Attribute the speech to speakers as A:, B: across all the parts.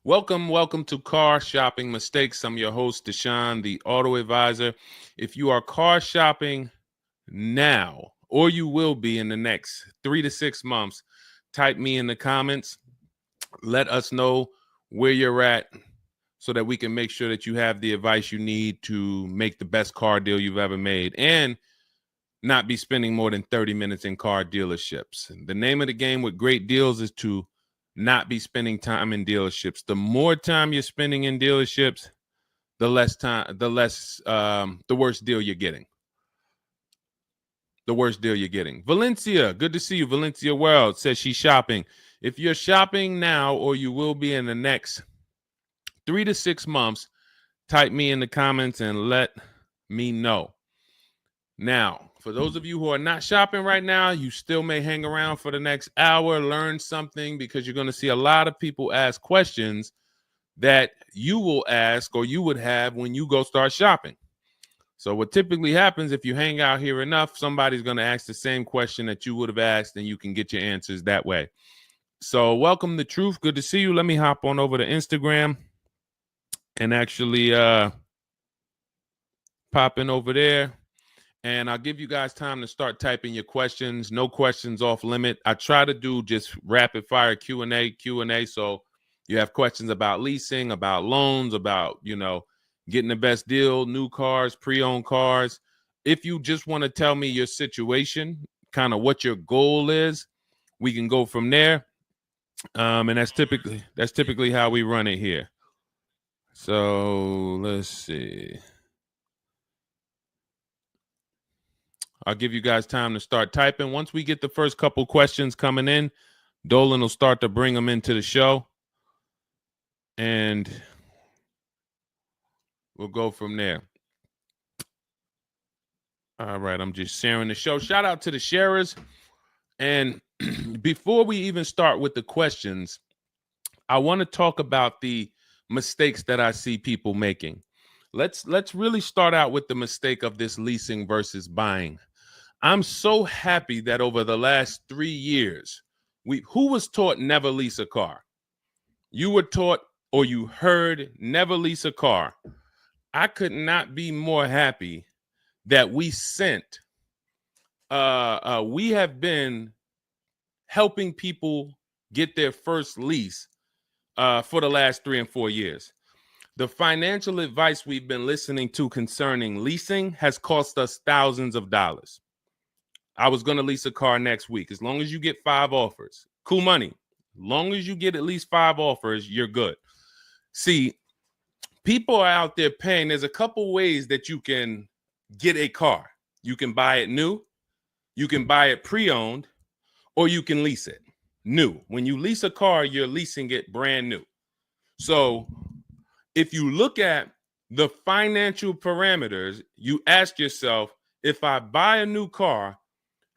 A: Welcome to Car Shopping Mistakes. I'm your host, Deshone the Auto Advisor. If you are car shopping now, or you will be in the next 3 to 6 months, type me in the comments. Let us know where you're at so that we can make sure that you have the advice you need to make the best car deal you've ever made and not be spending more than 30 minutes in car dealerships. The name of the game with great deals is to not be spending time in dealerships. The more time you're spending in dealerships, the worse deal you're getting. The worst deal you're getting. Valencia, good to see you. Valencia World says she's shopping. If you're shopping now or you will be in the next 3 to 6 months, type me in the comments and let me know. Now, for those of you who are not shopping right now, you still may hang around for the next hour, learn something, because you're going to see a lot of people ask questions that you will ask or you would have when you go start shopping. So what typically happens if you hang out here enough, somebody's going to ask the same question that you would have asked, and you can get your answers that way. So welcome to Truth. Good to see you. Let me hop on over to Instagram and actually pop in over there. And I'll give you guys time to start typing your questions. No questions off limit. I try to do just rapid fire Q&A. So you have questions about leasing, about loans, about, getting the best deal, new cars, pre-owned cars. If you just want to tell me your situation, kind of what your goal is, we can go from there. And that's typically how we run it here. So let's see. I'll give you guys time to start typing. Once we get the first couple questions coming in, Dolan will start to bring them into the show. And we'll go from there. All right, I'm just sharing the show. Shout out to the sharers. And before we even start with the questions, I want to talk about the mistakes that I see people making. Let's really start out with the mistake of this leasing versus buying. I'm so happy that over the last 3 years, who was taught never lease a car? You were taught or you heard never lease a car. I could not be more happy that we have been helping people get their first lease for the last 3 and 4 years. The financial advice we've been listening to concerning leasing has cost us thousands of dollars. I was going to lease a car next week. As long as you get 5 offers, cool money. As long as you get at least 5 offers, you're good. See, people are out there paying. There's a couple ways that you can get a car. You can buy it new, you can buy it pre-owned, or you can lease it new. When you lease a car, you're leasing it brand new. So if you look at the financial parameters, you ask yourself, if I buy a new car,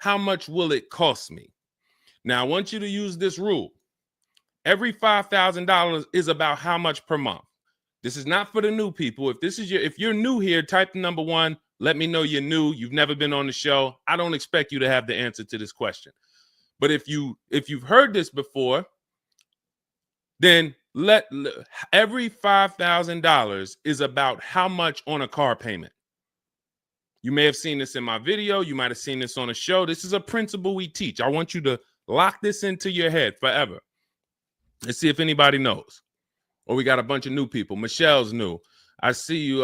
A: how much will it cost me? Now, I want you to use this rule. Every $5,000 is about how much per month. This is not for the new people. If you're new here, type the number 1. Let me know you're new. You've never been on the show. I don't expect you to have the answer to this question. But if you've heard this before, then every $5,000 is about how much on a car payment. You may have seen this in my video. You might have seen this on a show. This is a principle we teach. I want you to lock this into your head forever. Let's see if anybody knows. Or we got a bunch of new people. Michelle's new. I see you.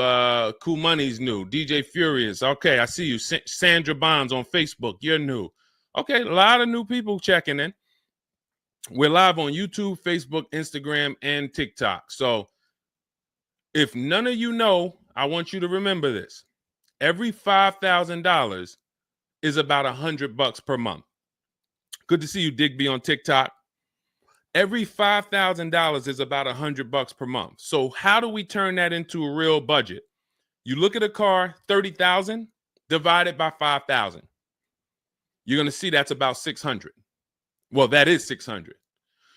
A: Cool Money's new. DJ Furious. Okay, I see you. Sandra Bonds on Facebook. You're new. Okay, a lot of new people checking in. We're live on YouTube, Facebook, Instagram, and TikTok. So if none of you know, I want you to remember this. Every $5,000 is about $100 per month. Good to see you, Digby, on TikTok. Every $5,000 is about $100 per month. So how do we turn that into a real budget? You look at a car, $30,000 divided by 5,000. You're going to see that's about 600. Well, that is 600.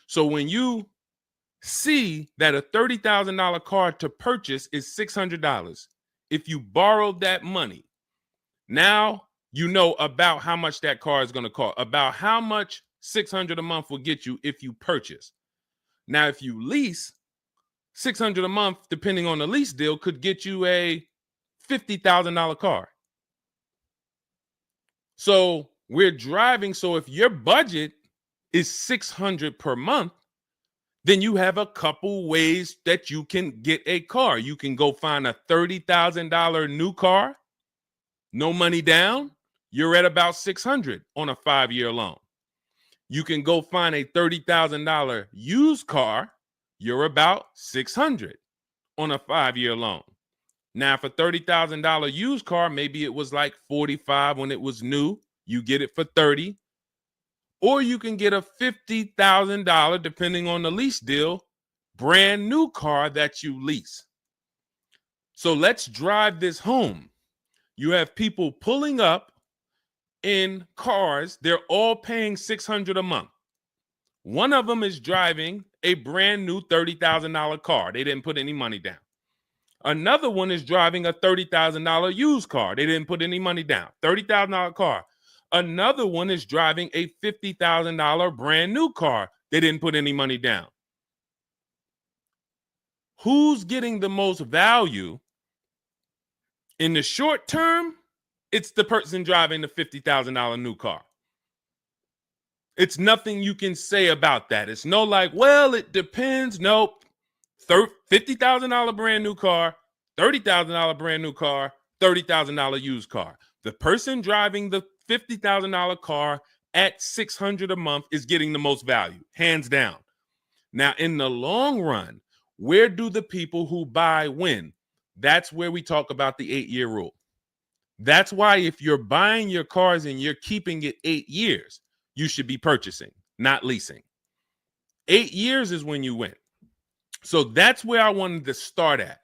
A: So when you see that a $30,000 car to purchase is $600, if you borrowed that money, now you know about how much that car is going to cost, about how much $600 a month will get you if you purchase. Now, if you lease, $600 a month, depending on the lease deal, could get you a $50,000 car. So we're driving. So if your budget is $600 per month, then you have a couple ways that you can get a car. You can go find a $30,000 new car, no money down. You're at about $600 on a 5-year loan. You can go find a $30,000 used car. You're about $600 on a 5-year loan. Now, for $30,000 used car, maybe it was like $45 when it was new. You get it for $30. Or you can get a $50,000, depending on the lease deal, brand new car that you lease. So let's drive this home. You have people pulling up in cars. They're all paying $600 a month. One of them is driving a brand new $30,000 car. They didn't put any money down. Another one is driving a $30,000 used car. They didn't put any money down. $30,000 car. Another one is driving a $50,000 brand new car. They didn't put any money down. Who's getting the most value? In the short term, it's the person driving the $50,000 new car. It's nothing you can say about that. It's no like, well, it depends. Nope. $50,000 brand new car, $30,000 brand new car, $30,000 used car. The person driving the $50,000 car at $600 a month is getting the most value, hands down. Now, in the long run, where do the people who buy win? That's where we talk about the 8-year rule. That's why if you're buying your cars and you're keeping it 8 years, you should be purchasing, not leasing. 8 years is when you win. So that's where I wanted to start at.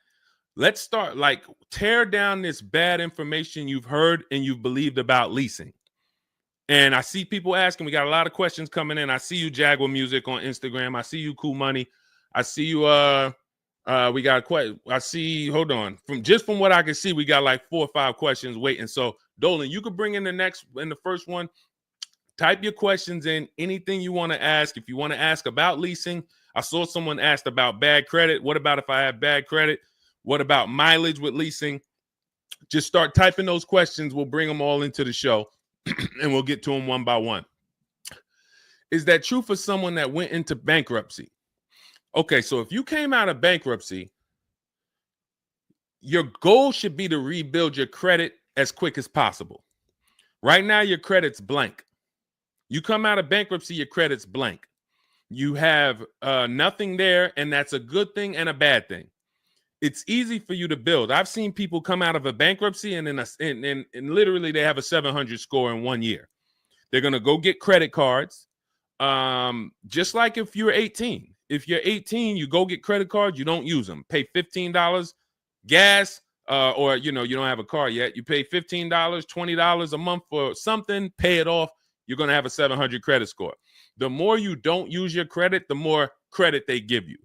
A: Let's start, like, tear down this bad information you've heard and you've believed about leasing. And I see people asking, we got a lot of questions coming in. I see you, Jaguar Music, on Instagram. I see you, Cool Money. I see you, we got quite, I see, hold on. From what I can see, we got like 4 or 5 questions waiting. So Dolan, you could bring in the first one. Type your questions in, anything you want to ask. If you want to ask about leasing, I saw someone asked about bad credit. What about if I have bad credit? What about mileage with leasing? Just start typing those questions. We'll bring them all into the show and we'll get to them one by one. Is that true for someone that went into bankruptcy? Okay, so if you came out of bankruptcy, your goal should be to rebuild your credit as quick as possible. Right now, your credit's blank. You come out of bankruptcy, your credit's blank. You have nothing there, and that's a good thing and a bad thing. It's easy for you to build. I've seen people come out of a bankruptcy and literally they have a 700 score in 1 year. They're going to go get credit cards. Just like if you're 18. If you're 18, you go get credit cards, you don't use them. Pay $15 gas, or you don't have a car yet. You pay $15, $20 a month for something, pay it off. You're going to have a 700 credit score. The more you don't use your credit, the more credit they give you.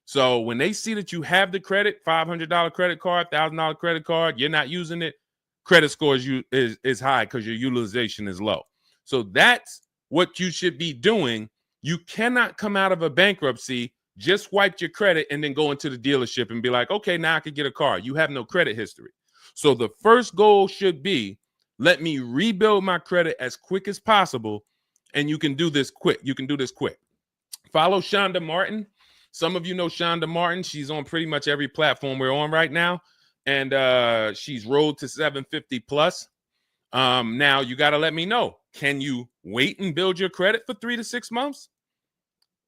A: So when they see that you have the credit, $500 credit card, $1,000 credit card, you're not using it, credit score is high because your utilization is low. So that's what you should be doing. You cannot come out of a bankruptcy, just wipe your credit, and then go into the dealership and be like, okay, now I can get a car. You have no credit history. So the first goal should be, let me rebuild my credit as quick as possible. And you can do this quick. Follow Shonda Martin. Some of you know Shonda Martin. She's on pretty much every platform we're on right now. And she's rolled to 750 plus. Now you got to let me know. Can you wait and build your credit for 3 to 6 months?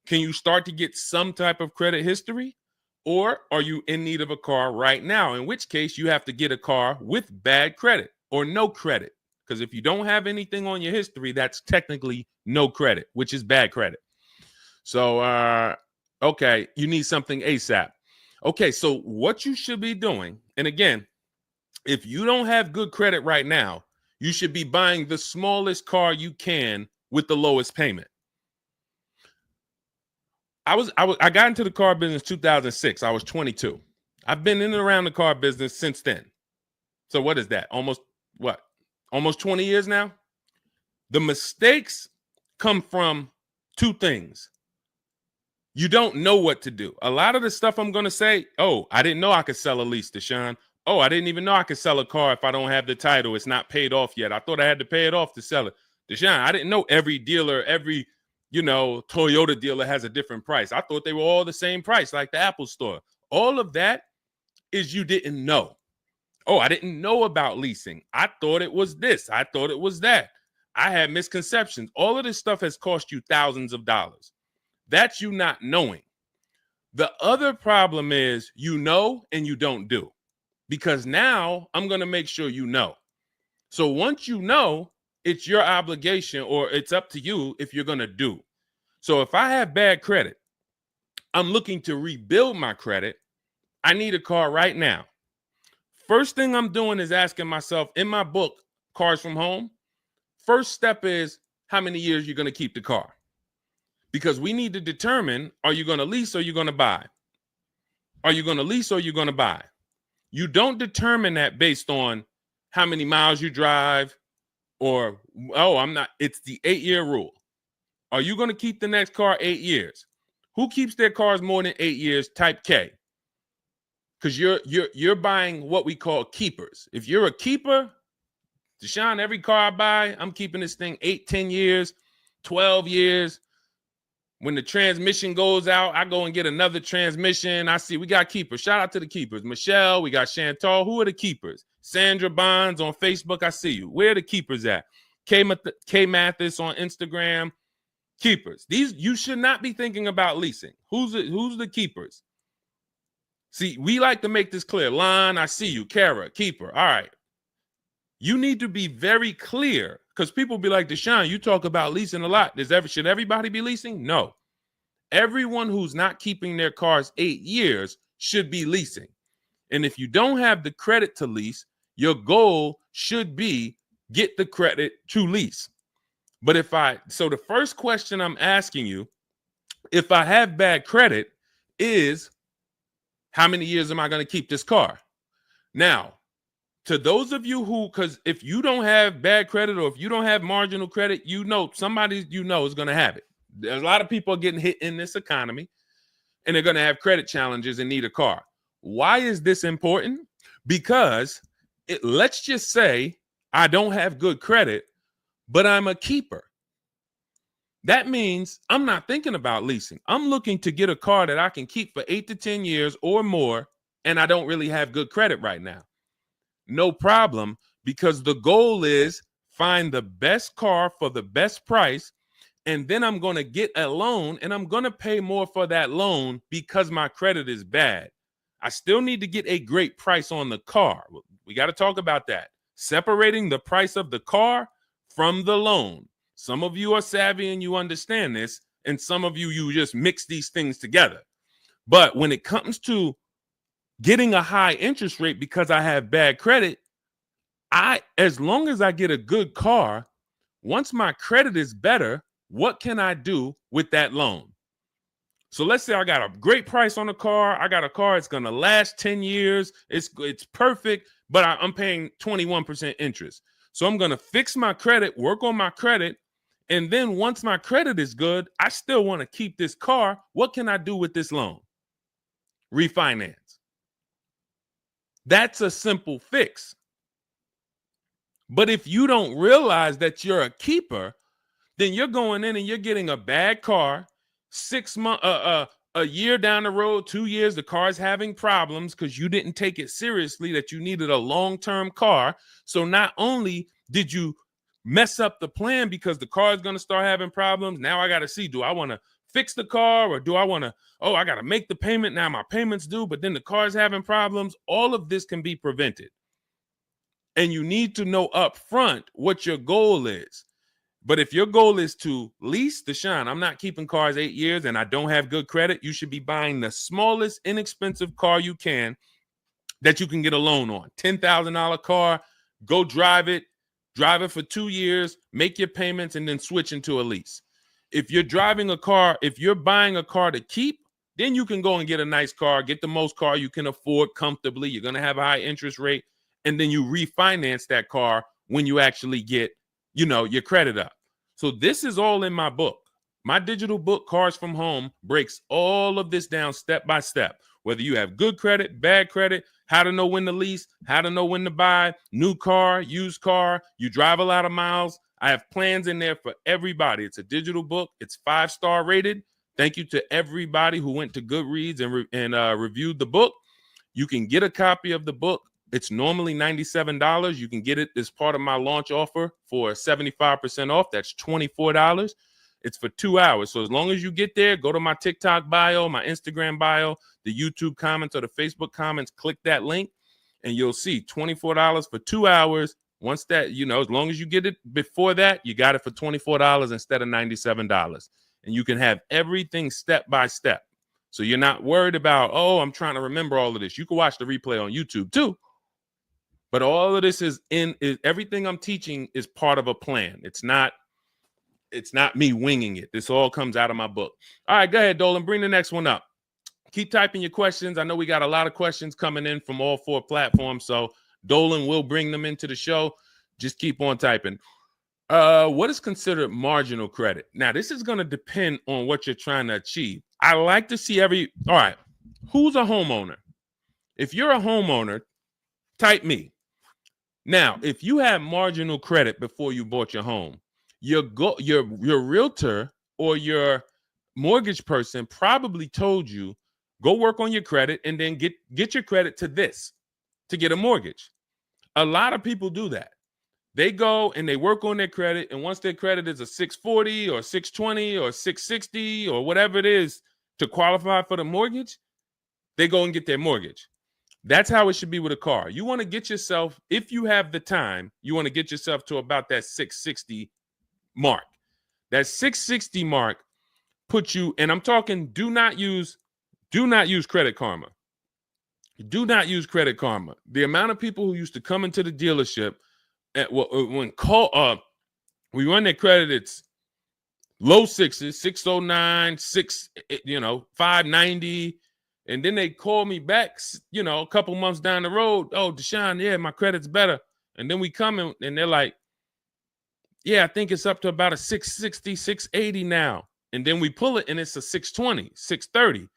A: Can you start to get some type of credit history? Or are you in need of a car right now? In which case you have to get a car with bad credit or no credit. Because if you don't have anything on your history, that's technically no credit, which is bad credit. So, okay, you need something ASAP. Okay, so what you should be doing, and again, if you don't have good credit right now, you should be buying the smallest car you can with the lowest payment. I got into the car business 2006. I was 22. I've been in and around the car business since then. So what is that? Almost 20 years now? The mistakes come from 2 things. You don't know what to do. A lot of the stuff I'm going to say, oh, I didn't know I could sell a lease, Deshone. Oh, I didn't even know I could sell a car if I don't have the title. It's not paid off yet. I thought I had to pay it off to sell it. Deshone, I didn't know every dealer, every, Toyota dealer has a different price. I thought they were all the same price, like the Apple store. All of that is you didn't know. Oh, I didn't know about leasing. I thought it was this. I thought it was that. I had misconceptions. All of this stuff has cost you thousands of dollars. That's you not knowing. The other problem is you know and you don't do, because now I'm going to make sure you know. So once you know, it's your obligation, or it's up to you if you're going to do. So if I have bad credit, I'm looking to rebuild my credit. I need a car right now. First thing I'm doing is asking myself, in my book, Cars from Home, first step is how many years you're going to keep the car. Because we need to determine, are you going to lease or you're going to buy? Are you going to lease or you're going to buy? You don't determine that based on how many miles you drive or, it's the 8-year rule. Are you going to keep the next car 8 years? Who keeps their cars more than 8 years? Type K. Because you're buying what we call keepers. If you're a keeper, Deshone, every car I buy, I'm keeping this thing 8, 10 years, 12 years. When the transmission goes out, I go and get another transmission. I see we got keepers. Shout out to the keepers. Michelle, we got Chantal. Who are the keepers? Sandra Bonds on Facebook. I see you. Where are the keepers at? K Mathis on Instagram. Keepers. These, you should not be thinking about leasing. Who's the keepers? See, we like to make this clear. Lon, I see you. Kara, keeper. All right. You need to be very clear, because people be like, Deshone, you talk about leasing a lot. Should everybody be leasing? No. Everyone who's not keeping their cars 8 years should be leasing. And if you don't have the credit to lease, your goal should be get the credit to lease. But so the first question I'm asking you, if I have bad credit, is how many years am I going to keep this car? Now, to those of you because if you don't have bad credit, or if you don't have marginal credit, somebody is going to have it. There's a lot of people getting hit in this economy, and they're going to have credit challenges and need a car. Why is this important? Because let's just say I don't have good credit, but I'm a keeper. That means I'm not thinking about leasing. I'm looking to get a car that I can keep for 8 to 10 years or more, and I don't really have good credit right now. No problem, because the goal is find the best car for the best price, and then I'm going to get a loan, and I'm going to pay more for that loan because my credit is bad. I still need to get a great price on the car. We got to talk about that. Separating the price of the car from the loan. Some of you are savvy and you understand this, and some of you just mix these things together. But when it comes to getting a high interest rate because I have bad credit, as long as I get a good car, once my credit is better, what can I do with that loan? So let's say I got a great price on a car. I got a car, it's going to last 10 years. It's perfect, but I'm paying 21% interest. So I'm going to fix my credit, work on my credit. And then once my credit is good, I still want to keep this car. What can I do with this loan? Refinance. That's a simple fix. But if you don't realize that you're a keeper, then you're going in and you're getting a bad car, 6 months, a year down the road, 2 years, the car's having problems because you didn't take it seriously that you needed a long-term car. So not only did you mess up the plan because the car is going to start having problems, now I got to see, do I want to fix the car, or do I want to, I got to make the payment, now my payment's due, but then the car's having problems. All of this can be prevented. And you need to know up front what your goal is. But if your goal is to lease, Deshone, I'm not keeping cars 8 years and I don't have good credit, you should be buying the smallest inexpensive car you can that you can get a loan on. $10,000 car, go drive it for 2 years, make your payments, and then switch into a lease. If you're driving a car, if you're buying a car to keep, then you can go and get a nice car, get the most car you can afford comfortably. You're going to have a high interest rate, and then you refinance that car when you actually get, your credit up. So this is all in my book. My digital book, Cars from Home, breaks all of this down step by step. Whether you have good credit, bad credit, how to know when to lease, how to know when to buy, new car, used car, you drive a lot of miles. I have plans in there for everybody. It's a digital book. It's 5-star rated. Thank you to everybody who went to Goodreads and reviewed the book. You can get a copy of the book. It's normally $97. You can get it as part of my launch offer for 75% off. That's $24. It's for 2 hours. So as long as you get there, go to my TikTok bio, my Instagram bio, the YouTube comments or the Facebook comments, click that link, and you'll see $24 for 2 hours. Once that, as long as you get it before that, you got it for $24 instead of $97. And you can have everything step by step. So you're not worried about, I'm trying to remember all of this. You can watch the replay on YouTube too. But all of this is everything I'm teaching is part of a plan. It's not me winging it. This all comes out of my book. All right, go ahead, Dolan. Bring the next one up. Keep typing your questions. I know we got a lot of questions coming in from all 4 platforms, so Dolan will bring them into the show. Just keep on typing. What is considered marginal credit? Now, this is going to depend on what you're trying to achieve. I like to see all right, who's a homeowner? If you're a homeowner, type me. Now, if you had marginal credit before you bought your home, your realtor or your mortgage person probably told you, go work on your credit and then get your credit to this to get a mortgage. A lot of people do that. They go and they work on their credit, and once their credit is a 640 or 620 or 660 or whatever it is to qualify for the mortgage, they go and get their mortgage. That's how it should be with a car. You want to get yourself, if you have the time, you want to get yourself to about that 660 mark. That 660 mark puts you, and I'm talking, do not use Credit Karma. Do not use Credit Karma. The amount of people who used to come into the dealership we run their credit, it's low 6s, 609, 590. And then they call me back, a couple months down the road. Oh, Deshone, yeah, my credit's better. And then we come in and they're like, yeah, I think it's up to about a 660, 680 now. And then we pull it and it's a 620, 630.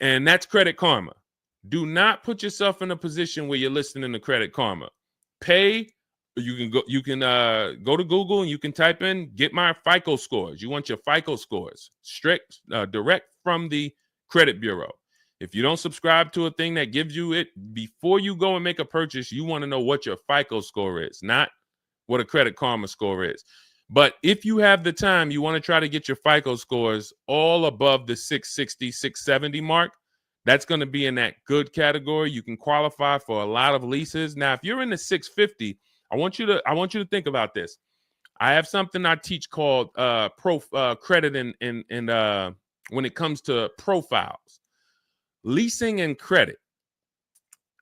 A: And that's Credit Karma. Do not put yourself in a position where you're listening to Credit Karma. Pay. You can go to Google and you can type in, get my FICO scores. You want your FICO scores direct from the credit bureau. If you don't subscribe to a thing that gives you it before you go and make a purchase, you want to know what your FICO score is, not what a Credit Karma score is. But if you have the time, you want to try to get your FICO scores all above the 660, 670 mark. That's going to be in that good category. You can qualify for a lot of leases. Now, if you're in the 650, I want you to think about this. I have something I teach called credit and when it comes to profiles. Leasing and credit.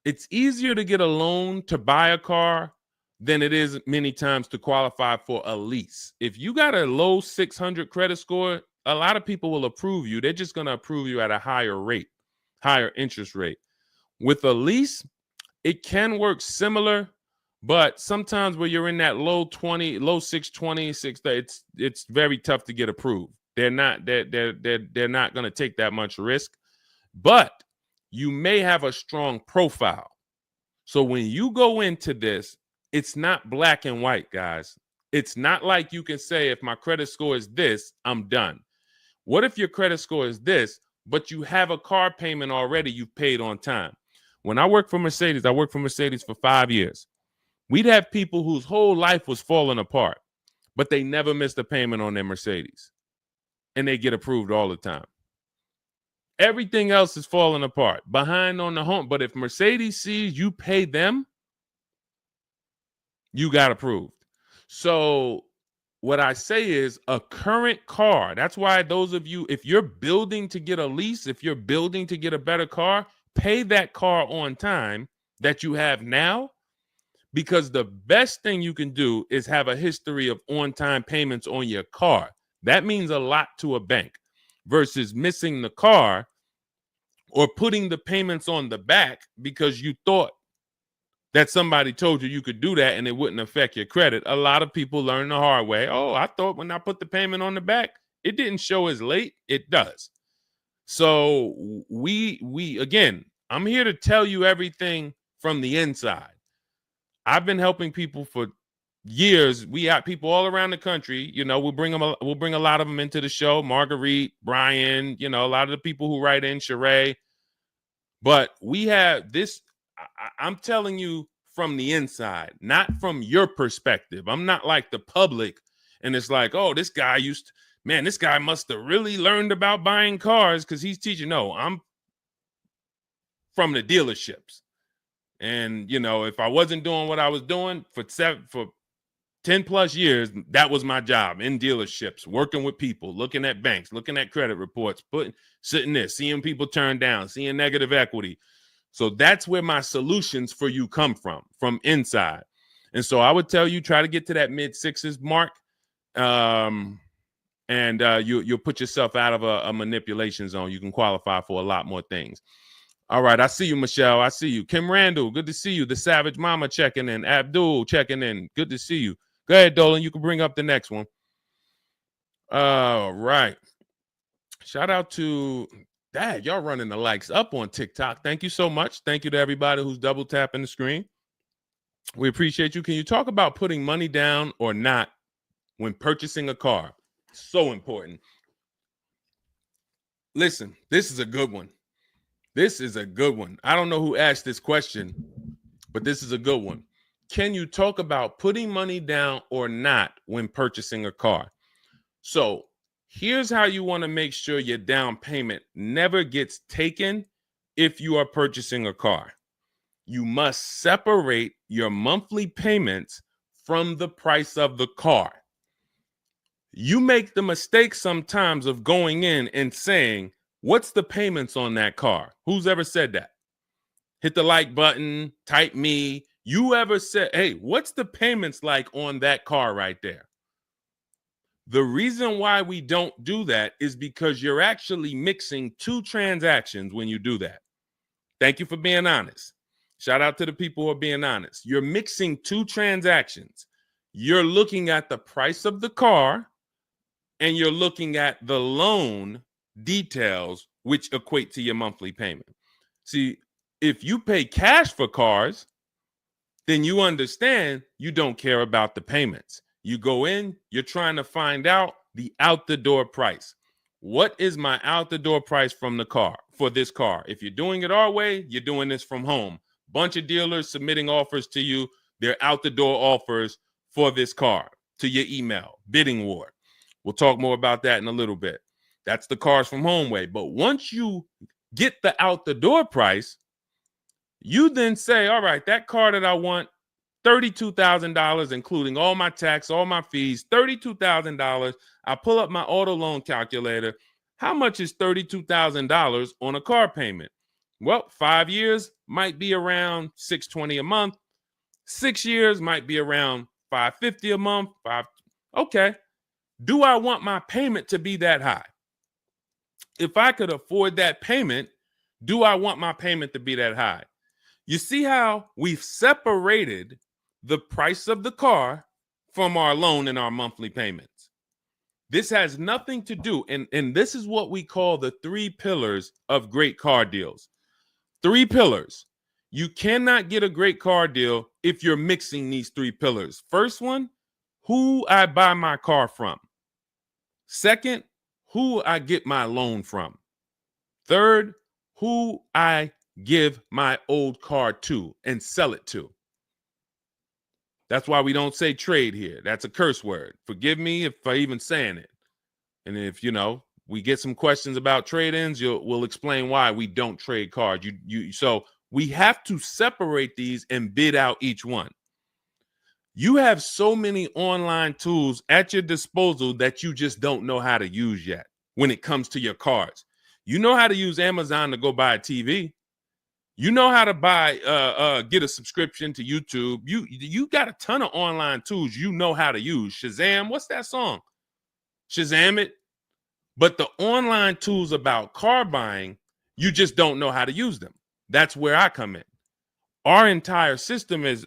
A: It's easier to get a loan to buy a car than it is many times to qualify for a lease. If you got a low 600 credit score, a lot of people will approve you. They're just going to approve you at a higher rate, higher interest rate. With a lease, it can work similar, but sometimes when you're in that low 620, 630, it's very tough to get approved. They're not going to take that much risk. But you may have a strong profile. So when you go into this, it's not black and white, guys. It's not like you can say, if my credit score is this, I'm done. What if your credit score is this, but you have a car payment already you've paid on time? When I worked for Mercedes, I worked for Mercedes for 5 years. We'd have people whose whole life was falling apart, but they never missed a payment on their Mercedes. And they get approved all the time. Everything else is falling apart, behind on the home. But if Mercedes sees you pay them, you got approved. So what I say is a current car. That's why those of you, if you're building to get a lease, if you're building to get a better car, pay that car on time that you have now, because the best thing you can do is have a history of on-time payments on your car. That means a lot to a bank versus missing the car or putting the payments on the back because you thought that somebody told you could do that and it wouldn't affect your credit. A lot of people learn the hard way. Oh, I thought when I put the payment on the back, it didn't show as late. It does. So we again, I'm here to tell you everything from the inside. I've been helping people for years. We have people all around the country. You know, we'll bring a lot of them into the show. Marguerite, Brian, you know, a lot of the people who write in, Sheree. But we have this. I'm telling you from the inside, not from your perspective. I'm not like the public, and it's like, oh, this guy this guy must have really learned about buying cars because he's teaching. No, I'm from the dealerships. And, you know, if I wasn't doing what I was doing for 10 plus years, that was my job in dealerships, working with people, looking at banks, looking at credit reports, sitting there, seeing people turn down, seeing negative equity. So that's where my solutions for you come from inside. And so I would tell you, try to get to that mid sixes mark. And you'll put yourself out of a manipulation zone. You can qualify for a lot more things. All right, I see you, Michelle. I see you. Kim Randall, good to see you. The Savage Mama checking in. Abdul checking in. Good to see you. Go ahead, Dolan. You can bring up the next one. All right. Shout out to Dad. Y'all running the likes up on TikTok. Thank you so much. Thank you to everybody who's double tapping the screen. We appreciate you. Can you talk about putting money down or not when purchasing a car? So important. Listen, this is a good one. This is a good one. I don't know who asked this question, but this is a good one. Can you talk about putting money down or not when purchasing a car? So here's how you want to make sure your down payment never gets taken if you are purchasing a car. You must separate your monthly payments from the price of the car. You make the mistake sometimes of going in and saying, what's the payments on that car? Who's ever said that? Hit the like button, type me. You ever said, hey, what's the payments like on that car right there? The reason why we don't do that is because you're actually mixing two transactions when you do that. Thank you for being honest. Shout out to the people who are being honest. You're mixing two transactions. You're looking at the price of the car and you're looking at the loan details, which equate to your monthly payment. See, if you pay cash for cars, then you understand you don't care about the payments. You go in, you're trying to find out the out the door price. What is my out the door price from the car for this car? If you're doing it our way, you're doing this from home. Bunch of dealers submitting offers to you. They're out the door offers for this car to your email, bidding war. We'll talk more about that in a little bit. That's the cars from home way. But once you get the out the door price, you then say, all right, that car that I want, $32,000, including all my tax, all my fees, $32,000. I pull up my auto loan calculator. How much is $32,000 on a car payment? Well, 5 years might be around $620 a month. 6 years might be around $550 a month. Okay. Do I want my payment to be that high? If I could afford that payment, do I want my payment to be that high? You see how we've separated the price of the car from our loan and our monthly payments. This has nothing to do, and this is what we call the 3 pillars of great car deals. 3 pillars. You cannot get a great car deal if you're mixing these 3 pillars. First one, who I buy my car from. Second, who I get my loan from. Third, who I give my old car to and sell it to. That's why we don't say trade here. That's a curse word. Forgive me if I even saying it. And if, we get some questions about trade-ins, we'll explain why we don't trade cars. So we have to separate these and bid out each one. You have so many online tools at your disposal that you just don't know how to use yet when it comes to your cars. You know how to use Amazon to go buy a TV. You know how to get a subscription to YouTube. You got a ton of online tools you know how to use. Shazam, what's that song? Shazam it. But the online tools about car buying, you just don't know how to use them. That's where I come in. Our entire system is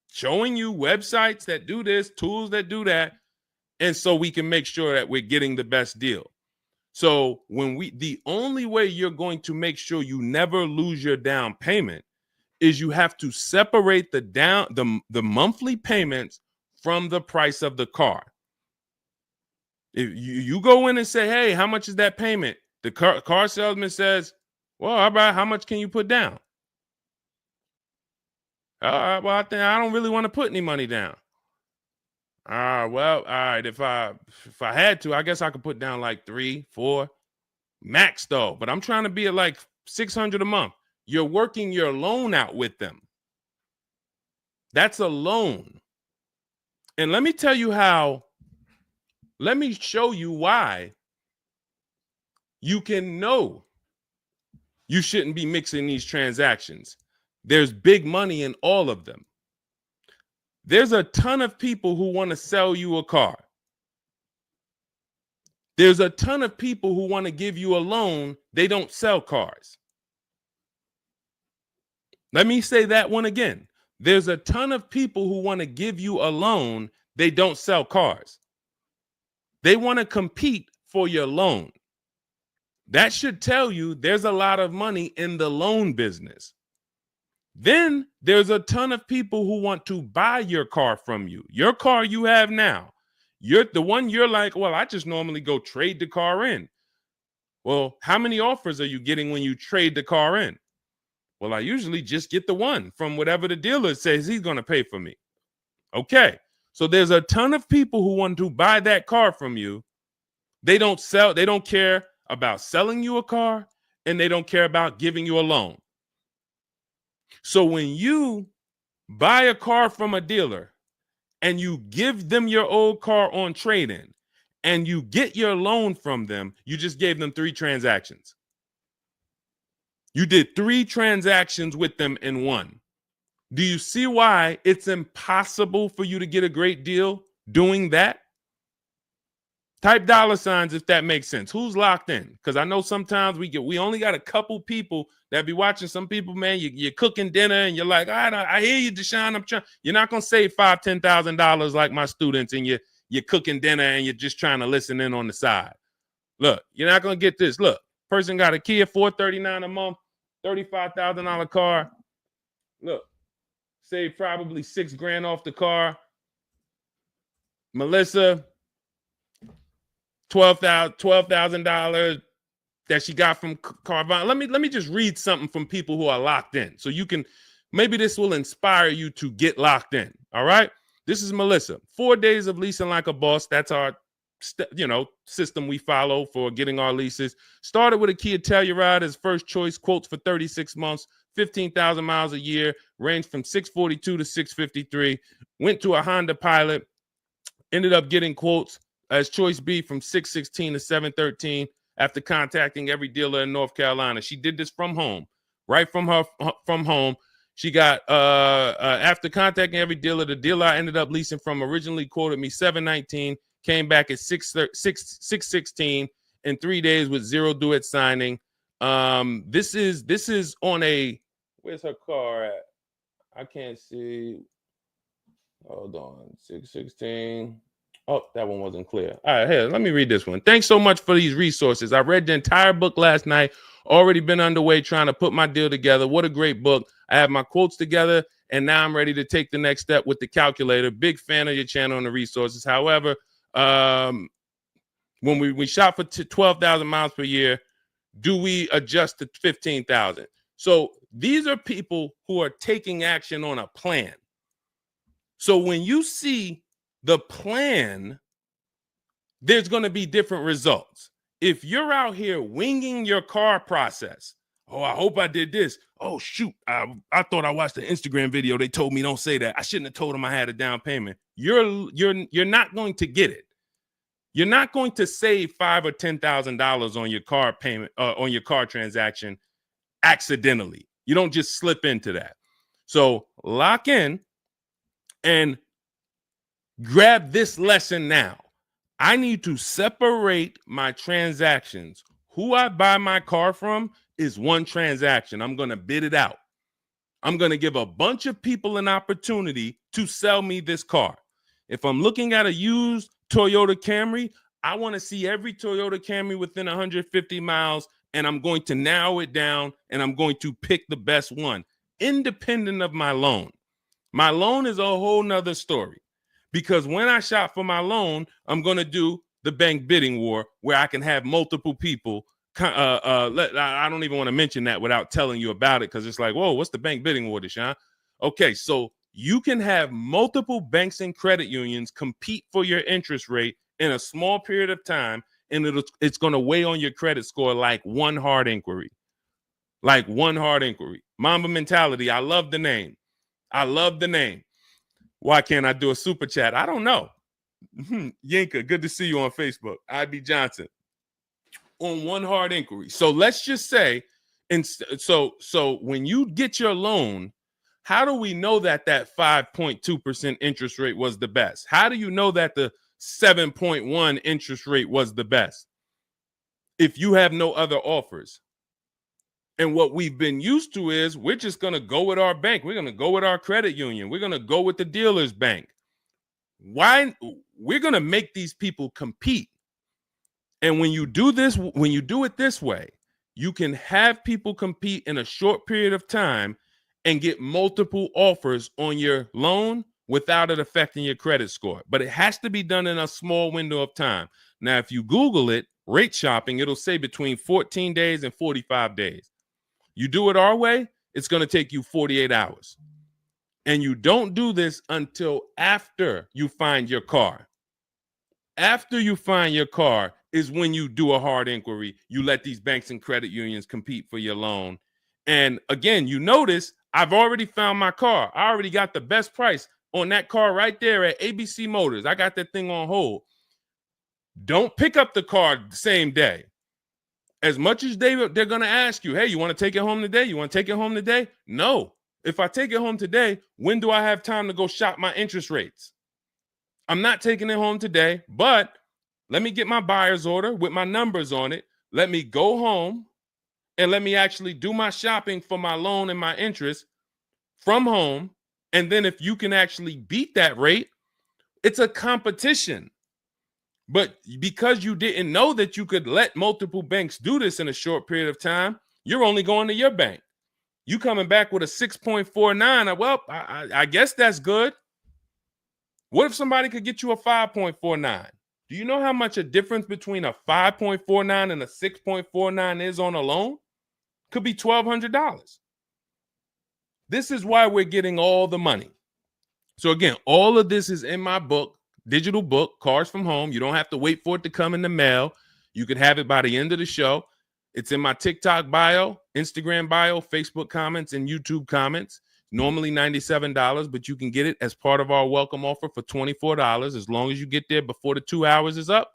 A: showing you websites that do this, tools that do that. And so we can make sure that we're getting the best deal. So the only way you're going to make sure you never lose your down payment is you have to separate the monthly payments from the price of the car. If you go in and say, hey, how much is that payment? The car salesman says, well, how much can you put down? Well, I don't really want to put any money down. Well, all right. If I had to, I guess I could put down like 3, 4 max though. But I'm trying to be at like $600 a month. You're working your loan out with them. That's a loan. And let me tell you how. Let me show you why you can know you shouldn't be mixing these transactions. There's big money in all of them. There's a ton of people who want to sell you a car. There's a ton of people who want to give you a loan. They don't sell cars. Let me say that one again. There's a ton of people who want to give you a loan. They don't sell cars. They want to compete for your loan. That should tell you there's a lot of money in the loan business. Then there's a ton of people who want to buy your car from you. Your car you have now. You're the one you're like, well, I just normally go trade the car in. Well, how many offers are you getting when you trade the car in? Well, I usually just get the one from whatever the dealer says he's going to pay for me. Okay. So there's a ton of people who want to buy that car from you. They don't care about selling you a car, and they don't care about giving you a loan. So when you buy a car from a dealer and you give them your old car on trade-in and you get your loan from them, you just gave them 3 transactions. You did 3 transactions with them in one. Do you see why it's impossible for you to get a great deal doing that? Type $signs if that makes sense. Who's locked in? Because I know sometimes we only got a couple people that be watching. Some people, man, you're cooking dinner and you're like, I hear you, Deshone. You're not gonna save $5,000, $10,000 like my students, and you're cooking dinner and you're just trying to listen in on the side. Look, you're not gonna get this. Look, person got a Kia $439 a month, $35,000 car. Look, save probably $6,000 off the car. Melissa, $12,000 that she got from Carvana. Let me just read something from people who are locked in, so you can, maybe this will inspire you to get locked in. All right, this is Melissa. 4 days of leasing like a boss. That's our system we follow for getting our leases. Started with a Kia Telluride as first choice. Quotes for 36 months, 15,000 miles a year. Ranged from 642 to 653. Went to a Honda Pilot. Ended up getting quotes as choice B from 616 to 713 after contacting every dealer in North Carolina. She did this from home, right from home. She got after contacting every dealer, the dealer I ended up leasing from originally quoted me 719, came back at 616 in 3 days with 0 due at signing. This is on a, where's her car at? I can't see. Hold on, 616. Oh, that one wasn't clear. All right, here, let me read this one. Thanks so much for these resources. I read the entire book last night. Already been underway trying to put my deal together. What a great book. I have my quotes together, and now I'm ready to take the next step with the calculator. Big fan of your channel and the resources. However, when we shop for 12,000 miles per year, do we adjust to 15,000? So these are people who are taking action on a plan. So when you see the plan, there's going to be different results. If you're out here winging your car process, oh, I hope I did this. Oh, shoot, I thought I watched the Instagram video. They told me don't say that. I shouldn't have told them I had a down payment. You're not going to get it. You're not going to save $5,000 or $10,000 on your car payment, on your car transaction accidentally. You don't just slip into that. So lock in and grab this lesson now. I need to separate my transactions. Who I buy my car from is one transaction. I'm going to bid it out. I'm going to give a bunch of people an opportunity to sell me this car. If I'm looking at a used Toyota Camry, I want to see every Toyota Camry within 150 miles, and I'm going to narrow it down, and I'm going to pick the best one, independent of my loan. My loan is a whole nother story, because when I shop for my loan, I'm going to do the bank bidding war where I can have multiple people. I don't even want to mention that without telling you about it, because it's like, whoa, what's the bank bidding war, Deshone? Okay, so you can have multiple banks and credit unions compete for your interest rate in a small period of time, and it's going to weigh on your credit score like one hard inquiry. Like one hard inquiry. Mamba Mentality, I love the name. I love the name. Why can't I do a super chat? I don't know. Yinka, good to see you on Facebook. IB Johnson. On one hard inquiry. So let's just say, and so when you get your loan, how do we know that 5.2% interest rate was the best? How do you know that the 7.1 interest rate was the best if you have no other offers? And what we've been used to is we're just going to go with our bank. We're going to go with our credit union. We're going to go with the dealer's bank. Why? We're going to make these people compete. And when you do this, when you do it this way, you can have people compete in a short period of time and get multiple offers on your loan without it affecting your credit score. But it has to be done in a small window of time. Now, if you Google it, rate shopping, it'll say between 14 days and 45 days. You do it our way, it's going to take you 48 hours. And you don't do this until after you find your car. After you find your car is when you do a hard inquiry. You let these banks and credit unions compete for your loan. And again, you notice I've already found my car. I already got the best price on that car right there at ABC Motors. I got that thing on hold. Don't pick up the car the same day. As much as they're going to ask you, hey, you want to take it home today? You want to take it home today? No. If I take it home today, when do I have time to go shop my interest rates? I'm not taking it home today, but let me get my buyer's order with my numbers on it. Let me go home and let me actually do my shopping for my loan and my interest from home. And then if you can actually beat that rate, it's a competition. But because you didn't know that you could let multiple banks do this in a short period of time, you're only going to your bank. You coming back with a 6.49. Well, I guess that's good. What if somebody could get you a 5.49? Do you know how much a difference between a 5.49 and a 6.49 is on a loan? Could be $1,200. This is why we're getting all the money. So again, all of this is in my book, digital book, Cars from Home. You don't have to wait for it to come in the mail. You can have it by the end of the show. It's in my TikTok bio, Instagram bio, Facebook comments, and YouTube comments. Normally $97, but you can get it as part of our welcome offer for $24. As long as you get there before the 2 hours is up,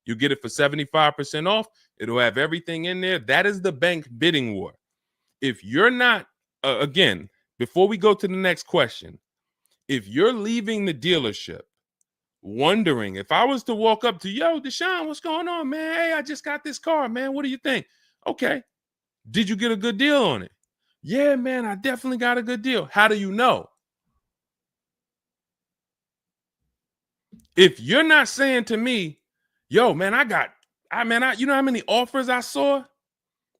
A: you get it for 75% off. It'll have everything in there. That is the bank bidding war. If you're not, again, before we go to the next question, if you're leaving the dealership wondering, if I was to walk up to, yo, Deshone, what's going on, man? Hey, I just got this car, man. What do you think? Okay. Did you get a good deal on it? Yeah, man, I definitely got a good deal. How do you know? If you're not saying to me, yo, man, you know how many offers I saw?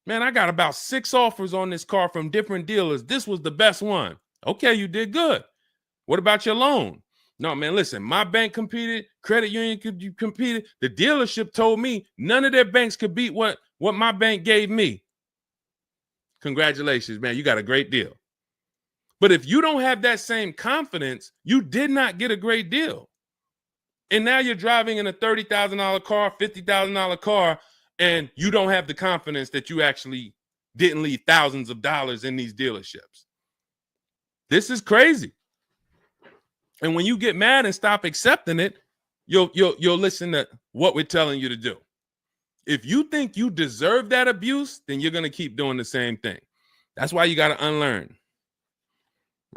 A: Man, I got about 6 offers on this car from different dealers. This was the best one. Okay, you did good. What about your loan? No, man, listen, my bank competed, credit union competed. The dealership told me none of their banks could beat what my bank gave me. Congratulations, man, you got a great deal. But if you don't have that same confidence, you did not get a great deal. And now you're driving in a $30,000 car, $50,000 car, and you don't have the confidence that you actually didn't leave thousands of dollars in these dealerships. This is crazy. And when you get mad and stop accepting it, you'll listen to what we're telling you to do. If you think you deserve that abuse, then you're going to keep doing the same thing. That's why you got to unlearn.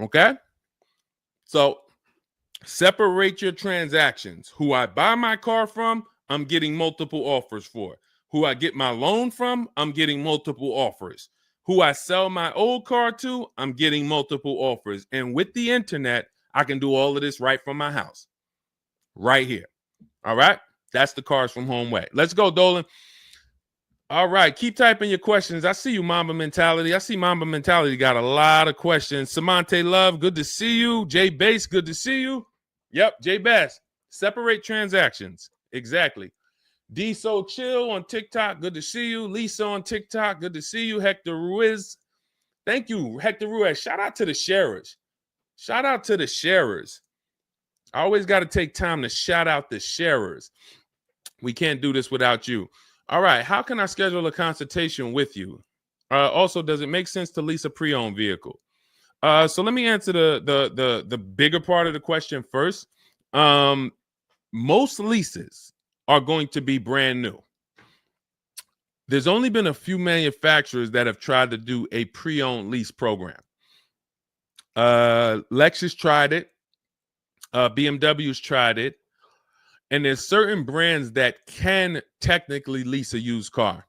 A: Okay? So separate your transactions. Who I buy my car from, I'm getting multiple offers for. Who I get my loan from, I'm getting multiple offers. Who I sell my old car to, I'm getting multiple offers. And with the internet, I can do all of this right from my house, right here. All right. That's the Cars from Home way. Let's go, Dolan. All right. Keep typing your questions. I see you, Mamba Mentality. I see Mamba Mentality got a lot of questions. Samante Love, good to see you. Jay Bass, good to see you. Yep, Jay Bass. Separate transactions. Exactly. D So Chill on TikTok, good to see you. Lisa on TikTok, good to see you. Hector Ruiz, thank you, Hector Ruiz. Shout out to the sharers. Shout out to the sharers. I always got to take time to shout out the sharers. We can't do this without you. All right, how can I schedule a consultation with you? Also, does it make sense to lease a pre-owned vehicle? So let me answer the bigger part of the question first. Most leases are going to be brand new. There's only been a few manufacturers that have tried to do a pre-owned lease program. Lexus tried it. BMW's tried it. And there's certain brands that can technically lease a used car.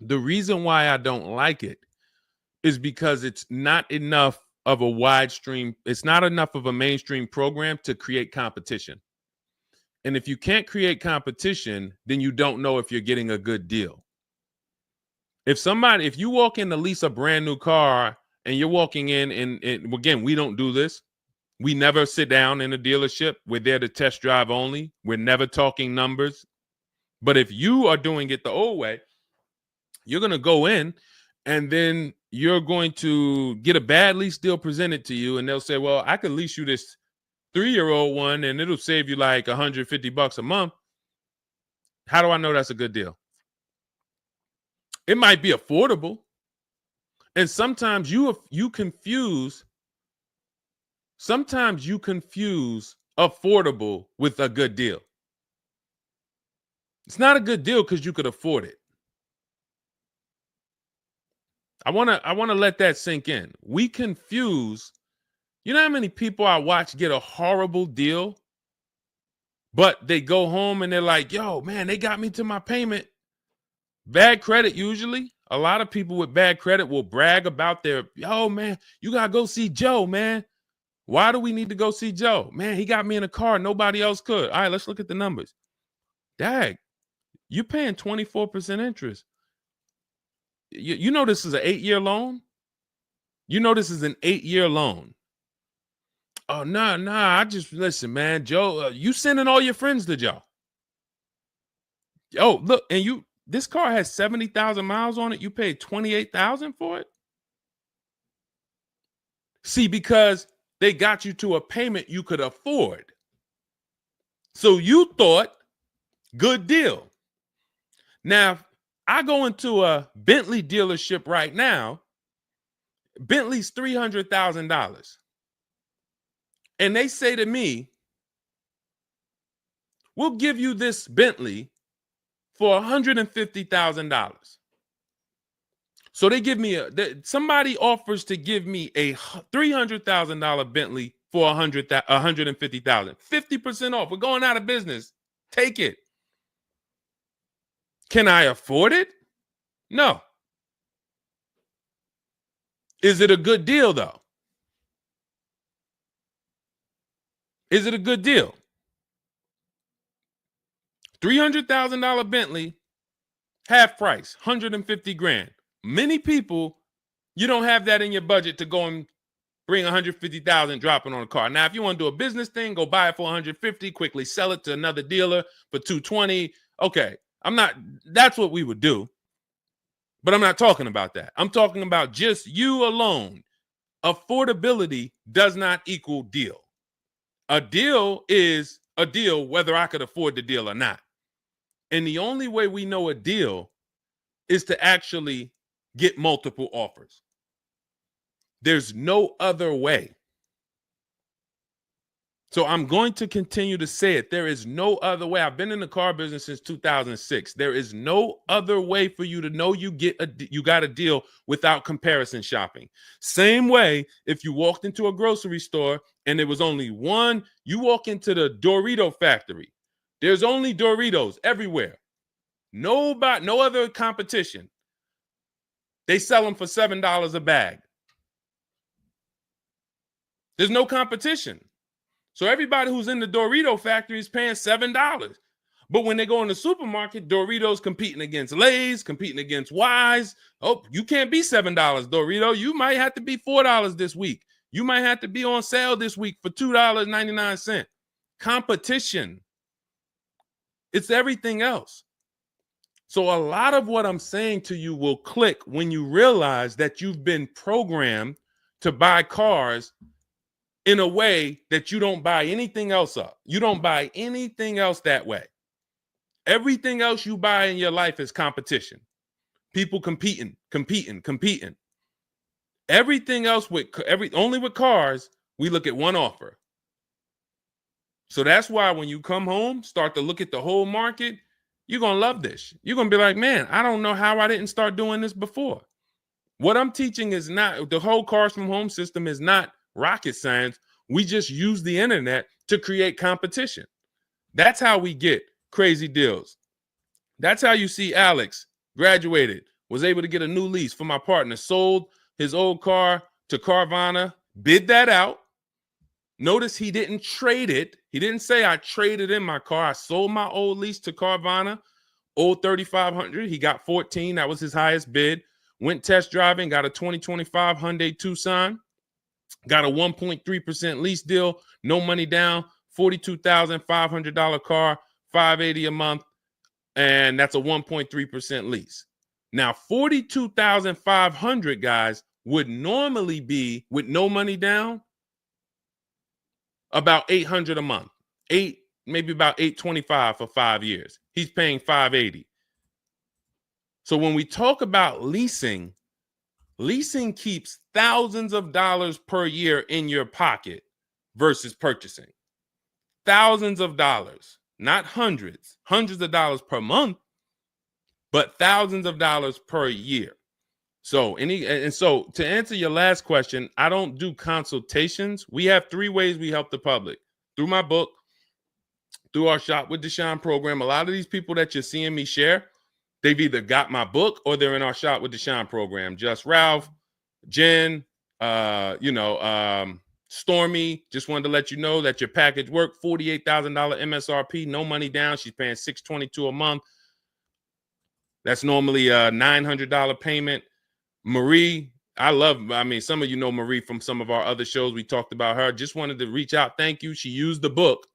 A: The reason why I don't like it is because it's not enough of a wide stream. It's not enough of a mainstream program to create competition. And if you can't create competition, then you don't know if you're getting a good deal. If you walk in to lease a brand new car and you're walking in and again, we don't do this. We never sit down in a dealership. We're there to test drive only. We're never talking numbers. But if you are doing it the old way, you're going to go in and then you're going to get a bad lease deal presented to you. And they'll say, well, I could lease you this 3-year-old one and it'll save you like $150 a month. How do I know that's a good deal? It might be affordable. And sometimes you confuse affordable with a good deal. It's not a good deal because you could afford it. I want to let that sink in. We confuse, you know how many people I watch get a horrible deal, but they go home and they're like, yo, man, they got me to my payment. Bad credit usually. A lot of people with bad credit will brag about yo, man, you got to go see Joe, man. Why do we need to go see Joe? Man, he got me in a car. Nobody else could. All right, let's look at the numbers. Dag, you're paying 24% interest. You know this is an 8-year loan? You know this is an 8-year loan. Oh, nah, I just, listen, man, Joe, you sending all your friends to Joe. Oh, look, and this car has 70,000 miles on it. You paid 28,000 for it? See, because they got you to a payment you could afford. So you thought, good deal. Now, I go into a Bentley dealership right now. Bentley's $300,000. And they say to me, we'll give you this Bentley for $150,000. So they give me somebody offers to give me a $300,000 Bentley for $150,000. 50% off. We're going out of business. Take it. Can I afford it? No. Is it a good deal, though? Is it a good deal? $300,000 Bentley, half price, $150,000. Many people, you don't have that in your budget to go and bring $150,000 dropping on a car. Now, if you want to do a business thing, go buy it for $150,000, quickly sell it to another dealer for $220,000. Okay, that's what we would do. But I'm not talking about that. I'm talking about just you alone. Affordability does not equal deal. A deal is a deal whether I could afford the deal or not. And the only way we know a deal is to actually get multiple offers. There's no other way. So I'm going to continue to say it. There is no other way. I've been in the car business since 2006. There is no other way for you to know you got a deal without comparison shopping. Same way if you walked into a grocery store and there was only one, you walk into the Dorito factory. There's only Doritos everywhere. No other competition. They sell them for $7 a bag. There's no competition. So everybody who's in the Dorito factory is paying $7. But when they go in the supermarket, Doritos competing against Lay's, competing against Wise. Oh, you can't be $7, Dorito. You might have to be $4 this week. You might have to be on sale this week for $2.99. Competition. It's everything else. So a lot of what I'm saying to you will click when you realize that you've been programmed to buy cars in a way that you don't buy anything else up. You don't buy anything else that way. Everything else you buy in your life is competition. People competing. Everything else only with cars, we look at one offer. So that's why when you come home, start to look at the whole market, you're going to love this. You're going to be like, man, I don't know how I didn't start doing this before. What I'm teaching is not, the whole cars from home system is not rocket science. We just use the internet to create competition. That's how we get crazy deals. That's how you see Alex graduated, was able to get a new lease for my partner, sold his old car to Carvana, bid that out. Notice he didn't trade it. He didn't say I traded in my car. I sold my old lease to Carvana, old 3,500. He got 14. That was his highest bid. Went test driving, got a 2025 Hyundai Tucson, got a 1.3% lease deal, no money down, $42,500 car, $580 a month, and that's a 1.3% lease. Now, $42,500, guys, would normally be, with no money down, about $800 a month. Maybe about $825 for 5 years. He's paying $580. So when we talk about leasing, leasing keeps thousands of dollars per year in your pocket versus purchasing. Thousands of dollars, not hundreds of dollars per month, but thousands of dollars per year. So so to answer your last question, I don't do consultations. We have 3 ways we help the public: through my book, through our Shop with Deshone program. A lot of these people that you're seeing me share, they've either got my book or they're in our Shop with Deshone program. Just Ralph, Jen, Stormy. Just wanted to let you know that your package worked. $48,000 MSRP, no money down. She's paying $622 a month. That's normally a $900 payment. Marie, some of you know Marie from some of our other shows. We talked about her. Just wanted to reach out. Thank you. She used the book,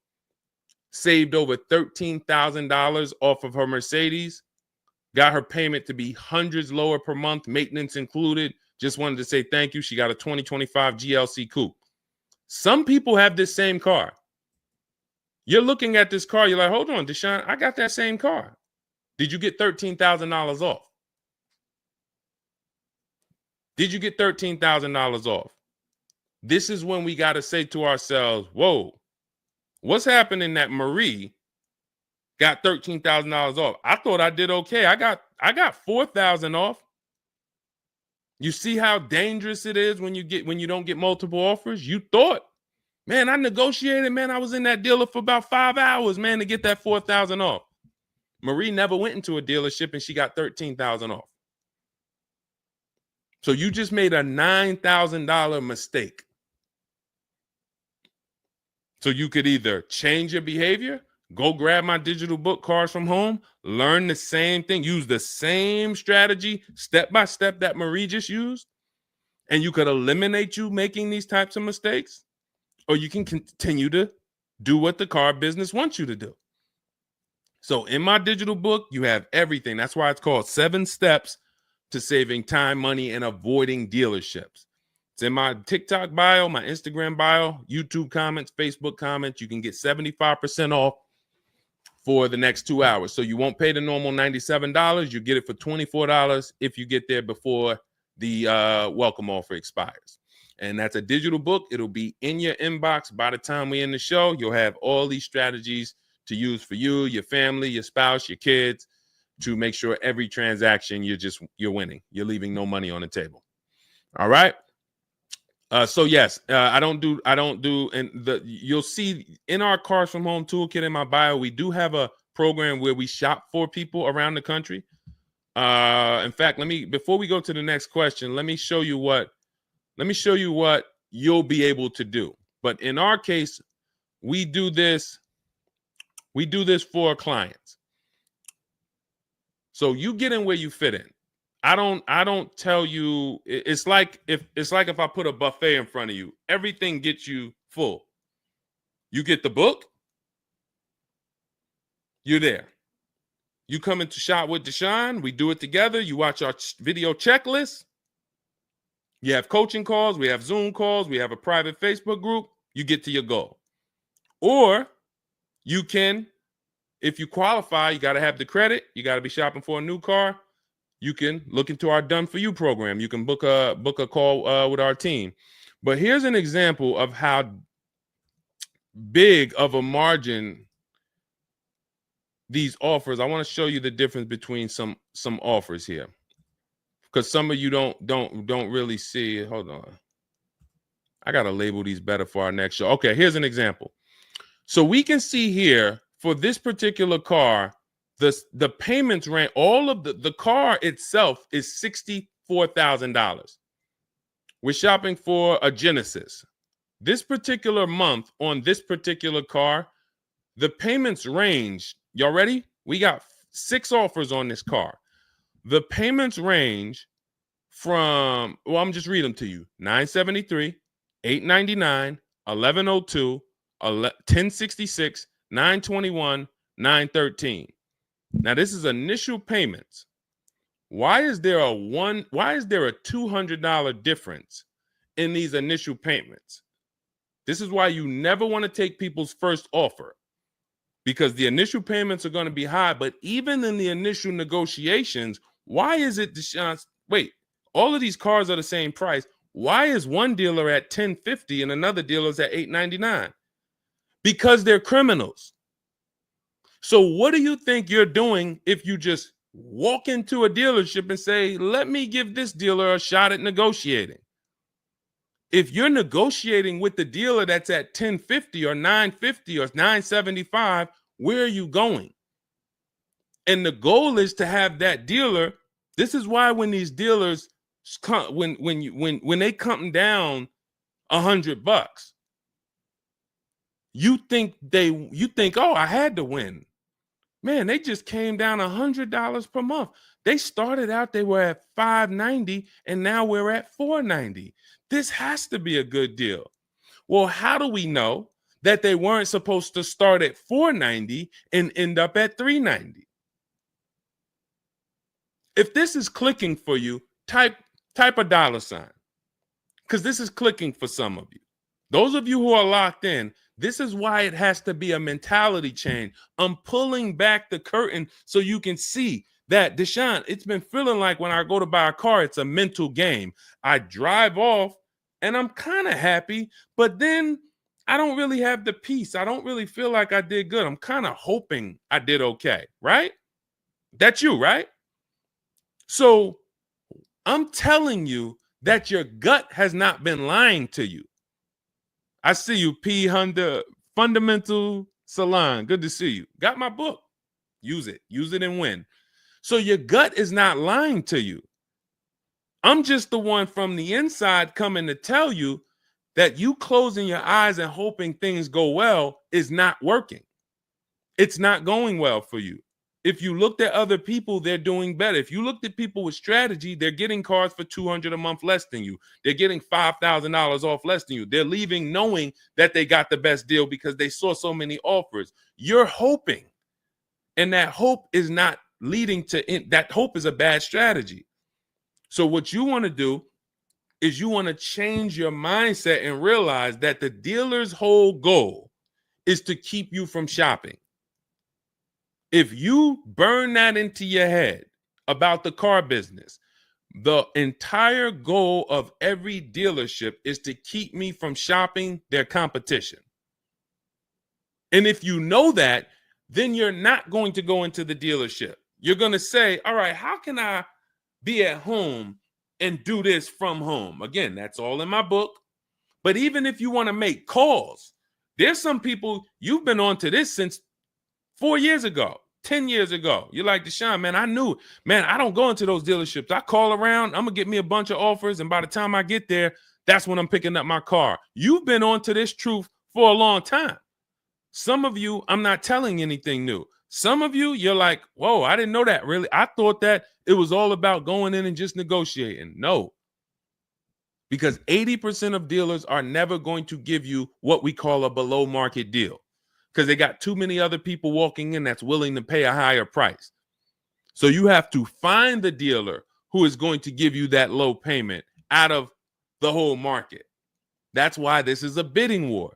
A: saved over $13,000 off of her Mercedes, got her payment to be hundreds lower per month, maintenance included. Just wanted to say thank you. She got a 2025 GLC Coupe. Some people have this same car. You're looking at this car. You're like, hold on, Deshone, I got that same car. Did you get $13,000 off? Did you get $13,000 off? This is when we got to say to ourselves, whoa, what's happening that Marie got $13,000 off? I thought I did okay. I got $4,000 off. You see how dangerous it is when you don't get multiple offers? You thought, man, I negotiated, man. I was in that dealer for about 5 hours, man, to get that $4,000 off. Marie never went into a dealership and she got $13,000 off. So you just made a $9,000 mistake. So you could either change your behavior, go grab my digital book, Cars from Home, learn the same thing, use the same strategy step by step that Marie just used, and you could eliminate you making these types of mistakes, or you can continue to do what the car business wants you to do. So in my digital book, you have everything. That's why it's called 7 Steps to Saving Time, Money, and Avoiding Dealerships. It's in my TikTok bio, my Instagram bio, YouTube comments, Facebook comments. You can get 75% off for the next 2 hours. So you won't pay the normal $97. You get it for $24 if you get there before the welcome offer expires. And that's a digital book. It'll be in your inbox by the time we end the show. You'll have all these strategies to use for you, your family, your spouse, your kids, to make sure every transaction you're winning. You're leaving no money on the table. All right. So yes, I don't do, and you'll see in our Cars from Home toolkit in my bio, we do have a program where we shop for people around the country. In fact, before we go to the next question, let me show you what you'll be able to do. But in our case, we do this for clients. So you get in where you fit in. I don't tell you, it's like if I put a buffet in front of you, everything gets you full. You get the book, you're there. You come into Shop with Deshone, we do it together. You watch our video checklist. You have coaching calls, we have Zoom calls, we have a private Facebook group. You get to your goal. Or you can, if you qualify, you got to have the credit. You got to be shopping for a new car. You can look into our Done For You program. You can book a call with our team. But here's an example of how big of a margin these offers. I want to show you the difference between some offers here, because some of you don't really see it. Hold on. I got to label these better for our next show. Okay, here's an example. So we can see here for this particular car, the payments range, all of the car itself is $64,000. We're shopping for a Genesis. This particular month on this particular car, the payments range. Y'all ready? We got 6 offers on this car. The payments range from, well, I'm just reading them to you. $973, $899, $1,102, $1,066, $921, $913. Now this is initial payments. Why is there a $200 difference in these initial payments? This is why you never want to take people's first offer, because the initial payments are going to be high. But even in the initial negotiations, why is it, Deshone? Wait, all of these cars are the same price. Why is one dealer at $1,050 and another dealer is at $899? Because they're criminals. So what do you think you're doing if you just walk into a dealership and say, let me give this dealer a shot at negotiating? If you're negotiating with the dealer that's at $1,050 or $950 or $975, where are you going? And the goal is to have that dealer. This is why when these dealers come, when they come down $100, you think, oh, I had to win. Man, they just came down $100 per month. They started out, they were at $590, and now we're at $490. This has to be a good deal. Well, how do we know that they weren't supposed to start at $490 and end up at $390? If this is clicking for you, type a $, because this is clicking for some of you. Those of you who are locked in, this is why it has to be a mentality change. I'm pulling back the curtain so you can see that, Deshone, it's been feeling like when I go to buy a car, it's a mental game. I drive off and I'm kind of happy, but then I don't really have the peace. I don't really feel like I did good. I'm kind of hoping I did okay, right? That's you, right? So I'm telling you that your gut has not been lying to you. I see you, P. Honda Fundamental Salon. Good to see you. Got my book. Use it. Use it and win. So your gut is not lying to you. I'm just the one from the inside coming to tell you that you closing your eyes and hoping things go well is not working. It's not going well for you. If you looked at other people, they're doing better. If you looked at people with strategy, they're getting cars for $200 a month less than you. They're getting $5,000 off less than you. They're leaving knowing that they got the best deal because they saw so many offers. You're hoping, and that hope is not leading to that. Hope is a bad strategy. So what you want to do is you want to change your mindset and realize that the dealer's whole goal is to keep you from shopping. If you burn that into your head about the car business, the entire goal of every dealership is to keep me from shopping their competition. And if you know that, then you're not going to go into the dealership. You're going to say, all right, how can I be at home and do this from home? Again, that's all in my book. But even if you want to make calls, there's some people, you've been on to this since 4 years ago, 10 years ago. You're like, Deshone, man, I knew, man, I don't go into those dealerships. I call around, I'm going to get me a bunch of offers. And by the time I get there, that's when I'm picking up my car. You've been on to this truth for a long time. Some of you, I'm not telling anything new. Some of you, you're like, whoa, I didn't know that really. I thought that it was all about going in and just negotiating. No, because 80% of dealers are never going to give you what we call a below market deal because they got too many other people walking in that's willing to pay a higher price. So you have to find the dealer who is going to give you that low payment out of the whole market. That's why this is a bidding war.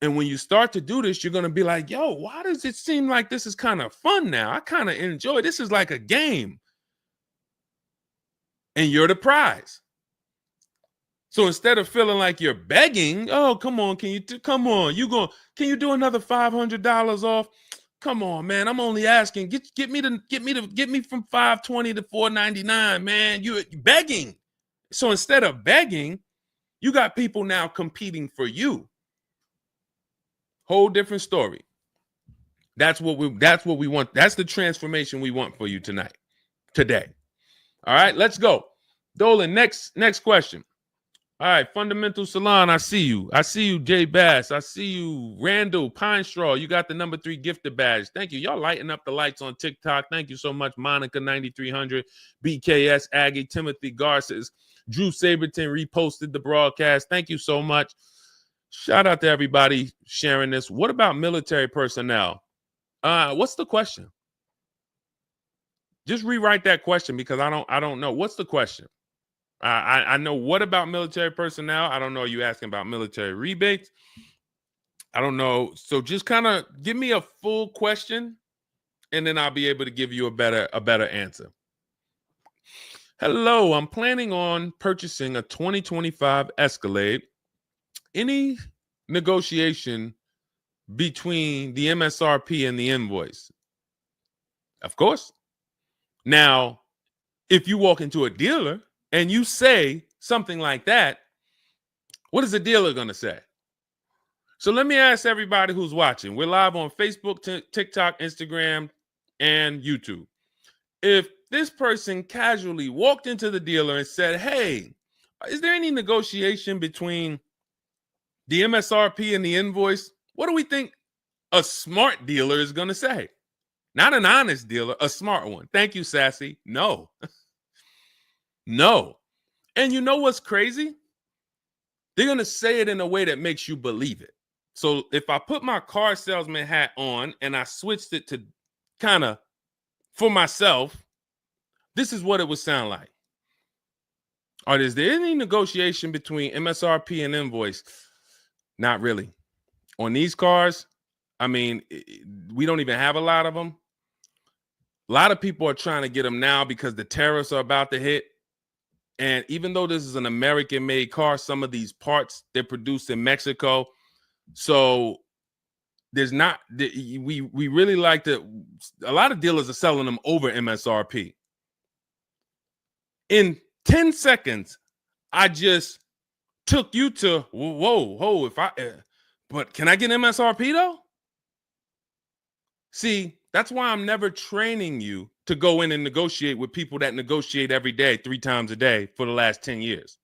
A: And when you start to do this, you're going to be like, yo, why does it seem like this is kind of fun now? I kind of enjoy this. Is like a game. And you're the prize. So instead of feeling like you're begging, oh, come on, can you do another $500 off? Come on, man. I'm only asking. Get me from 520 to 499, man. You're begging. So instead of begging, you got people now competing for you. Whole different story. That's what we want. That's the transformation we want for you today. All right, let's go. Dolan, next question. All right, Fundamental Salon, I see you. I see you, Jay Bass. I see you, Randall Pine Straw. You got the number 3 gifted badge. Thank you. Y'all lighting up the lights on TikTok. Thank you so much, Monica 9300, BKS Aggie, Timothy Garces, Drew Saberton reposted the broadcast. Thank you so much. Shout out to everybody sharing this. What about military personnel? What's the question? Just rewrite that question because I don't know. What's the question? I know what about military personnel. I don't know. Are you asking about military rebates? I don't know. So just kind of give me a full question, and then I'll be able to give you a better answer. Hello, I'm planning on purchasing a 2025 Escalade. Any negotiation between the MSRP and the invoice? Of course. Now, if you walk into a dealer and you say something like that, what is the dealer going to say? So let me ask everybody who's watching. We're live on Facebook, TikTok, Instagram, and YouTube. If this person casually walked into the dealer and said, hey, is there any negotiation between the MSRP and the invoice? What do we think a smart dealer is going to say? Not an honest dealer, a smart one. Thank you, Sassy. No. No. And you know what's crazy? They're going to say it in a way that makes you believe it. So if I put my car salesman hat on and I switched it to kind of for myself, this is what it would sound like. Or is there any negotiation between MSRP and invoice? Not really. On these cars, I mean, we don't even have a lot of them. A lot of people are trying to get them now because the tariffs are about to hit. And even though this is an American-made car, some of these parts, they're produced in Mexico. So there's not, we really like to, a lot of dealers are selling them over MSRP. In 10 seconds, I just took you to, whoa, but can I get MSRP though? See, that's why I'm never training you to go in and negotiate with people that negotiate every day, 3 times a day for the last 10 years.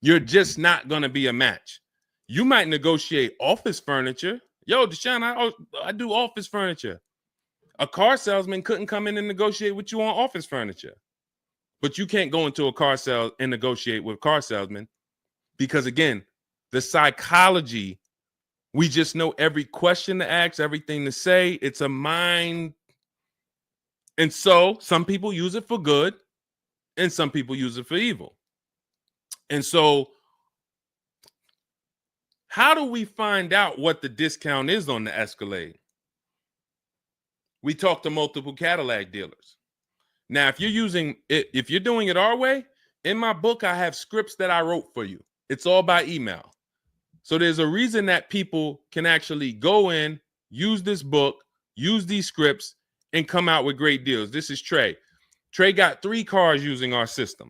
A: You're just not going to be a match. You might negotiate office furniture. Yo, Deshone, I do office furniture. A car salesman couldn't come in and negotiate with you on office furniture. But you can't go into a car sale and negotiate with car salesmen because, again, the psychology, we just know every question to ask, everything to say. It's a mind. And so some people use it for good and some people use it for evil. And so how do we find out what the discount is on the Escalade? We talk to multiple Cadillac dealers. Now, if you're doing it our way, in my book, I have scripts that I wrote for you. It's all by email. So there's a reason that people can actually go in, use this book, use these scripts, and come out with great deals. This is Trey. Trey got 3 cars using our system.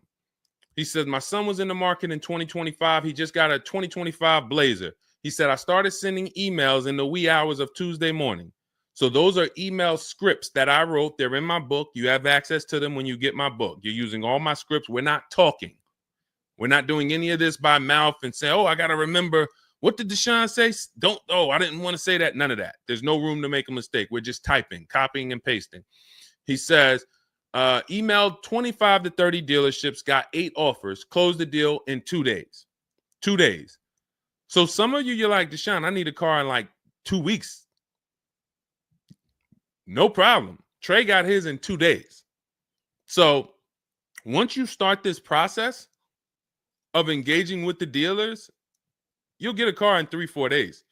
A: He says, my son was in the market in 2025. He just got a 2025 Blazer. He said, I started sending emails in the wee hours of Tuesday morning. So those are email scripts that I wrote. They're in my book. You have access to them when you get my book. You're using all my scripts. We're not talking. We're not doing any of this by mouth and saying, oh, I got to remember What did Deshone say? Don't, oh, I didn't want to say that. None of that. There's no room to make a mistake. We're just typing, copying, and pasting. He says, emailed 25 to 30 dealerships, got 8 offers, closed the deal in 2 days. 2 days. So some of you, you're like, Deshone, I need a car in like 2 weeks. No problem. Trey got his in 2 days. So once you start this process of engaging with the dealers, you'll get a car in 3-4 days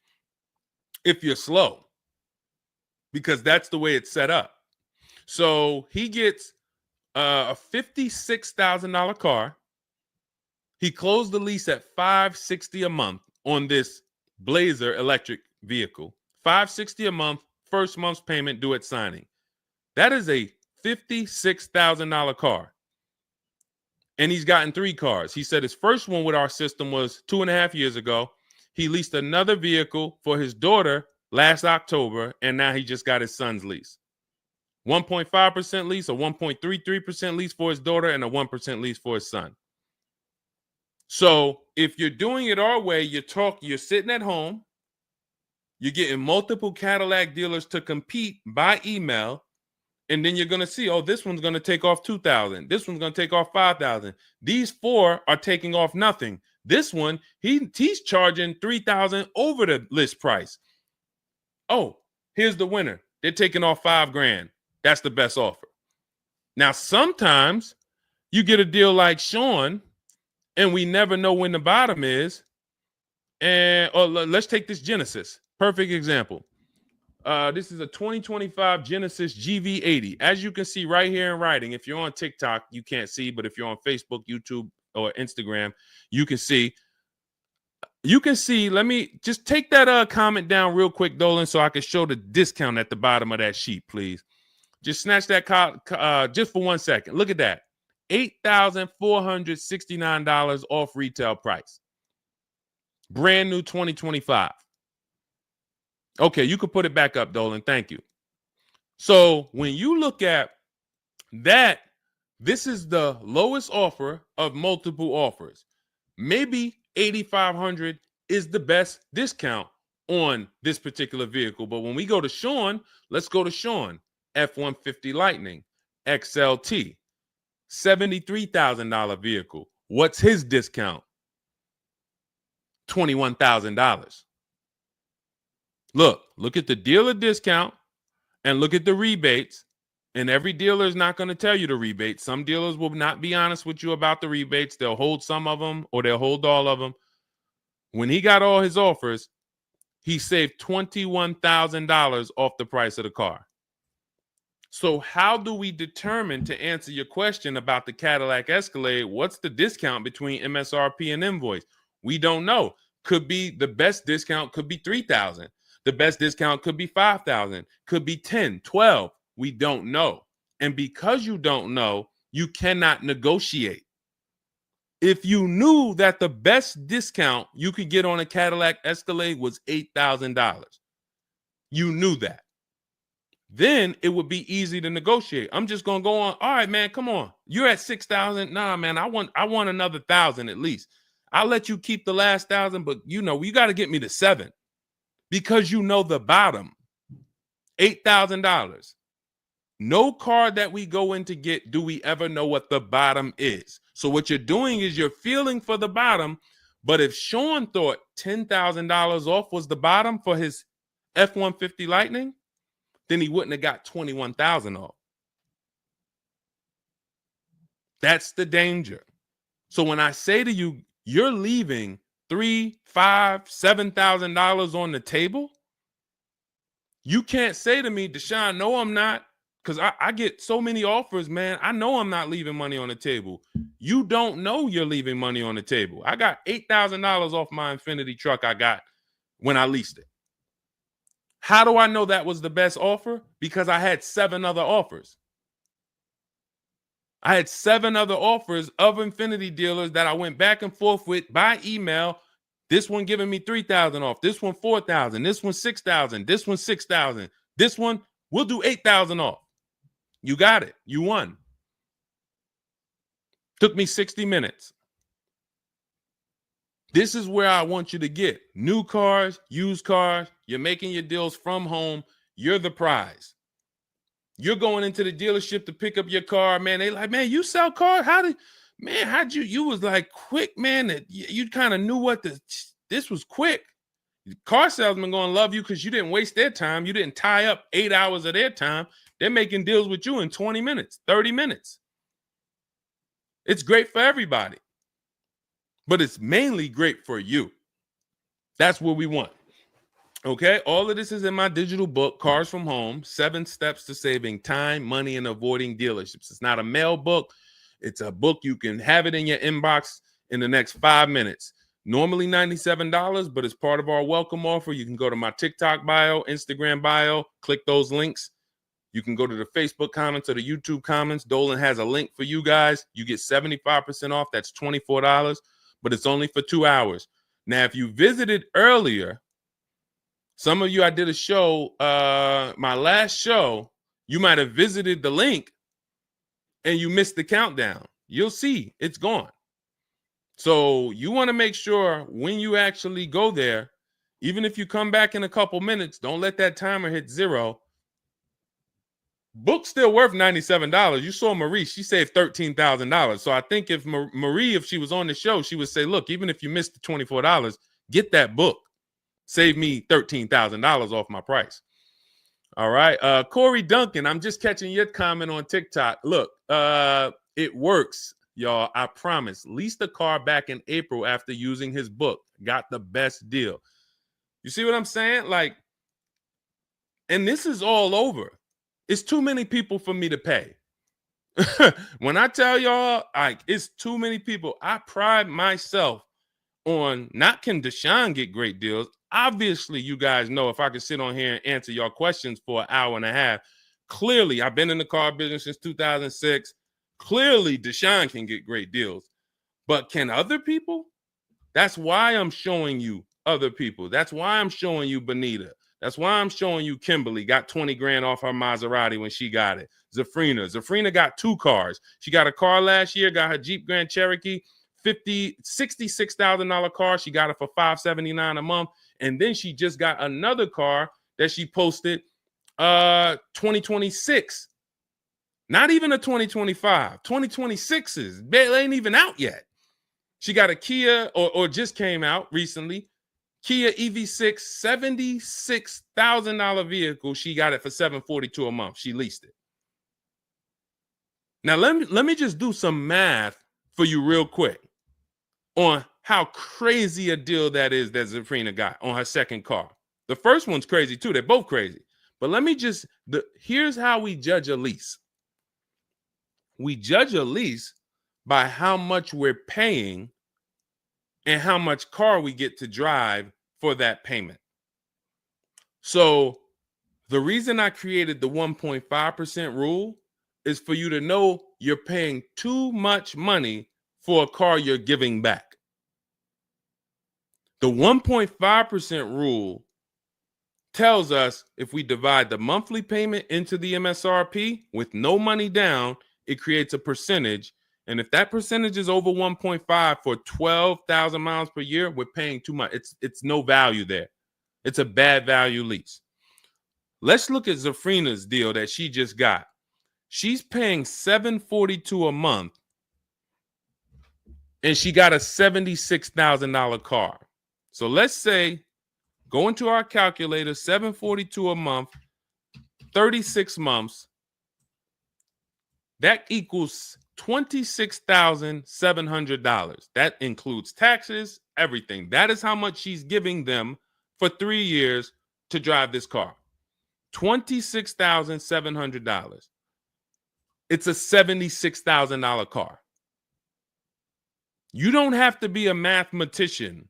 A: if you're slow, because that's the way it's set up. So he gets a $56,000 car. He closed the lease at $560 a month on this Blazer electric vehicle. $560 a month, first month's payment due at signing. That is a $56,000 car. And he's gotten 3 cars. He said his first one with our system was 2.5 years ago. He leased another vehicle for his daughter last October, and now he just got his son's lease. 1.5% lease, a 1.33% lease for his daughter, and a 1% lease for his son. So if you're doing it our way, you're sitting at home, you're getting multiple Cadillac dealers to compete by email, and then you're going to see, oh, this one's going to take off $2,000. This one's going to take off $5,000. These 4 are taking off nothing. This one, he's charging $3,000 over the list price. Oh, here's the winner. They're taking off $5,000. That's the best offer. Now, sometimes you get a deal like Sean, and we never know when the bottom is. And let's take this Genesis. Perfect example. This is a 2025 Genesis GV80. As you can see right here in writing, if you're on TikTok, you can't see, but if you're on Facebook, YouTube, or Instagram, you can see. You can see, let me just take that comment down real quick, Dolan, so I can show the discount at the bottom of that sheet, please. Just snatch that just for 1 second. Look at that. $8,469 off retail price. Brand new 2025. Okay, you can put it back up, Dolan. Thank you. So when you look at that, this is the lowest offer of multiple offers. Maybe $8,500 is the best discount on this particular vehicle. But when we go to Sean, let's go to Sean. F-150 Lightning, XLT, $73,000 vehicle. What's his discount? $21,000. Look at the dealer discount and look at the rebates. And every dealer is not going to tell you the rebates. Some dealers will not be honest with you about the rebates. They'll hold some of them or they'll hold all of them. When he got all his offers, he saved $21,000 off the price of the car. So how do we determine, to answer your question about the Cadillac Escalade, what's the discount between MSRP and invoice? We don't know. Could be the best discount could be $3,000. The best discount could be $5,000, could be $10,000, $12,000. We don't know. And because you don't know, you cannot negotiate. If you knew that the best discount you could get on a Cadillac Escalade was $8,000, you knew that, then it would be easy to negotiate. I'm just going to go on. All right, man, come on. You're at $6,000. Nah, man, I want another $1,000 at least. I'll let you keep the last $1,000, but you got to get me to $7,000 because you know the bottom, $8,000. No car that we go in to get do we ever know what the bottom is. So what you're doing is you're feeling for the bottom. But if Sean thought $10,000 off was the bottom for his F-150 Lightning, then he wouldn't have got $21,000 off. That's the danger. So when I say to you, you're leaving $3,000, $5,000, $7,000 on the table, you can't say to me, Deshone, no, I'm not. Because I get so many offers, man. I know I'm not leaving money on the table. You don't know you're leaving money on the table. I got $8,000 off my Infinity truck I got when I leased it. How do I know that was the best offer? Because I had 7 other offers. I had 7 other offers of Infinity dealers that I went back and forth with by email. This one giving me $3,000 off. This one $4,000. This one $6,000. This one $6,000. This one, we'll do $8,000 off. You got it. You won. Took me 60 minutes. This is where I want you to get new cars, used cars. You're making your deals from home. You're the prize. You're going into the dealership to pick up your car, man. They like, man, you sell cars? How'd you was like quick, man, that you kind of knew what this was quick. Car salesmen going to love you because you didn't waste their time. You didn't tie up 8 hours of their time. They're making deals with you in 20 minutes, 30 minutes. It's great for everybody, but it's mainly great for you. That's what we want. Okay, all of this is in my digital book, Cars from Home, 7 Steps to Saving Time, Money, and Avoiding Dealerships. It's not a mail book. It's a book. You can have it in your inbox in the next 5 minutes. Normally $97, but as part of our welcome offer, you can go to my TikTok bio, Instagram bio, click those links. You can go to the Facebook comments or the YouTube comments. Dolan has a link for you guys. You get 75% off. That's $24, but it's only for 2 hours. Now, if you visited earlier, some of you, I did a show, my last show, you might have visited the link and you missed the countdown. You'll see it's gone. So you want to make sure when you actually go there, even if you come back in a couple minutes, don't let that timer hit 0. Book's still worth $97. You saw Marie, she saved $13,000. So I think if Marie, if she was on the show, she would say, look, even if you missed the $24, get that book. Save me $13,000 off my price. All right. Corey Duncan, I'm just catching your comment on TikTok. Look, it works, y'all. I promise. Leased a car back in April after using his book. Got the best deal. You see what I'm saying? Like, and this is all over. It's too many people for me to pay. When I tell y'all, like, it's too many people. I pride myself on not can Deshone get great deals. Obviously, you guys know if I could sit on here and answer your questions for an hour and a half, clearly I've been in the car business since 2006. Clearly, Deshone can get great deals. But can other people? That's why I'm showing you other people. That's why I'm showing you Benita. That's why I'm showing you Kimberly got 20 grand off her Maserati when she got it. Zafrina got 2 cars. She got a car last year, got her Jeep Grand Cherokee, $66,000 car. She got it for $579 a month. And then she just got another car that she posted 2026. Not even a 2025. 2026s. They ain't even out yet. She got a Kia or just came out recently. Kia EV6, $76,000 vehicle. She got it for $742 a month. She leased it. Now let me just do some math for you real quick on how crazy a deal that is that Zafrina got on her second car. The first one's crazy too. They're both crazy. But let me just, here's how we judge a lease. We judge a lease by how much we're paying and how much car we get to drive for that payment. So the reason I created the 1.5% rule is for you to know you're paying too much money for a car you're giving back. The 1.5% rule tells us if we divide the monthly payment into the MSRP with no money down, it creates a percentage. And if that percentage is over 1.5 for 12,000 miles per year, we're paying too much. It's no value there. It's a bad value lease. Let's look at Zafrina's deal that she just got. She's paying $742 a month, and she got a $76,000 car. So let's say, go into our calculator, $742 a month, 36 months. That equals $26,700. That includes taxes, everything. That is how much she's giving them for 3 years to drive this car. $26,700. It's a $76,000 car. You don't have to be a mathematician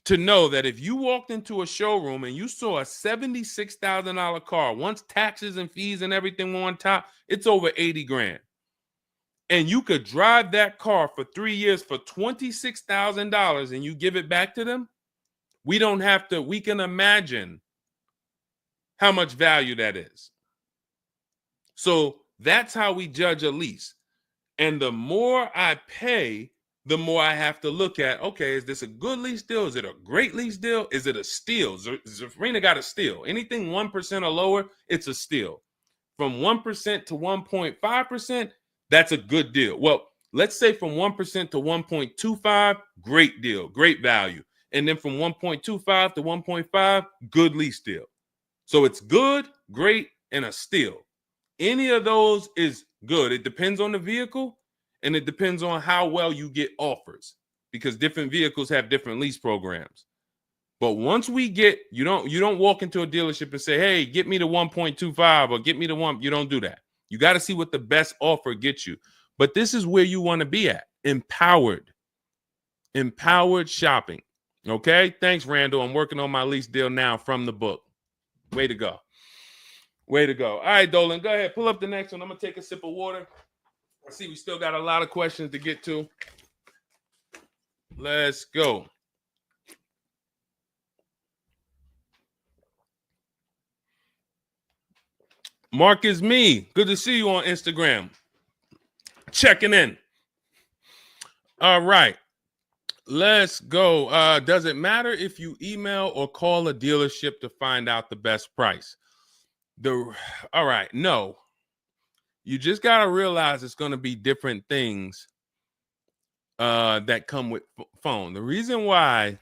A: to know that if you walked into a showroom and you saw a $76,000 car, once taxes and fees and everything were on top, it's over 80 grand. And you could drive that car for 3 years for $26,000 and you give it back to them, we don't have to, we can imagine how much value that is. So that's how we judge a lease. And the more I pay, the more I have to look at, okay, is this a good lease deal? Is it a great lease deal? Is it a steal? Zafrina got a steal. Anything 1% or lower, it's a steal. From 1% to 1.5%, that's a good deal. Well, let's say from 1% to 1.25, great deal, great value. And then from 1.25 to 1.5, good lease deal. So it's good, great, and a steal. Any of those is good. It depends on the vehicle and it depends on how well you get offers because different vehicles have different lease programs. But once we get, you don't walk into a dealership and say, hey, get me to 1.25 or get me to 1. You don't do that. You got to see what the best offer gets you. But this is where you want to be at. Empowered shopping. Okay. Thanks, Randall. I'm working on my lease deal now from the book. Way to go. Way to go. All right, Dolan, go ahead. Pull up the next one. I'm going to take a sip of water. I see we still got a lot of questions to get to. Let's go. Mark is me. Good to see you on Instagram. Checking in. All right. Let's go. Does it matter if you email or call a dealership to find out the best price? All right. No. You just got to realize it's going to be different things that come with phone. The reason why.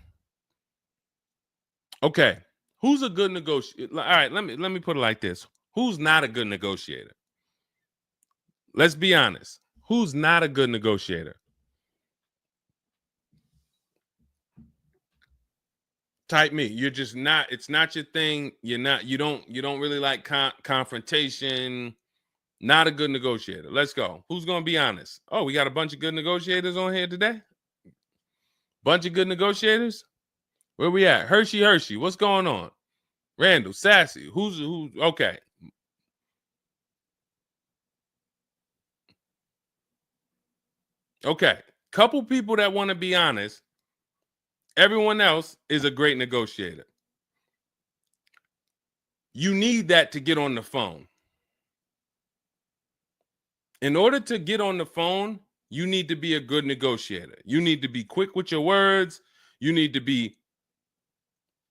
A: Okay. Who's a good negotiator? All right. Let me put it like this. Who's not a good negotiator? Let's be honest. Who's not a good negotiator? Type me. You're just not. It's not your thing. You don't really like confrontation. Not a good negotiator. Let's go. Who's going to be honest? Oh, we got a bunch of good negotiators on here today. Bunch of good negotiators. Where we at? Hershey. What's going on? Randall, Sassy. Who's okay. Okay. Couple people that want to be honest. Everyone else is a great negotiator. You need that to get on the phone. In order to get on the phone, you need to be a good negotiator. You need to be quick with your words. You need to be,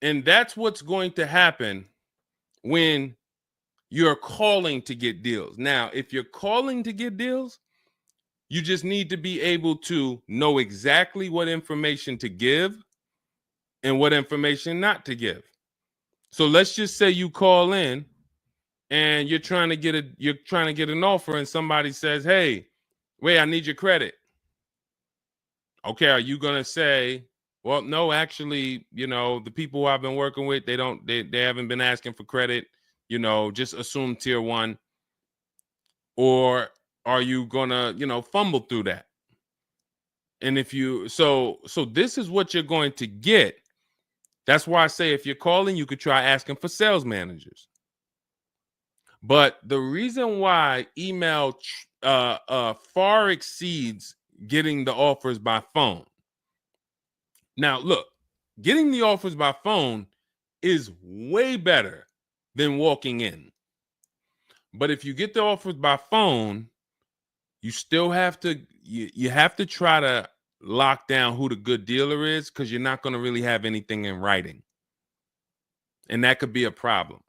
A: and that's what's going to happen when you're calling to get deals. Now, if you're calling to get deals, you just need to be able to know exactly what information to give and what information not to give. So let's just say you call in and you're trying to get an offer and somebody says, "Hey, wait, I need your credit." Okay, are you going to say, "Well, no, actually, the people I've been working with, they haven't been asking for credit, just assume tier 1." Or are you going to, fumble through that? And if you so this is what you're going to get. That's why I say if you're calling, you could try asking for sales managers. But the reason why email far exceeds getting the offers by phone. Now, look, getting the offers by phone is way better than walking in. But if you get the offers by phone, you still have to you have to try to lock down who the good dealer is because you're not going to really have anything in writing. And that could be a problem.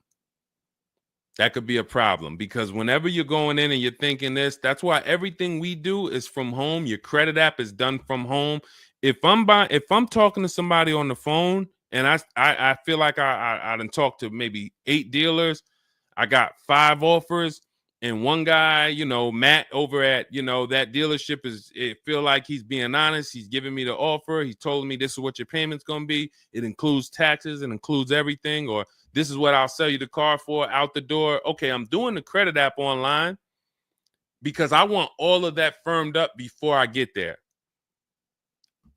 A: That could be a problem because whenever you're going in and you're thinking this, that's why everything we do is from home. Your credit app is done from home. If I'm talking to somebody on the phone and I feel like I done talked to maybe 8 dealers, I got 5 offers, and one guy, Matt over at that dealership it feel like he's being honest. He's giving me the offer. He told me this is what your payment's gonna be. It includes taxes, it includes everything, or this is what I'll sell you the car for out the door. Okay, I'm doing the credit app online because I want all of that firmed up before I get there.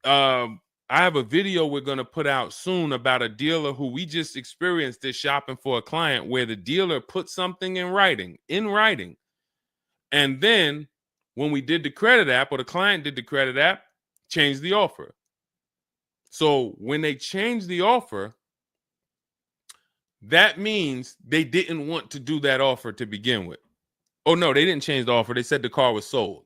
A: I have a video we're going to put out soon about a dealer who we just experienced this shopping for a client where the dealer put something in writing. And then when we did the credit app or the client did the credit app, changed the offer. So when they changed the offer, that means they didn't want to do that offer to begin with. Oh, no, they didn't change the offer. They said the car was sold.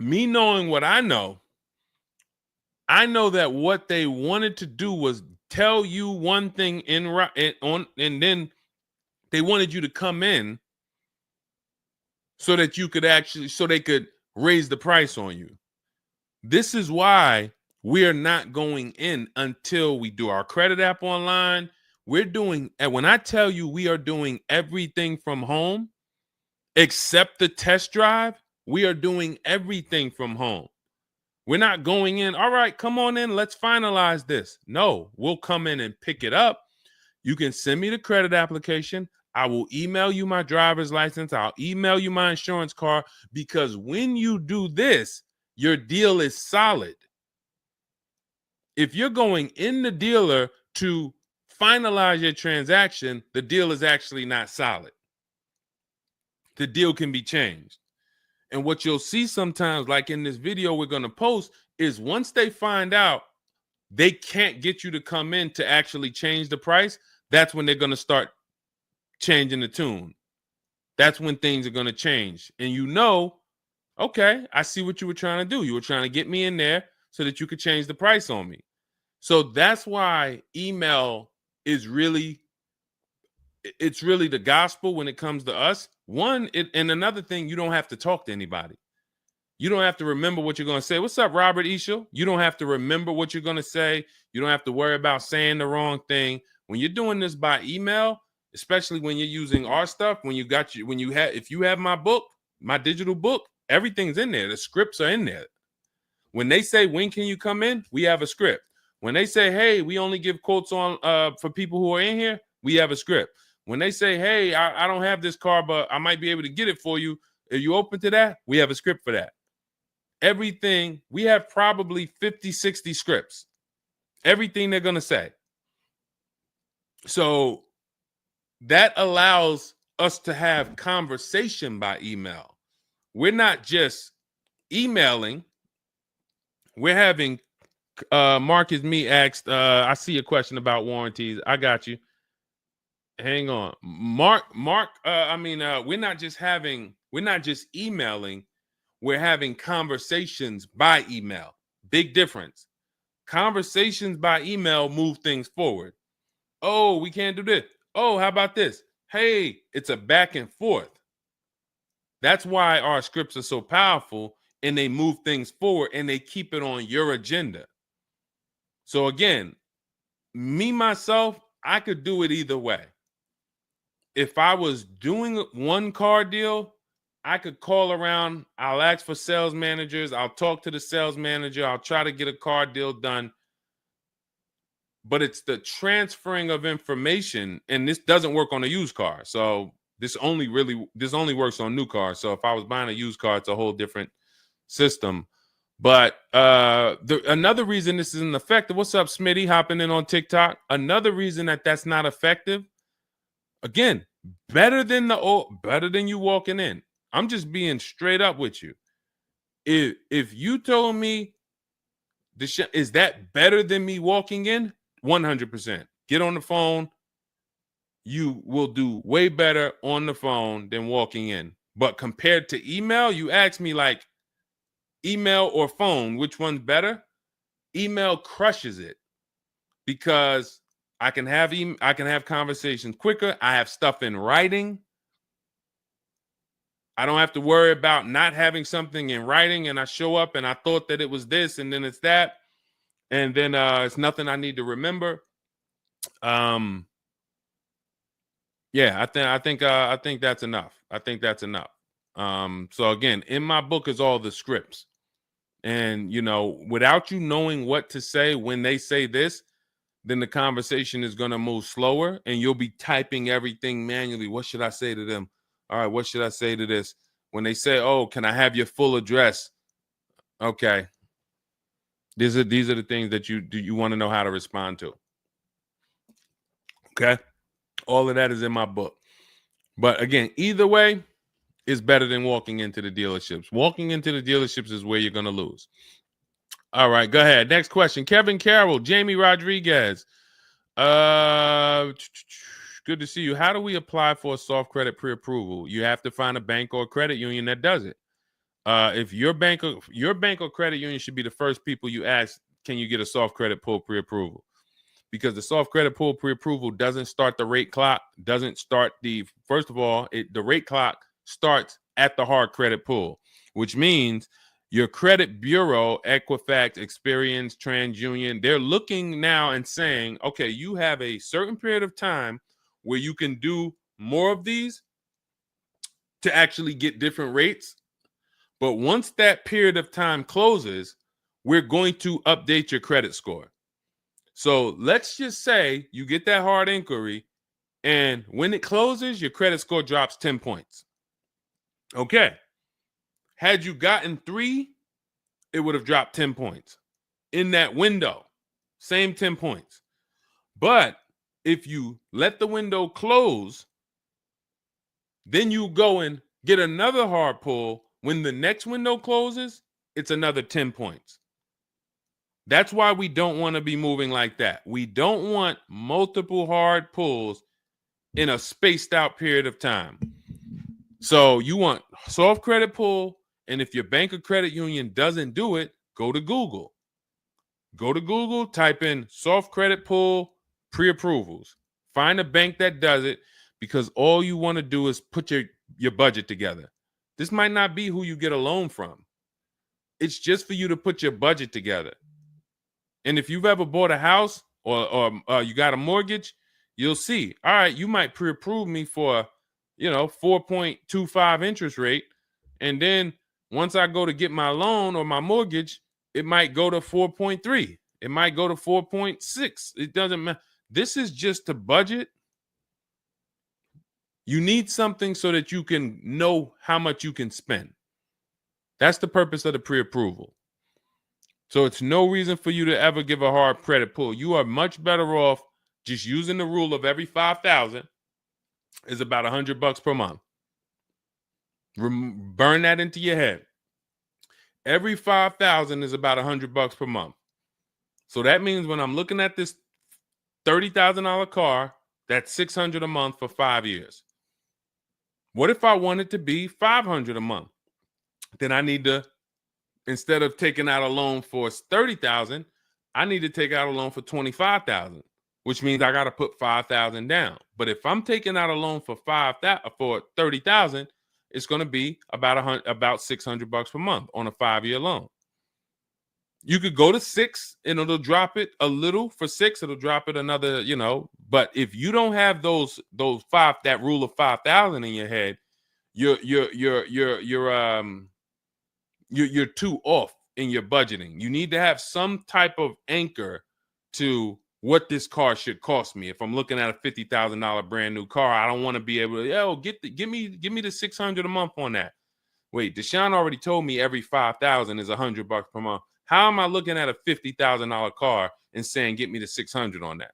A: Me knowing what I know that what they wanted to do was tell you one thing and then they wanted you to come in so that you could so they could raise the price on you. This is why we are not going in until we do our credit app online. And when I tell you we are doing everything from home, except the test drive, we are doing everything from home. We're not going in, all right, come on in, let's finalize this. No, we'll come in and pick it up. You can send me the credit application. I will email you my driver's license. I'll email you my insurance card, because when you do this, your deal is solid. If you're going in the dealer to finalize your transaction, the deal is actually not solid. The deal can be changed. And what you'll see sometimes, like in this video we're going to post, is once they find out they can't get you to come in to actually change the price, that's when they're going to start changing the tune. That's when things are going to change. And okay, I see what you were trying to do. You were trying to get me in there so that you could change the price on me. So that's why email is really the gospel when it comes to us. And another thing, you don't have to talk to anybody. You don't have to remember what you're going to say. What's up, Robert Ishel? You don't have to remember what you're going to say. You don't have to worry about saying the wrong thing. When you're doing this by email, especially when you're using our stuff, if you have my book, my digital book, everything's in there. The scripts are in there. When they say, when can you come in? We have a script. When they say, hey, we only give quotes on for people who are in here, we have a script. When they say, hey, I don't have this car, but I might be able to get it for you. Are you open to that? We have a script for that. Everything, we have probably 50, 60 scripts. Everything they're going to say. So that allows us to have conversation by email. We're not just emailing. We're having, Marcus Me asked, I see a question about warranties. I got you. Hang on. Mark, we're not just emailing. We're having conversations by email. Big difference. Conversations by email move things forward. Oh, we can't do this. Oh, how about this? Hey, it's a back and forth. That's why our scripts are so powerful, and they move things forward, and they keep it on your agenda. So again, myself, I could do it either way. If I was doing one car deal, I could call around. I'll ask for sales managers. I'll talk to the sales manager. I'll try to get a car deal done. But it's the transferring of information, and this doesn't work on a used car. So this only works on new cars. So if I was buying a used car, it's a whole different system. But another reason this isn't effective. What's up, Smitty? Hopping in on TikTok. Another reason that's not effective. Again, better than you walking in. I'm just being straight up with you. If you told me is that better than me walking in? 100%. Get on the phone. You will do way better on the phone than walking in. But compared to email, you ask me like email or phone, which one's better? Email crushes it because I can have conversations quicker. I have stuff in writing. I don't have to worry about not having something in writing, and I show up and I thought that it was this and then it's that, and then it's nothing I need to remember. Yeah, I think that's enough. I think that's enough. So again, in my book is all the scripts. And without you knowing what to say when they say this, then the conversation is going to move slower and you'll be typing everything manually. What should I say to them? All right, what should I say to this? When they say, "Oh, can I have your full address?" Okay. These are the things that you want to know how to respond to. Okay? All of that is in my book. But again, either way is better than walking into the dealerships. Walking into the dealerships is where you're going to lose. All right, go ahead. Next question. Kevin Carroll, Jamie Rodriguez. Good to see you. How do we apply for a soft credit pre-approval? You have to find a bank or a credit union that does it. If your bank or credit union should be the first people you ask, can you get a soft credit pull pre-approval? Because the soft credit pull pre-approval doesn't start the rate clock, doesn't start first of all, the rate clock starts at the hard credit pull, which means your credit bureau, Equifax, Experian, TransUnion, they're looking now and saying, okay, you have a certain period of time where you can do more of these to actually get different rates. But once that period of time closes, we're going to update your credit score. So let's just say you get that hard inquiry, and when it closes, your credit score drops 10 points. Okay. Had you gotten 3, it would have dropped 10 points. In that window, same 10 points. But if you let the window close, then you go and get another hard pull. When the next window closes, it's another 10 points. That's why we don't want to be moving like that. We don't want multiple hard pulls in a spaced out period of time. So you want soft credit pull, and if your bank or credit union doesn't do it, go to Google. Go to Google, type in soft credit pull pre-approvals. Find a bank that does it, because all you want to do is put your budget together. This might not be who you get a loan from. It's just for you to put your budget together. And if you've ever bought a house or you got a mortgage, you'll see, all right, you might pre-approve me for, 4.25 interest rate. And then once I go to get my loan or my mortgage, it might go to 4.3. It might go to 4.6. It doesn't matter. This is just to budget. You need something so that you can know how much you can spend. That's the purpose of the pre-approval. So it's no reason for you to ever give a hard credit pull. You are much better off just using the rule of every 5,000 is about $100 per month. Burn that into your head. Every 5,000 is about $100 per month. So that means when I'm looking at this $30,000 car, that's $600 a month for 5 years. What if I want it to be $500 a month? Then I need to, instead of taking out a loan for $30,000, I need to take out a loan for $25,000, which means I got to put $5,000 down. But if I'm taking out a loan for $30,000, it's going to be about $600 per month on a 5-year loan. You could go to 6 and it'll drop it a little. For 6, it'll drop it another, But if you don't have that rule of 5,000 in your head, you're too off in your budgeting. You need to have some type of anchor to what this car should cost me. If I'm looking at a $50,000 brand new car, I don't want to be able to, give me the $600 a month on that. Wait, Deshone already told me every 5,000 is $100 per month. How am I looking at a $50,000 car and saying get me the 600 on that?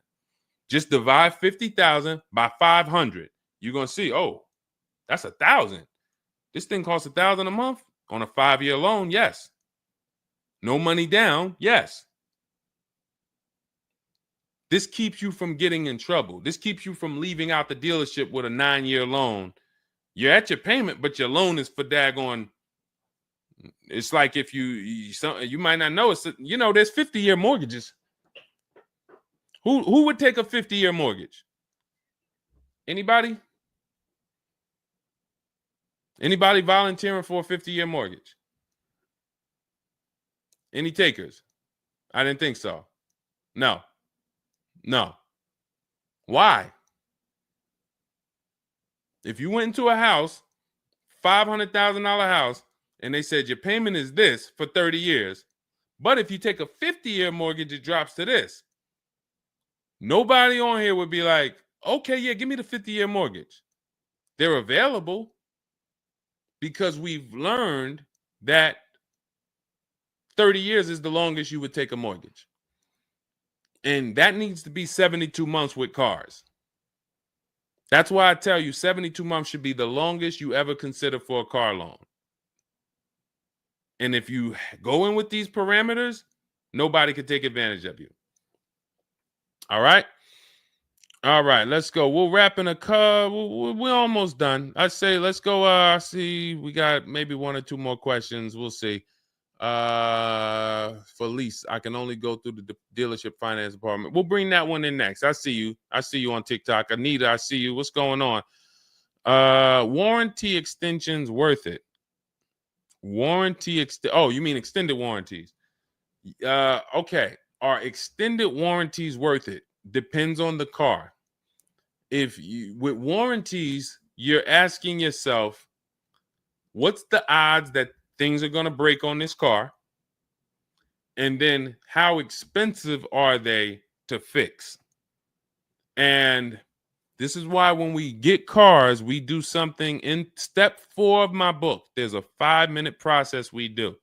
A: Just divide 50,000 by 500. You're gonna see, oh, that's 1,000. This thing costs 1,000 a month on a 5-year loan. Yes. No money down. Yes. This keeps you from getting in trouble. This keeps you from leaving out the dealership with a 9-year loan. You're at your payment, but your loan is for daggone. It's like if you might not know, it's there's 50-year mortgages. Who would take a 50-year mortgage? Anybody? Anybody volunteering for a 50-year mortgage? Any takers? I didn't think so. No. Why? If you went into a house, $500,000 house, and they said your payment is this for 30 years, but if you take a 50-year mortgage, it drops to this. Nobody on here would be like, okay, yeah, give me the 50-year mortgage. They're available because we've learned that 30 years is the longest you would take a mortgage. And that needs to be 72 months with cars. That's why I tell you 72 months should be the longest you ever consider for a car loan. And if you go in with these parameters, nobody can take advantage of you. All right. All right, let's go. We'll wrap in a car. We're almost done. I say let's go. I see we got maybe one or two more questions. We'll see. For lease, I can only go through the dealership finance department. We'll bring that one in next. I see you. I see you on TikTok. Anita, I see you. What's going on? Warranty extensions worth it? Oh, you mean extended warranties? Okay. Are extended warranties worth it? Depends on the car. If you with warranties, you're asking yourself, what's the odds that things are going to break on this car? And then how expensive are they to fix? And this is why when we get cars, we do something in step 4 of my book. There's a 5-minute process we do.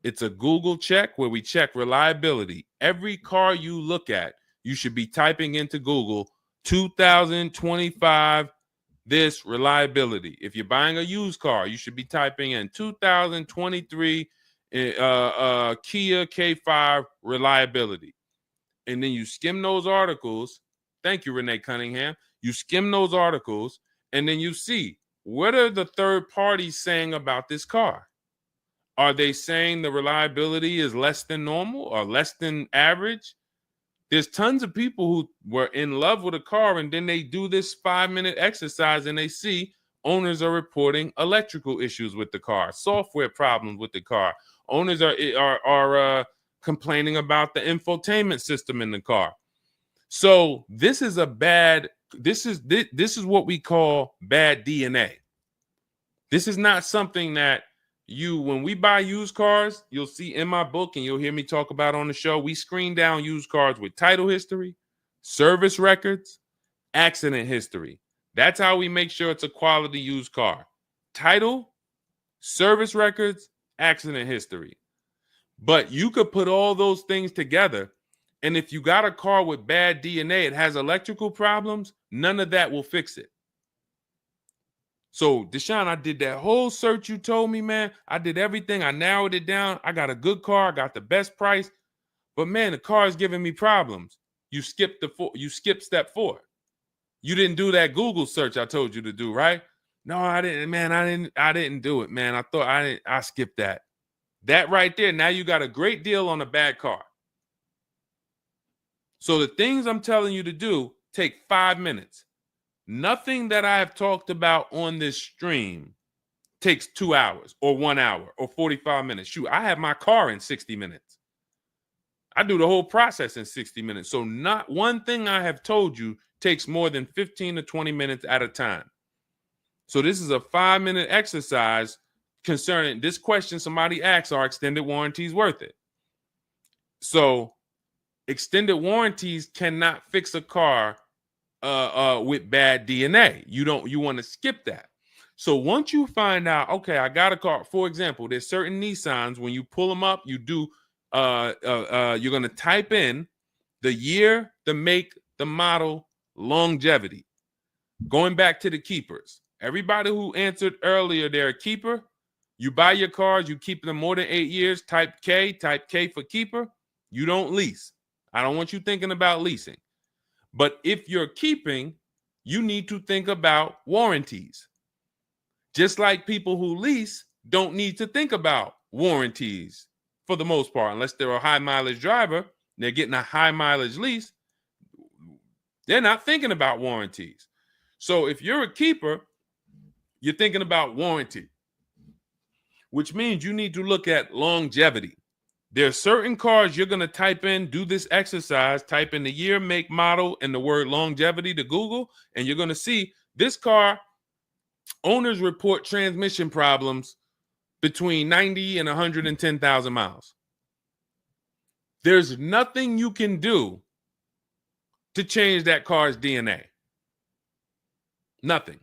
A: It's a Google check where we check reliability. Every car you look at, you should be typing into Google 2025 this reliability. If you're buying a used car, you should be typing in 2023 Kia K5 reliability. And then you skim those articles. Thank you, Renee Cunningham. You skim those articles, and then you see, what are the third parties saying about this car? Are they saying the reliability is less than normal or less than average? There's tons of people who were in love with a car, and then they do this 5-minute exercise and they see owners are reporting electrical issues with the car, software problems with the car. Owners are complaining about the infotainment system in the car. So this is this is what we call bad DNA. This is not something that when we buy used cars, you'll see in my book and you'll hear me talk about on the show. We screen down used cars with title history, service records, accident history. That's how we make sure it's a quality used car. Title, service records, accident history. But you could put all those things together, and if you got a car with bad DNA, it has electrical problems, none of that will fix it. So, Deshone, I did that whole search you told me, man. I did everything. I narrowed it down. I got a good car. I got the best price. But, man, the car is giving me problems. You skipped step 4. You didn't do that Google search I told you to do, right? No, I didn't, man. I didn't do it, man. I skipped that. That right there, now you got a great deal on a bad car. So the things I'm telling you to do take 5 minutes. Nothing that I have talked about on this stream takes 2 hours or 1 hour or 45 minutes. Shoot, I have my car in 60 minutes. I do the whole process in 60 minutes. So not one thing I have told you takes more than 15 to 20 minutes at a time. So this is a 5-minute exercise concerning this question somebody asks, are extended warranties worth it? So extended warranties cannot fix a car with bad DNA. You want to skip that. So once you find out, okay, I got a car. For example, there's certain Nissans, when you pull them up, you do you're going to type in the year, the make, the model, longevity. Going back to the keepers. Everybody who answered earlier, they're a keeper. You buy your cars, you keep them more than 8 years, type K for keeper. You don't lease. I don't want you thinking about leasing. But if you're keeping, you need to think about warranties. Just like people who lease don't need to think about warranties for the most part, unless they're a high mileage driver, they're getting a high mileage lease, they're not thinking about warranties. So if you're a keeper, you're thinking about warranty, which means you need to look at longevity. There are certain cars you're going to type in, do this exercise, type in the year, make, model, and the word longevity to Google, and you're going to see this car, owners report transmission problems between 90 and 110,000 miles. There's nothing you can do to change that car's DNA. Nothing.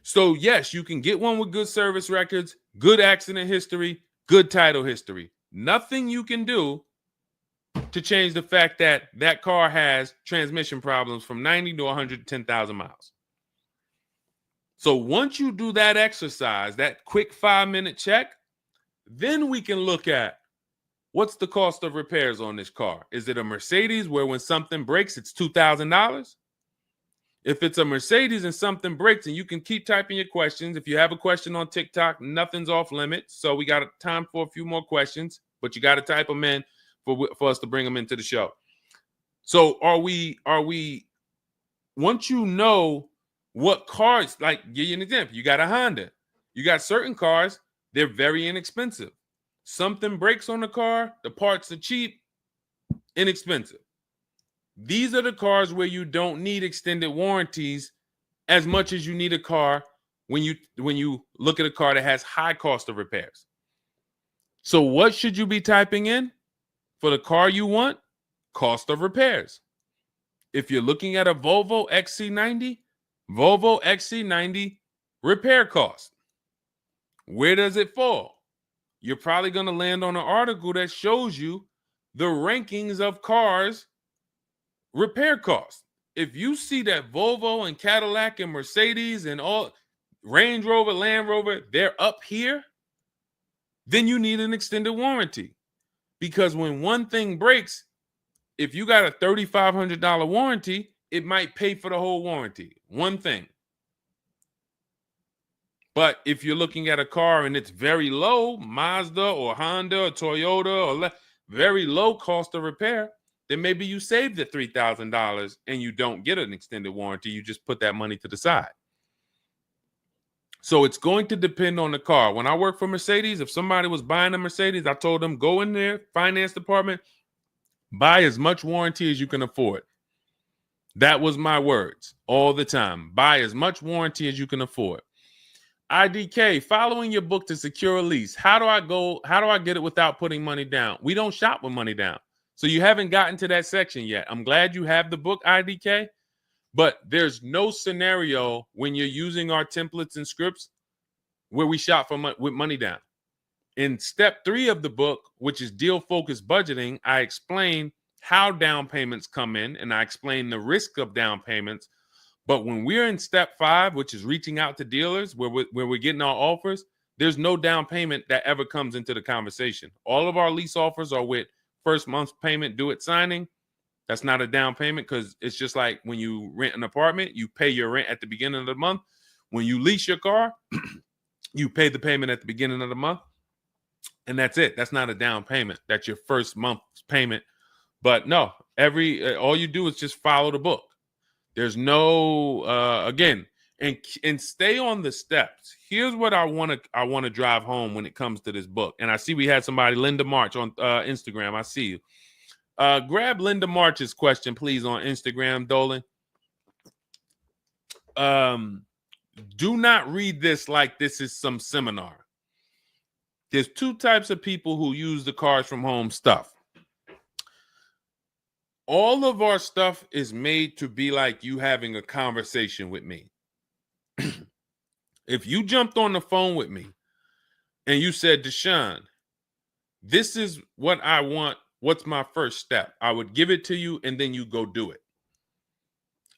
A: So yes, you can get one with good service records, good accident history, good title history. Nothing you can do to change the fact that that car has transmission problems from 90 to 110,000 miles. So once you do that exercise, that quick 5-minute check, then we can look at what's the cost of repairs on this car? Is it a Mercedes where when something breaks, it's $2,000? If it's a Mercedes and something breaks, and you can keep typing your questions. If you have a question on TikTok, nothing's off limits. So we got time for a few more questions, but you got to type them in for us to bring them into the show. So are we, once you know what cars, like give you an example, you got a Honda, you got certain cars, they're very inexpensive. Something breaks on the car, the parts are cheap, inexpensive. These are the cars where you don't need extended warranties as much as you need a car when you look at a car that has high cost of repairs. So what should you be typing in for the car you want? Cost of repairs. If you're looking at a Volvo XC90, Volvo XC90 repair cost. Where does it fall? You're probably going to land on an article that shows you the rankings of cars repair costs. If you see that Volvo and Cadillac and Mercedes and all Range Rover, Land Rover, they're up here, then you need an extended warranty. Because when one thing breaks, if you got a $3,500 warranty, it might pay for the whole warranty. One thing. But if you're looking at a car and it's very low, Mazda or Honda or Toyota or very low cost of repair, then maybe you save the $3,000 and you don't get an extended warranty. You just put that money to the side. So it's going to depend on the car. When I worked for Mercedes, if somebody was buying a Mercedes, I told them, go in there, finance department, buy as much warranty as you can afford. That was my words all the time. Buy as much warranty as you can afford. IDK, following your book to secure a lease. How do I get it without putting money down? We don't shop with money down. So you haven't gotten to that section yet. I'm glad you have the book, IDK, but there's no scenario when you're using our templates and scripts where we shop with money down. In step 3 of the book, which is deal focused budgeting, I explain how down payments come in and I explain the risk of down payments. But when we're in step 5, which is reaching out to dealers where we're getting our offers, there's no down payment that ever comes into the conversation. All of our lease offers are with first month's payment due at signing. That's not a down payment because it's just like when you rent an apartment, you pay your rent at the beginning of the month. When you lease your car, you pay the payment at the beginning of the month. And that's it. That's not a down payment. That's your first month's payment. But no, all you do is just follow the book. There's no again, and stay on the steps. Here's what I want to drive home when it comes to this book. And I see we had somebody, Linda March, on Instagram. I see you. Grab Linda March's question, please, on Instagram, Dolan. Do not read this like this is some seminar. There's 2 types of people who use the Cars from Home stuff. All of our stuff is made to be like you having a conversation with me. If you jumped on the phone with me and you said, Deshone, this is what I want. What's my first step? I would give it to you and then you go do it.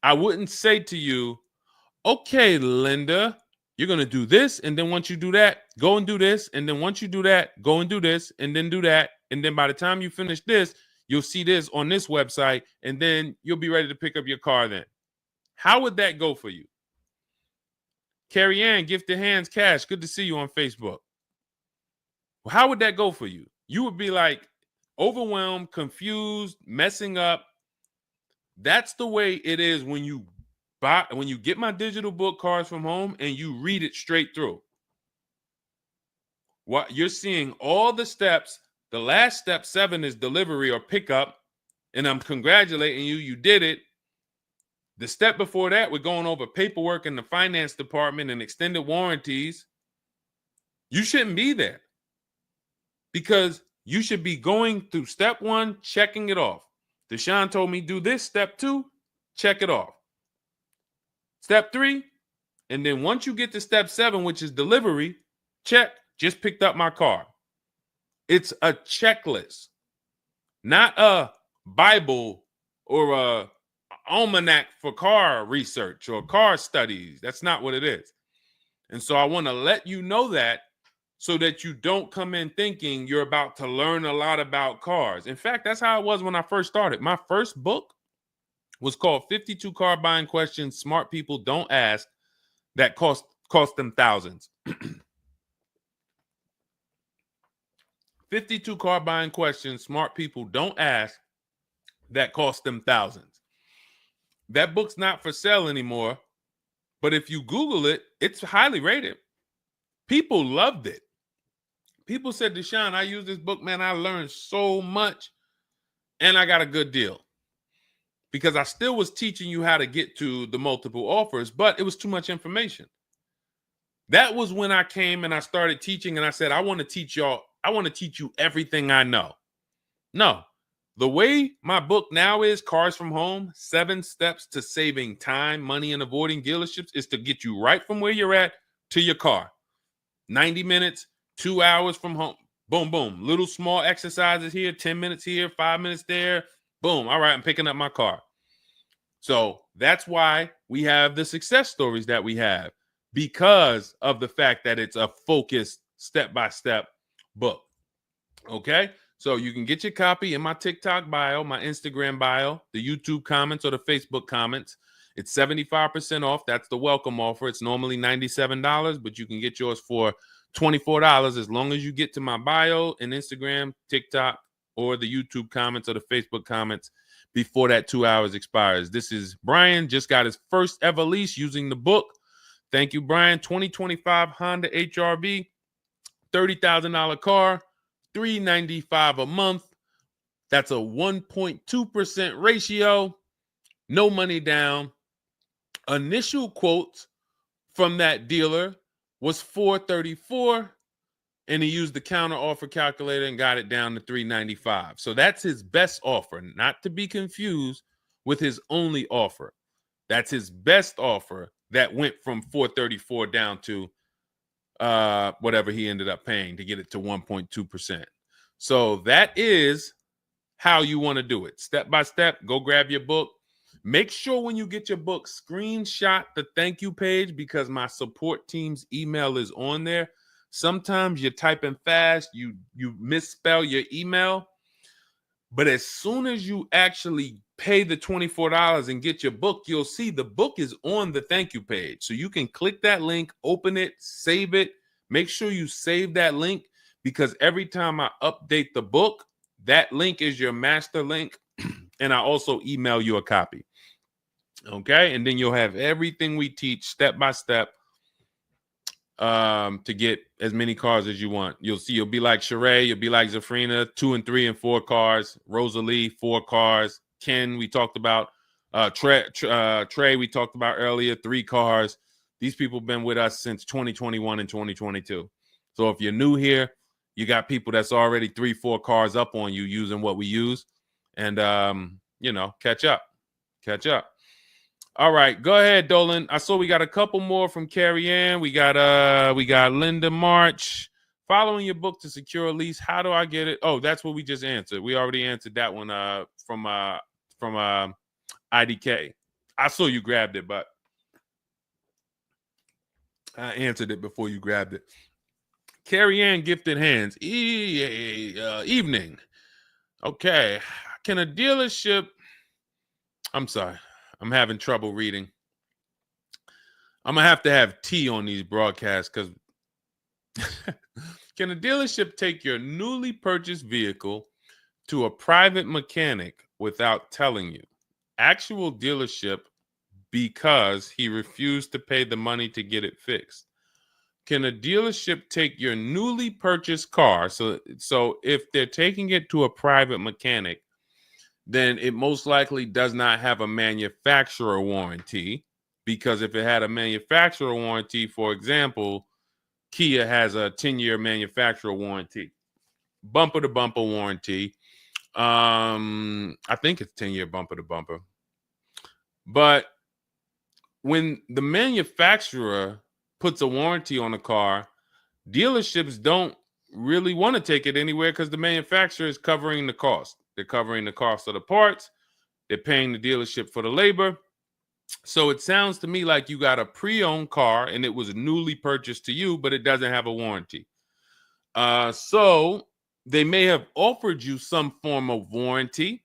A: I wouldn't say to you, okay, Linda, you're going to do this. And then once you do that, go and do this. And then once you do that, go and do this and then do that. And then by the time you finish this, you'll see this on this website, and then you'll be ready to pick up your car then. How would that go for you? Carrie Ann, Gifted Hands Cash, good to see you on Facebook. Well, how would that go for you? You would be like overwhelmed, confused, messing up. That's the way it is when you get my digital book, Cars from Home, and you read it straight through. What you're seeing all the steps. The last step 7 is delivery or pickup, and I'm congratulating you. You did it. The step before that, we're going over paperwork in the finance department and extended warranties. You shouldn't be there because you should be going through step 1, checking it off. Deshone told me do this. Step 2, check it off. Step 3, and then once you get to step 7, which is delivery, check, just picked up my car. It's a checklist, not a Bible or a almanac for car research or car studies. That's not what it is. And so I want to let you know that so that you don't come in thinking you're about to learn a lot about cars. In fact, that's how it was when I first started. My first book was called 52 Car Buying Questions Smart People Don't Ask that cost them thousands. 52 car buying questions smart people don't ask that cost them thousands. That book's not for sale anymore, but if you Google it, it's highly rated. People loved it. People said, Deshone, I use this book, man. I learned so much and I got a good deal. Because I still was teaching you how to get to the multiple offers, but it was too much information. That was when I came and I started teaching and I said, I want to teach y'all. I want to teach you everything I know. No, the way my book now is, Cars from Home, 7 Steps to Saving Time, Money, and Avoiding Dealerships, is to get you right from where you're at to your car. 90 minutes, 2 hours from home. Boom, boom. Little small exercises here, 10 minutes here, 5 minutes there. Boom. All right, I'm picking up my car. So that's why we have the success stories that we have, because of the fact that it's a focused step-by-step book. Okay? So you can get your copy in my TikTok bio, my Instagram bio, the YouTube comments, or the Facebook comments. It's 75% off. That's the welcome offer. It's normally $97, but you can get yours for $24 as long as you get to my bio and Instagram, TikTok, or the YouTube comments or the Facebook comments before that 2 hours expires. This is Brian, just got his first ever lease using the book. Thank you, Brian. 2025 Honda HRV, $30,000 car, $395 a month. That's a 1.2% ratio. No money down. Initial quotes from that dealer was $434, and he used the counter offer calculator and got it down to $395. So that's his best offer, not to be confused with his only offer. That's his best offer that went from $434 down to whatever he ended up paying to get it to 1.2%. So that is how you want to do it. Step by step, go grab your book. Make sure when you get your book, screenshot the thank you page, because my support team's email is on there. Sometimes you're typing fast, you misspell your email, but as soon as you actually pay the $24 and get your book, you'll see the book is on the thank you page. So you can click that link, open it, save it. Make sure you save that link, because every time I update the book, that link is your master link, and I also email you a copy. Okay, and then you'll have everything we teach step by step to get as many cars as you want. You'll see, you'll be like Sheree, you'll be like Zafrina, 2 and 3 and 4 cars. Rosalie, 4 cars. Ken, we talked about. Trey, we talked about earlier, 3 cars. These people have been with us since 2021 and 2022. So if you're new here, you got people that's already 3, 4 cars up on you using what we use, and catch up. All right, go ahead, Dolan. I saw we got a couple more from Carrie Ann. We got Linda March. Following your book to secure a lease, how do I get it? Oh, that's what we just answered. We already answered that one from IDK. I saw you grabbed it, but I answered it before you grabbed it. Carrie Ann, Gifted Hands. Evening. Okay. Can a dealership... I'm sorry. I'm having trouble reading. I'm going to have tea on these broadcasts, because can a dealership take your newly purchased vehicle to a private mechanic without telling you? Actual dealership, because he refused to pay the money to get it fixed. Can a dealership take your newly purchased car? So if they're taking it to a private mechanic, then it most likely does not have a manufacturer warranty, because if it had a manufacturer warranty, for example, Kia has a 10-year manufacturer warranty, bumper-to-bumper warranty. I think it's 10-year bumper-to-bumper. But when the manufacturer puts a warranty on a car, dealerships don't really want to take it anywhere, because the manufacturer is covering the cost. They're covering the cost of the parts. They're paying the dealership for the labor. So it sounds to me like you got a pre-owned car and it was newly purchased to you, but it doesn't have a warranty. So they may have offered you some form of warranty.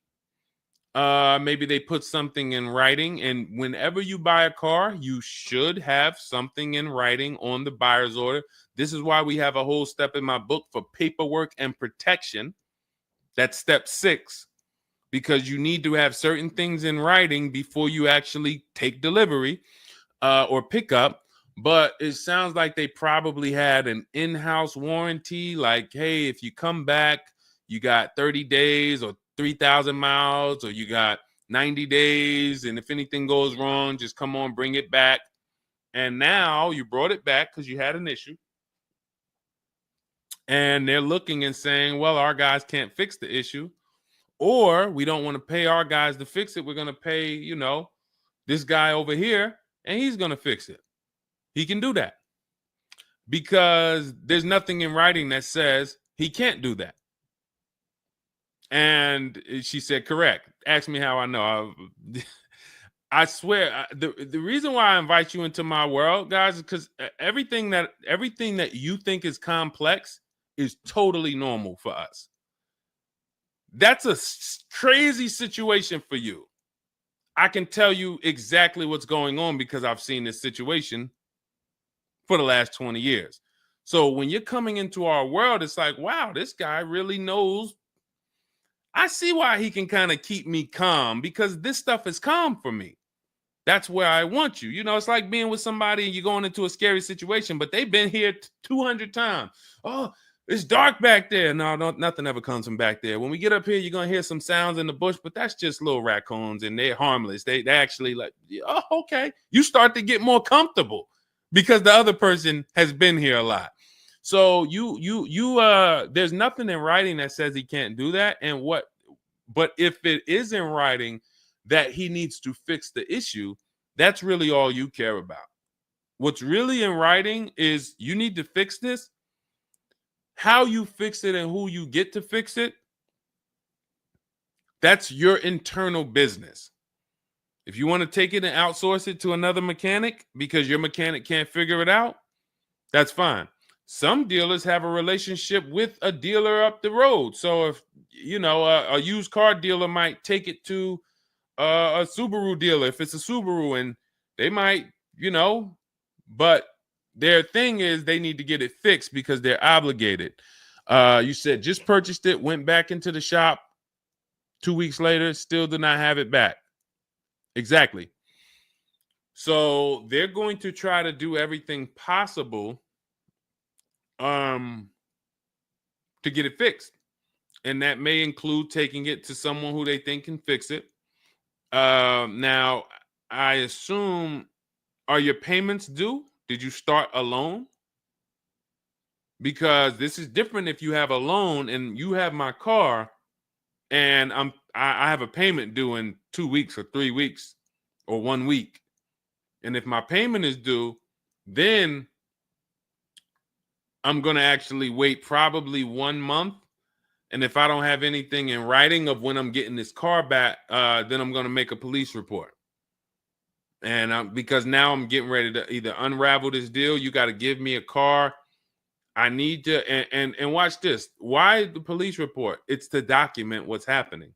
A: Maybe they put something in writing, and whenever you buy a car, you should have something in writing on the buyer's order. This is why we have a whole step in my book for paperwork and protection. That's step 6, because you need to have certain things in writing before you actually take delivery or pick up. But it sounds like they probably had an in-house warranty, like, hey, if you come back, you got 30 days or 3,000 miles, or you got 90 days, and if anything goes wrong, just come on, bring it back. And now you brought it back because you had an issue, and they're looking and saying, well, our guys can't fix the issue, or we don't want to pay our guys to fix it. We're going to pay, this guy over here, and he's going to fix it. He can do that because there's nothing in writing that says he can't do that. And she said, correct. Ask me how I know. I swear, the reason why I invite you into my world, guys, is because everything that you think is complex is totally normal for us. That's a crazy situation for you. I can tell you exactly what's going on because I've seen this situation for the last 20 years. So when you're coming into our world, it's like, wow, this guy really knows. I see why he can kind of keep me calm, because this stuff is calm for me. That's where I want you. It's like being with somebody and you're going into a scary situation, but they've been here 200 times. Oh, it's dark back there. No, nothing ever comes from back there. When we get up here, you're going to hear some sounds in the bush, but that's just little raccoons and they're harmless. They actually like, oh, okay. You start to get more comfortable because the other person has been here a lot. So there's nothing in writing that says he can't do that. But if it is in writing that he needs to fix the issue, that's really all you care about. What's really in writing is you need to fix this. How you fix it and who you get to fix it, that's your internal business. If you want to take it and outsource it to another mechanic because your mechanic can't figure it out, that's fine. Some dealers have a relationship with a dealer up the road. So if, a used car dealer might take it to a Subaru dealer if it's a Subaru, and they might, but their thing is they need to get it fixed because they're obligated. You said just purchased it, went back into the shop 2 weeks later, still did not have it back. Exactly. So they're going to try to do everything possible to get it fixed. And that may include taking it to someone who they think can fix it. Now, I assume, are your payments due? Did you start a loan? Because this is different if you have a loan and you have my car and I have a payment due in 2 weeks or 3 weeks or 1 week. And if my payment is due, then I'm going to actually wait probably 1 month. And if I don't have anything in writing of when I'm getting this car back, then I'm going to make a police report. And because now I'm getting ready to either unravel this deal, you got to give me a car. I need to, and watch this. Why the police report? It's to document what's happening.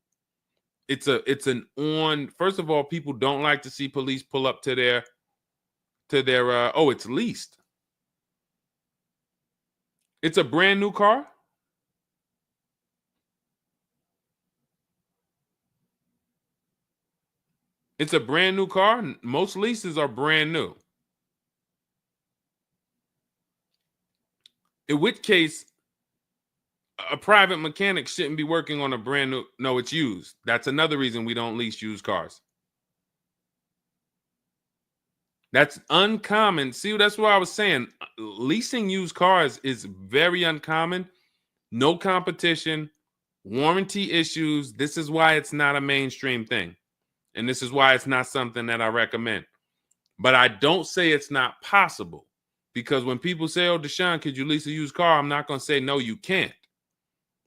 A: First of all, people don't like to see police pull up to their, it's leased. It's a brand new car. It's a brand new car. Most leases are brand new. In which case, a private mechanic shouldn't be working on a brand new. No, it's used. That's another reason we don't lease used cars. That's uncommon. See, that's what I was saying. Leasing used cars is very uncommon. No competition, warranty issues. This is why it's not a mainstream thing. And this is why it's not something that I recommend. But I don't say it's not possible. Because when people say, oh, Deshone, could you lease a used car? I'm not going to say, no, you can't.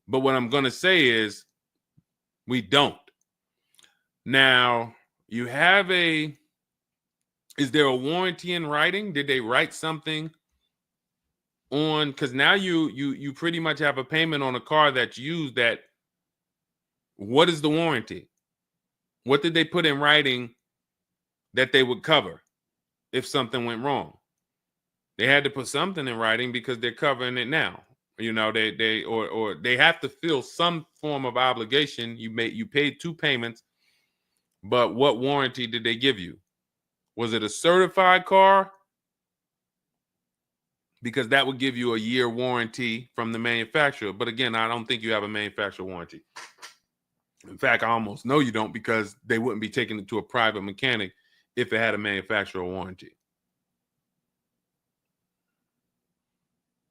A: But what I'm going to say is we don't. Now, you have is there a warranty in writing? Did they write something on, because now you pretty much have a payment on a car that's used. That what is the warranty? What did they put in writing that they would cover if something went wrong? They had to put something in writing because they're covering it now. You know, or they have to fill some form of obligation. You paid 2 payments, but what warranty did they give you? Was it a certified car? Because that would give you a year warranty from the manufacturer. But again, I don't think you have a manufacturer warranty. In fact, I almost know you don't, because they wouldn't be taking it to a private mechanic if it had a manufacturer warranty.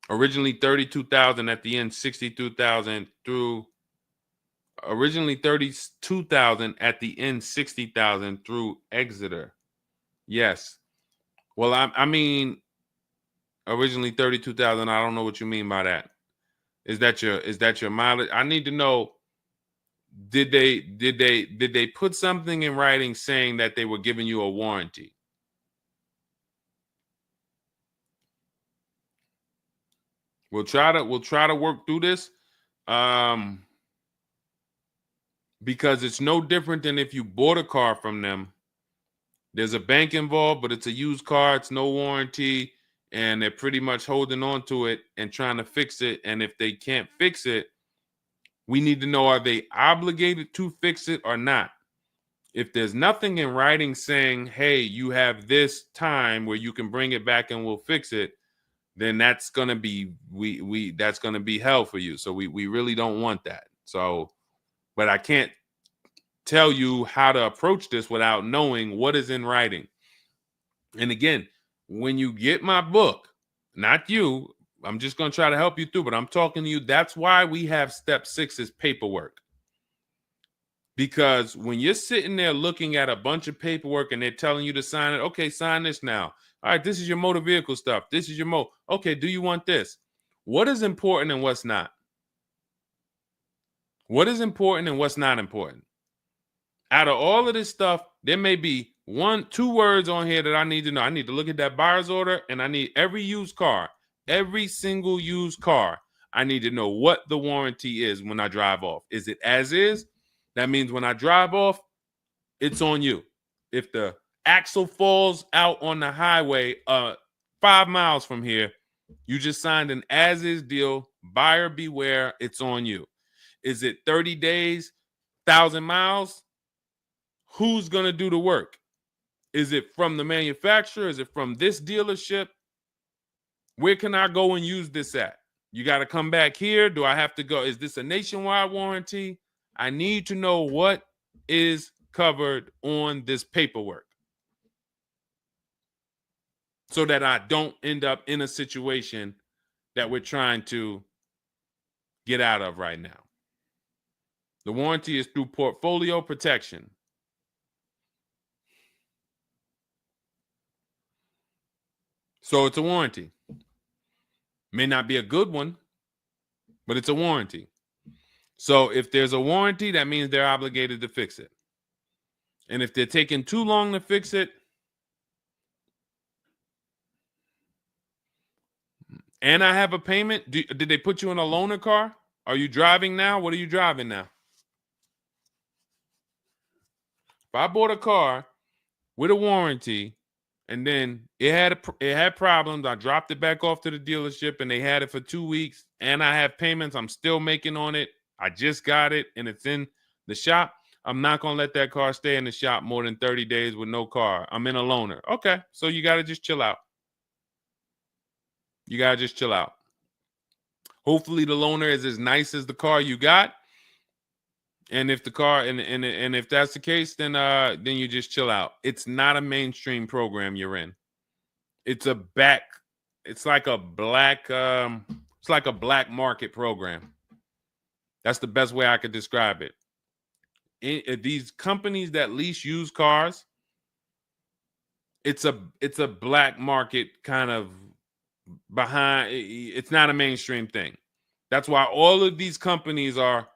A: Originally 32,000, at the end 62,000 through. Originally 32,000, at the end 60,000 through Exeter. Yes. Well, I mean, originally 32,000. I don't know what you mean by that. Is that your mileage? I need to know. Did they put something in writing saying that they were giving you a warranty? We'll try to work through this, because it's no different than if you bought a car from them. There's a bank involved, but it's a used car. It's no warranty, and they're pretty much holding on to it and trying to fix it. And if they can't fix it, we need to know, are they obligated to fix it or not? If there's nothing in writing saying, hey, you have this time where you can bring it back and we'll fix it, then that's gonna be that's gonna be hell for you. So we really don't want that. So, but I can't tell you how to approach this without knowing what is in writing. And again, when you get my book, not you, I'm just gonna try to help you through, but I'm talking to you. That's why we have step 6 is paperwork. Because when you're sitting there looking at a bunch of paperwork and they're telling you to sign it, okay, sign this now. All right, this is your motor vehicle stuff. This is your okay, do you want this? What is important and what's not? What is important and what's not important? Out of all of this stuff, there may be 1-2 words on here that I need to know. I need to look at that buyer's order, and I need every used car, every single used car. I need to know what the warranty is when I drive off. Is it as is? That means when I drive off, it's on you. If the axle falls out on the highway 5 miles from here, you just signed an as-is deal. Buyer beware, it's on you. Is it 30 days, 1,000 miles? Who's going to do the work? Is it from the manufacturer? Is it from this dealership? Where can I go and use this at? You got to come back here. Do I have to go? Is this a nationwide warranty? I need to know what is covered on this paperwork so that I don't end up in a situation that we're trying to get out of right now. The warranty is through portfolio protection. So it's a warranty. May not be a good one, but it's a warranty. So if there's a warranty, that means they're obligated to fix it. And if they're taking too long to fix it, and I have a payment, did they put you in a loaner car? Are you driving now? What are you driving now? If I bought a car with a warranty and then it had problems, I dropped it back off to the dealership and they had it for 2 weeks, and I have payments I'm still making on it, I just got it and it's in the shop, I'm not going to let that car stay in the shop more than 30 days with no car. I'm in a loaner. Okay, so you got to just chill out. You got to just chill out. Hopefully the loaner is as nice as the car you got. And if the car and if that's the case, then you just chill out. It's not a mainstream program you're in. It's like a black market program. That's the best way I could describe it. These companies that lease used cars, it's a black market kind of behind. It's not a mainstream thing. That's why all of these companies are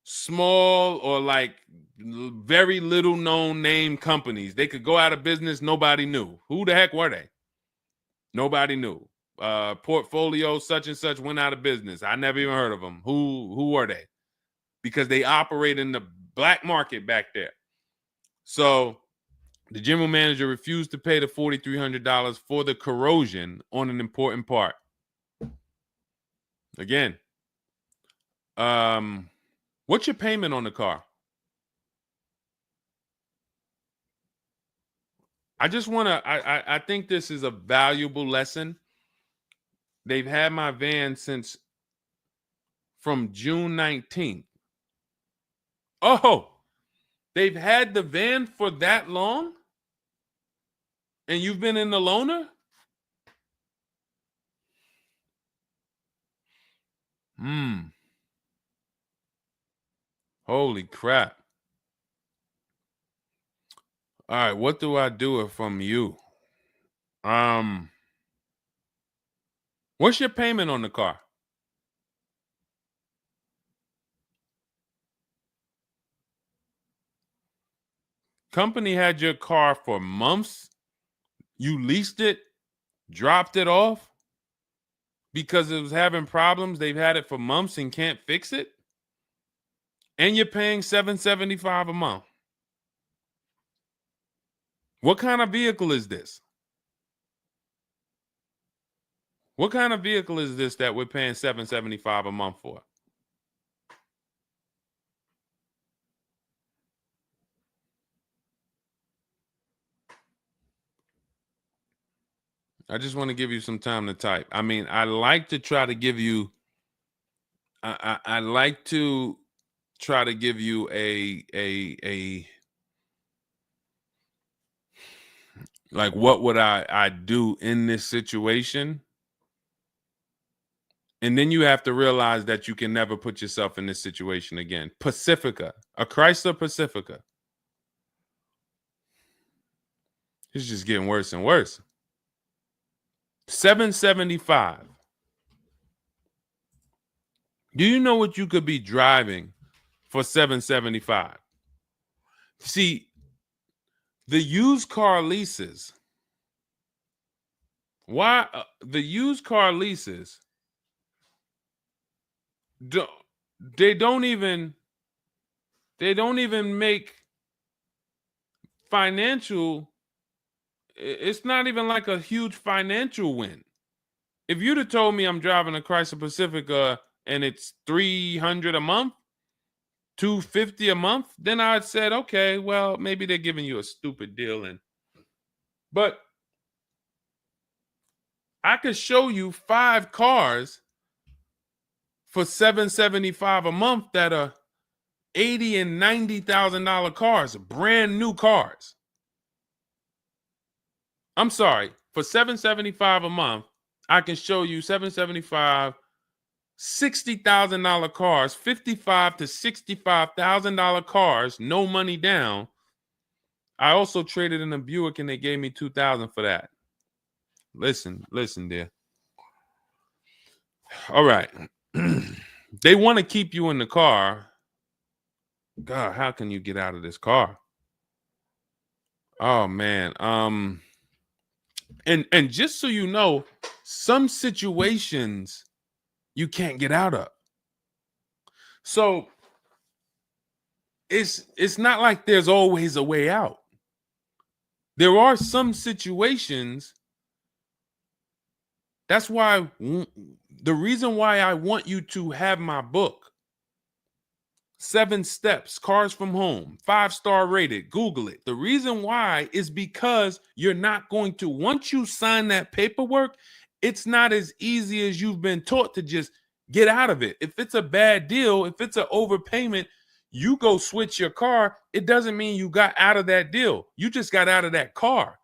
A: small or like very little known name companies. They could go out of business. Nobody knew. Who the heck were they? Nobody knew. portfolio such and such went out of business. I never even heard of them. Who are they? Because they operate in the black market back there. So the general manager refused to pay the $4,300 for the corrosion on an important part. Again, what's your payment on the car? I just want to, I think this is a valuable lesson. They've had my van since from June 19th. Oh, they've had the van for that long? And you've been in the loaner? Holy crap. All right, what do I do from you? What's your payment on the car? Company had your car for months. You leased it, dropped it off because it was having problems. They've had it for months and can't fix it. And you're paying $775 a month. What kind of vehicle is this? What kind of vehicle is this that we're paying $775 a month for? I just want to give you some time to type. I mean, I like to try to give you, I like to try to give you a like, what would I do in this situation? And then you have to realize that you can never put yourself in this situation again. Pacifica, a Chrysler Pacifica. It's just getting worse and worse. $775. Do you know what you could be driving for $775? See, the used car leases. Why the used car leases? They don't even make financial. It's not even like a huge financial win. If you'd have told me I'm driving a Chrysler Pacifica and it's $300 a month, $250 a month, then I'd said, okay, well, maybe they're giving you a stupid deal. But I could show you 5 cars for $775 a month that are $80,000 and $90,000 cars, brand new cars. I'm sorry, for $775 a month, I can show you $775, $60,000 cars, $55,000 to $65,000 cars, no money down. I also traded in a Buick and they gave me $2,000 for that. Listen, dear. All right. They want to keep you in the car. God, how can you get out of this car? Oh man. And just so you know, some situations you can't get out of. So it's not like there's always a way out. There are some situations. That's why the reason why I want you to have my book, 7 Steps, Cars from Home, 5-star rated, Google it. The reason why is because you're not going to, once you sign that paperwork, it's not as easy as you've been taught to just get out of it. If it's a bad deal, if it's an overpayment, you go switch your car, it doesn't mean you got out of that deal. You just got out of that car.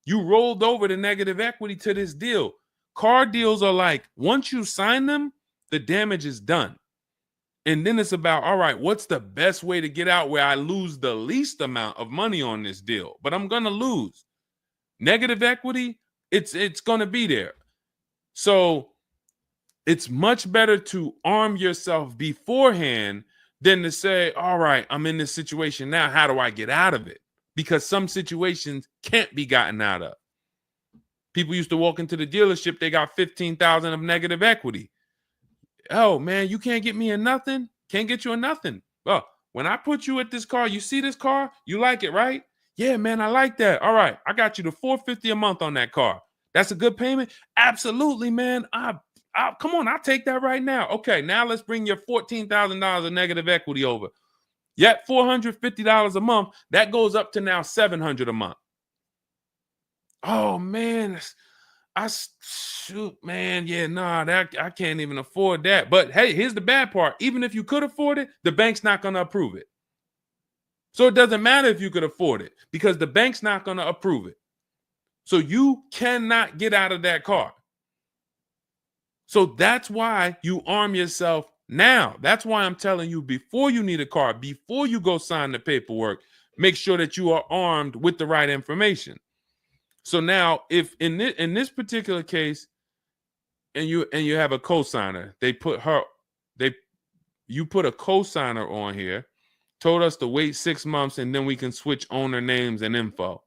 A: You rolled over the negative equity to this deal. Car deals are like, once you sign them, the damage is done. And then it's about, all right, what's the best way to get out where I lose the least amount of money on this deal? But I'm going to lose. Negative equity, it's going to be there. So it's much better to arm yourself beforehand than to say, all right, I'm in this situation now. How do I get out of it? Because some situations can't be gotten out of. People used to walk into the dealership, they got 15,000 of negative equity. Oh man, you can't get me in nothing. Can't get you in nothing. Well, when I put you at this car, you see this car, you like it, right? Yeah, man, I like that. All right, I got you the $450 a month on that car. That's a good payment. Absolutely, man. Come on, I'll take that right now. Okay, now let's bring your $14,000 of negative equity over. Yet $450 a month. That goes up to now $700 a month. Oh man, shoot, man, yeah, nah, that I can't even afford that. But hey, here's the bad part. Even if you could afford it, the bank's not going to approve it. So it doesn't matter if you could afford it because the bank's not going to approve it. So you cannot get out of that car. So that's why you arm yourself now. That's why I'm telling you, before you need a car, before you go sign the paperwork, make sure that you are armed with the right information. So now, if in this particular case, and you have a cosigner, you put a cosigner on here, told us to wait 6 months, and then we can switch owner names and info.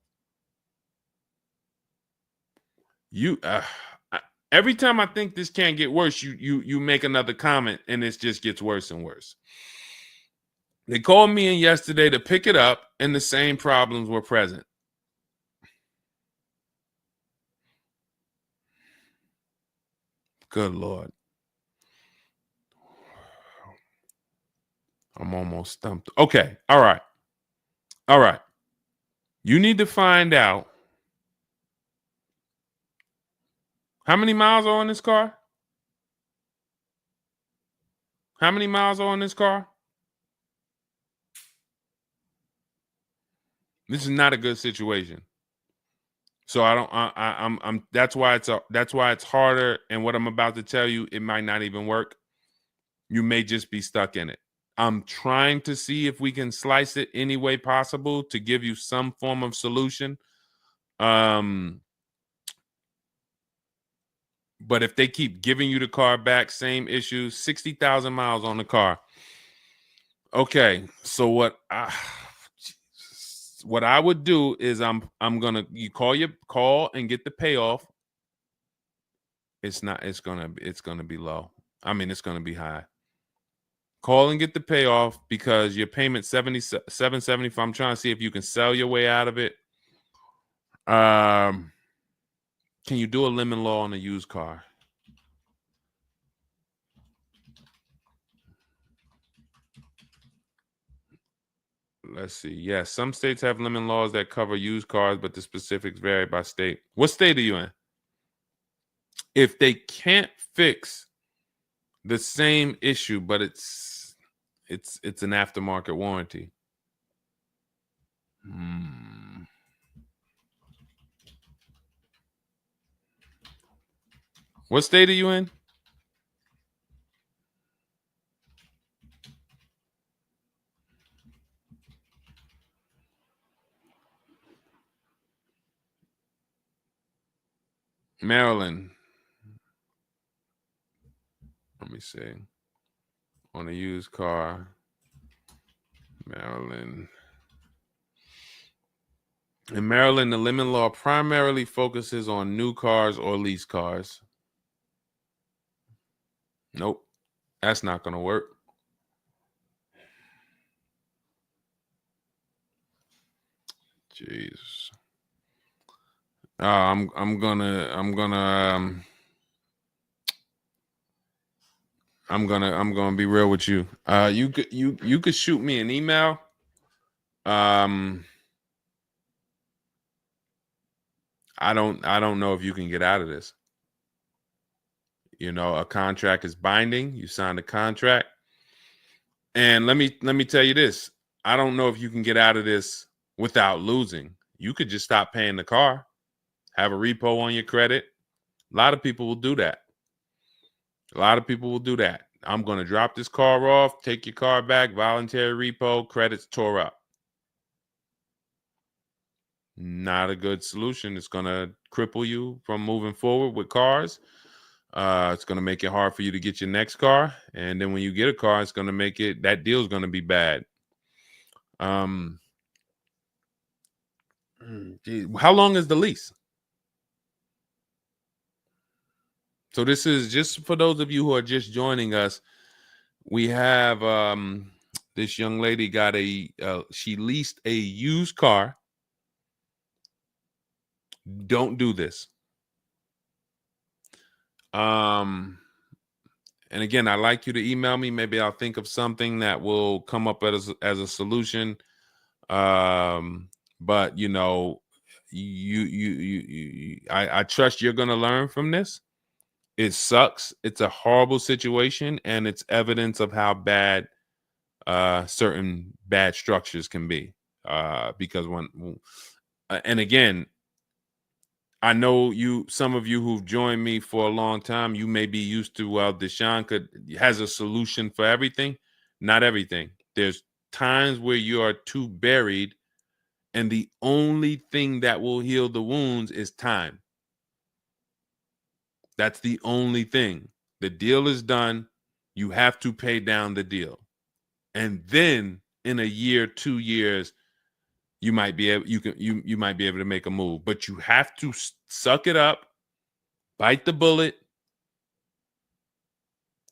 A: Every time I think this can't get worse, you make another comment, and it just gets worse and worse. They called me in yesterday to pick it up, and the same problems were present. Good Lord. I'm almost stumped. Okay. All right. You need to find out how many miles are on this car? How many miles are on this car? This is not a good situation. So that's why it's harder. And what I'm about to tell you, it might not even work. You may just be stuck in it. I'm trying to see if we can slice it any way possible to give you some form of solution. But if they keep giving you the car back, same issues, 60,000 miles on the car. Okay, so what I would do is you call and get the payoff. It's gonna be low. I mean, it's gonna be high. Call and get the payoff because your payment $775. I'm trying to see if you can sell your way out of it. Can you do a lemon law on a used car? Let's see. Yes, some states have lemon laws that cover used cars, but the specifics vary by state. What state are you in? If they can't fix the same issue, but it's an aftermarket warranty. What state are you in? Maryland. Let me see. On a used car, Maryland. In Maryland, the lemon law primarily focuses on new cars or lease cars. Nope, that's not going to work. Jeez. I'm gonna be real with you. You could shoot me an email. I don't know if you can get out of this. You know, a contract is binding. You signed a contract. And let me tell you this. I don't know if you can get out of this without losing. You could just stop paying the car, have a repo on your credit. A lot of people will do that. I'm going to drop this car off, take your car back, voluntary repo, credits tore up. Not a good solution. It's going to cripple you from moving forward with cars. It's going to make it hard for you to get your next car. And then when you get a car, it's going to make that deal is going to be bad. Geez, how long is the lease? So this is just for those of you who are just joining us. We have this young lady got she leased a used car. Don't do this. And again, I'd like you to email me. Maybe I'll think of something that will come up as a solution. But you know, I trust you're gonna learn from this. It sucks. It's a horrible situation, and it's evidence of how bad certain bad structures can be. Because and again, I know some of you who've joined me for a long time, you may be used to, well, Deshone has a solution for everything. Not everything. There's times where you are too buried, and the only thing that will heal the wounds is time. That's the only thing. The deal is done. You have to pay down the deal. And then in a year, 2 years, you might be able you might be able to make a move, but you have to suck it up, bite the bullet,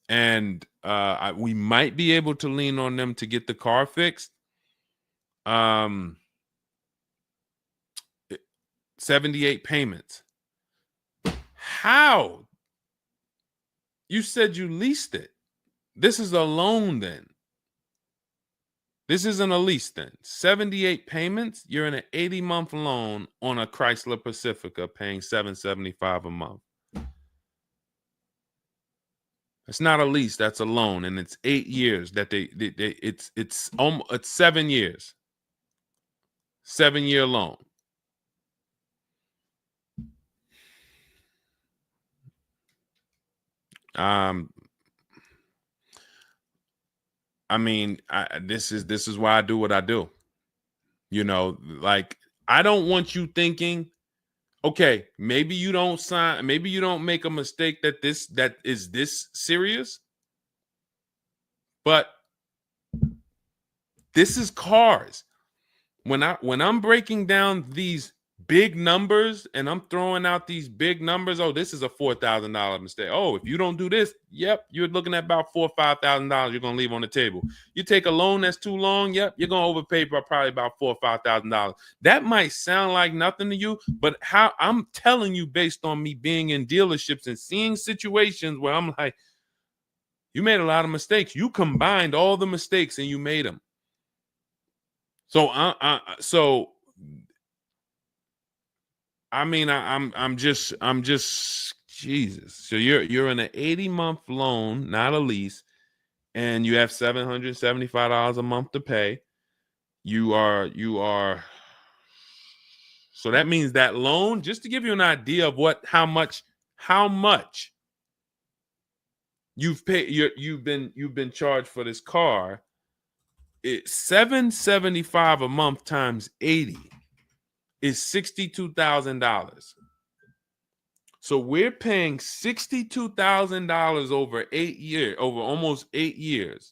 A: and we might be able to lean on them to get the car fixed. 78 payments. How? You said you leased it. This is a loan then. This isn't a lease then. 78 payments. You're in an 80-month loan on a Chrysler Pacifica paying $775 a month. It's not a lease, that's a loan, and it's 8 years that it's 7 years. 7-year loan. I mean, this is why I do what I do. You know, like, I don't want you thinking, okay, maybe you don't sign, maybe you don't make a mistake that is this serious, but this is cars. When I'm breaking down these big numbers and I'm throwing out these big numbers, oh, this is a $4,000 mistake. Oh, if you don't do this, yep, you're looking at about $4,000 or $5,000 you're gonna leave on the table. You take a loan that's too long, yep, you're gonna overpay by probably about $4,000 or $5,000. That might sound like nothing to you, but how I'm telling you based on me being in dealerships and seeing situations where I'm like, you made a lot of mistakes. You combined all the mistakes and you made them. So I mean, I'm just Jesus. So you're in an 80-month loan, not a lease, and you have $775 a month to pay. You are. So that means that loan, just to give you an idea of how much you've paid, you've been charged for this car. It's $775 a month times 80 is $62,000. So we're paying $62,000 over 8 years, over almost 8 years,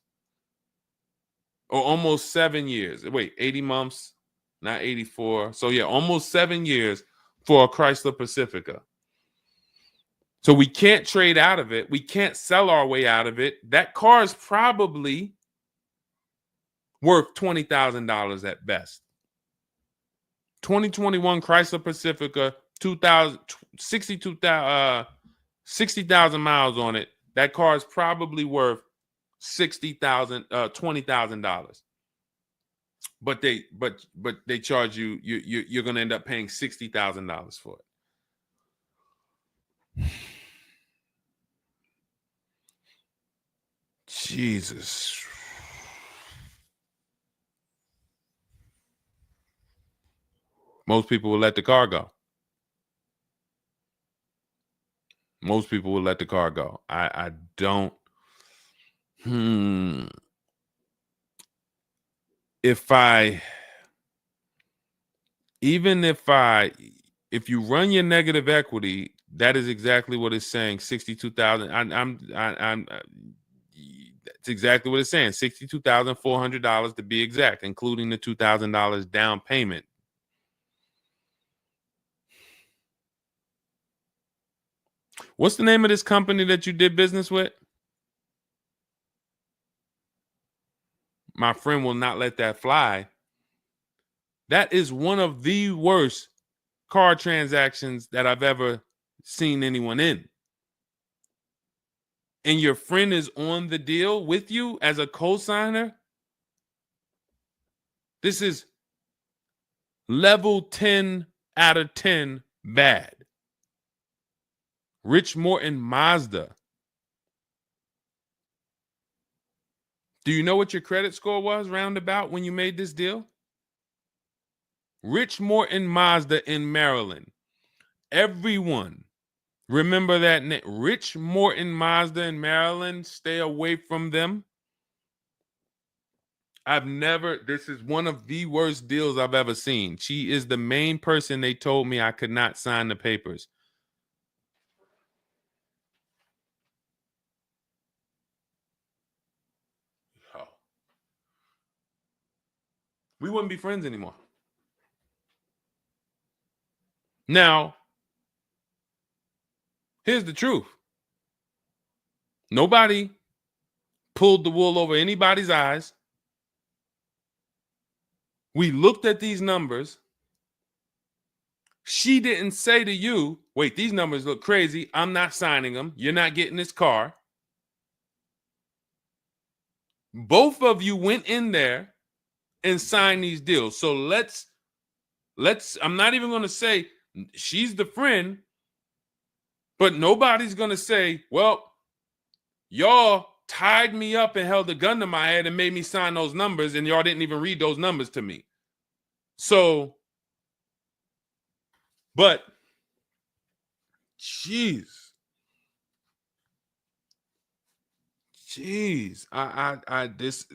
A: or almost 7 years. Wait, 80 months, not 84. So yeah, almost 7 years for a Chrysler Pacifica. So we can't trade out of it. We can't sell our way out of it. That car is probably worth $20,000 at best. 2021 Chrysler Pacifica, 60,000 miles on it. That car is probably worth $20,000. But they charge you're gonna end up paying $60,000 for it. Jesus. Most people will let the car go. Most people will let the car go. I don't. If you run your negative equity, that is exactly what it's saying. 62,000. It's exactly what it's saying. $62,400 to be exact, including the $2,000 down payment. What's the name of this company that you did business with? My friend will not let that fly. That is one of the worst car transactions that I've ever seen anyone in. And your friend is on the deal with you as a co-signer. This is level 10 out of 10 bad. Rich Morton Mazda. Do you know what your credit score was roundabout when you made this deal? Rich Morton Mazda in Maryland. Everyone remember that name. Rich Morton Mazda in Maryland. Stay away from them. This is one of the worst deals I've ever seen. She is the main person they told me I could not sign the papers. Oh. We wouldn't be friends anymore. Now, here's the truth. Nobody pulled the wool over anybody's eyes. We looked at these numbers. She didn't say to you, wait, these numbers look crazy. I'm not signing them. You're not getting this car. Both of you went in there and signed these deals. So let's I'm not even going to say she's the friend, but nobody's going to say, well, y'all tied me up and held a gun to my head and made me sign those numbers, and y'all didn't even read those numbers to me. So, but, jeez, this,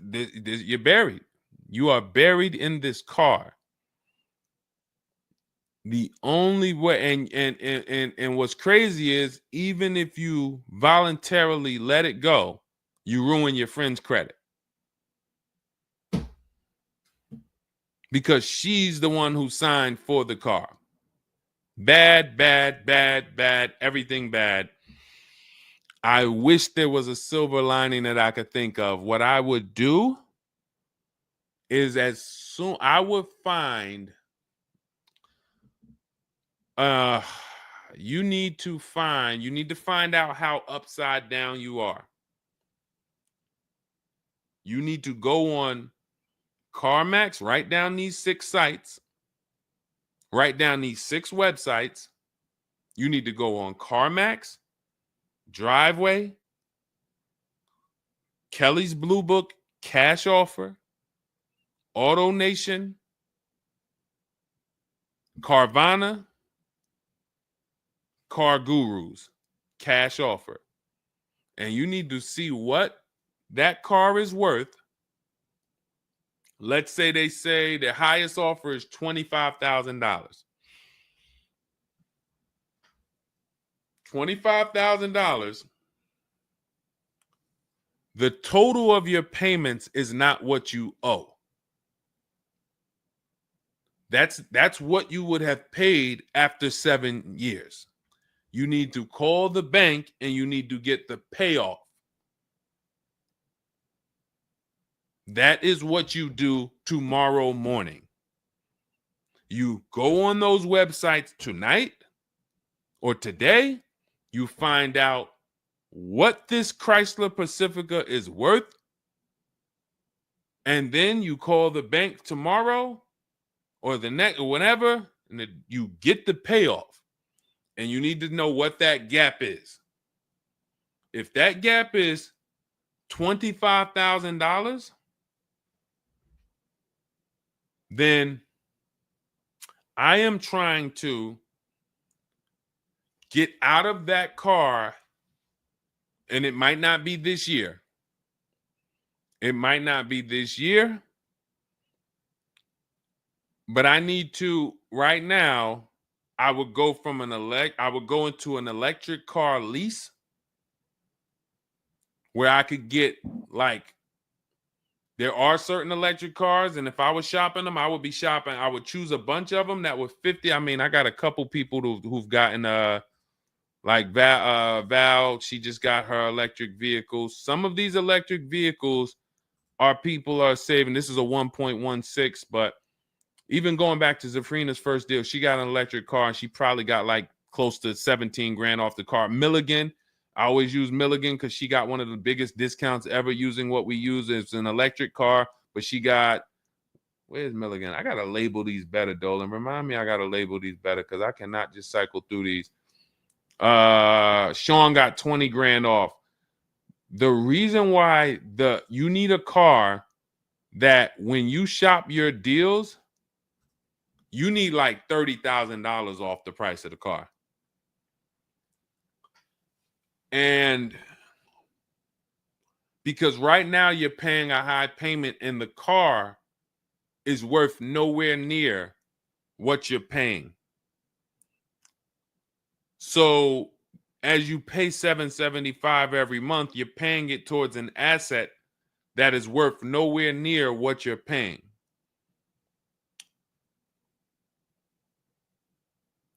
A: you're buried. You are buried in this car. The only way, and what's crazy is, even if you voluntarily let it go, you ruin your friend's credit. Because she's the one who signed for the car. Bad, bad, bad, bad, everything bad. I wish there was a silver lining that I could think of. What I would do is I would find, you need to find out how upside down you are. You need to go on CarMax, write down these 6 sites, write down these 6 websites. You need to go on CarMax, Driveway, Kelly's Blue Book, Cash Offer, Auto Nation, Carvana, Car Gurus, Cash Offer. And you need to see what that car is worth. Let's say they say the highest offer is $25,000. $25,000. The total of your payments is not what you owe. That's what you would have paid after 7 years. You need to call the bank and you need to get the payoff. That is what you do tomorrow morning. You go on those websites tonight or today. You find out what this Chrysler Pacifica is worth. And then you call the bank tomorrow or the next or whenever, and you get the payoff. And you need to know what that gap is. If that gap is $25,000, then I am trying to get out of that car, and it might not be this year. It might not be this year, but I need to right now. I would go into an electric car lease where I could get, like, there are certain electric cars, and if I was shopping them, I would choose a bunch of them that were 50. I mean, I got a couple people who've gotten Like Val, she just got her electric vehicle. Some of these electric vehicles people are saving. This is a 1.16, but even going back to Zafrina's first deal, she got an electric car and she probably got like close to 17 grand off the car. Milligan, I always use Milligan because she got one of the biggest discounts ever using what we use. It's an electric car, but she got, where's Milligan? I got to label these better, Dolan. Remind me I got to label these better because I cannot just cycle through these. Sean got 20 grand off. The reason why you need a car that when you shop your deals, you need like $30,000 off the price of the car. And because right now you're paying a high payment and the car is worth nowhere near what you're paying. So as you pay $775 every month, you're paying it towards an asset that is worth nowhere near what you're paying.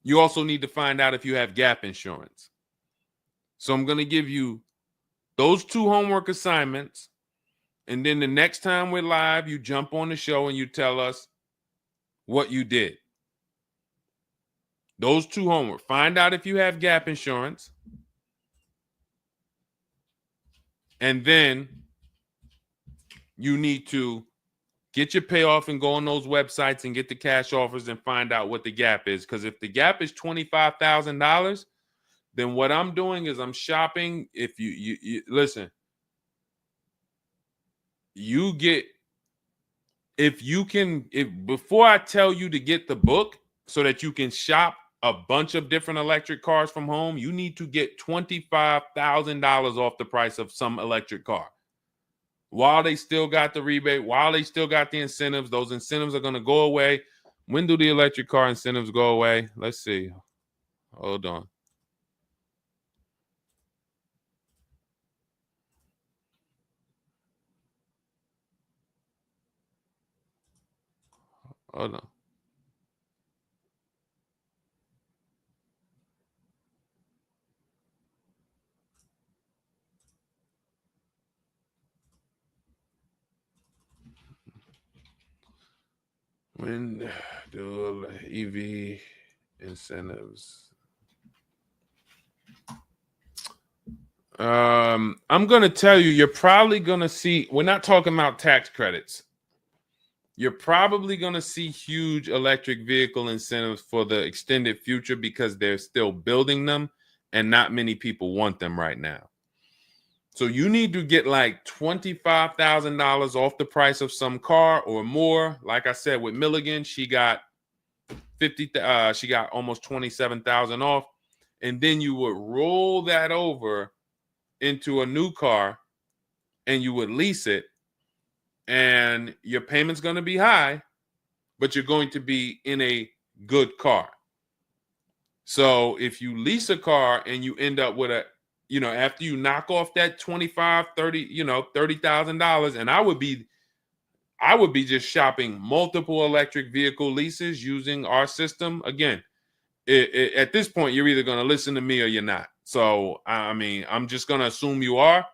A: You also need to find out if you have gap insurance. So I'm going to give you those 2 homework assignments. And then the next time we're live, you jump on the show and you tell us what you did. Those 2 homework. Find out if you have gap insurance. And then you need to get your payoff and go on those websites and get the cash offers and find out what the gap is. Because if the gap is $25,000, then what I'm doing is I'm shopping. If you listen, you get, if before I tell you to get the book so that you can shop a bunch of different electric cars from home, you need to get $25,000 off the price of some electric car. While they still got the rebate, while they still got the incentives, those incentives are going to go away. When do the electric car incentives go away? Let's see. Hold on. Hold on. When do EV incentives? I'm going to tell you, you're probably going to see, we're not talking about tax credits. You're probably going to see huge electric vehicle incentives for the extended future because they're still building them and not many people want them right now. So you need to get like $25,000 off the price of some car or more. Like I said, with Milligan, she got she got almost 27,000 off. And then you would roll that over into a new car and you would lease it. And your payment's going to be high, but you're going to be in a good car. So if you lease a car and you end up with after you knock off that $30,000, and I would be just shopping multiple electric vehicle leases using our system. Again, at this point, you're either going to listen to me or you're not. So, I mean, I'm just going to assume you are.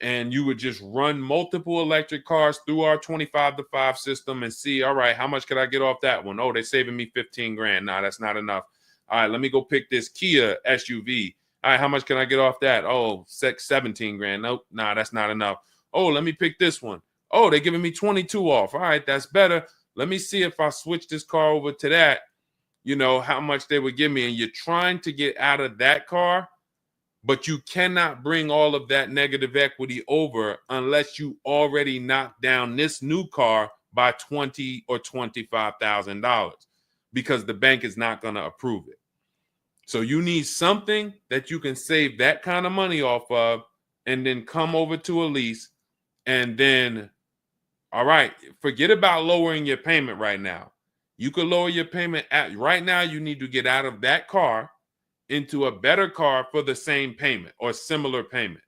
A: And you would just run multiple electric cars through our 25-to-5 system and see, all right, how much could I get off that one? Oh, they're saving me 15 grand. Nah, that's not enough. All right, let me go pick this Kia SUV. All right, how much can I get off that? Oh, 17 grand. Nope, nah, that's not enough. Oh, let me pick this one. Oh, they're giving me 22 off. All right, that's better. Let me see if I switch this car over to that, how much they would give me. And you're trying to get out of that car, but you cannot bring all of that negative equity over unless you already knock down this new car by $20,000 or $25,000 because the bank is not going to approve it. So you need something that you can save that kind of money off of and then come over to a lease and then, all right, forget about lowering your payment right now. You could lower your payment right now. You need to get out of that car into a better car for the same payment or similar payment.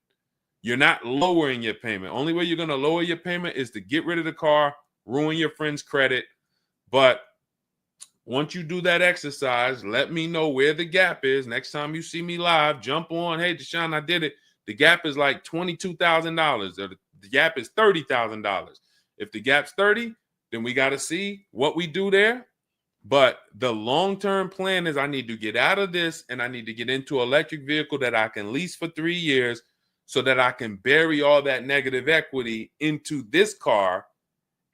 A: You're not lowering your payment. Only way you're going to lower your payment is to get rid of the car, ruin your friend's credit. But once you do that exercise, let me know where the gap is. Next time you see me live, jump on. Hey, Deshone, I did it. The gap is like $22,000, or the gap is $30,000. If the gap's 30, then we got to see what we do there. But the long-term plan is I need to get out of this and I need to get into an electric vehicle that I can lease for 3 years so that I can bury all that negative equity into this car.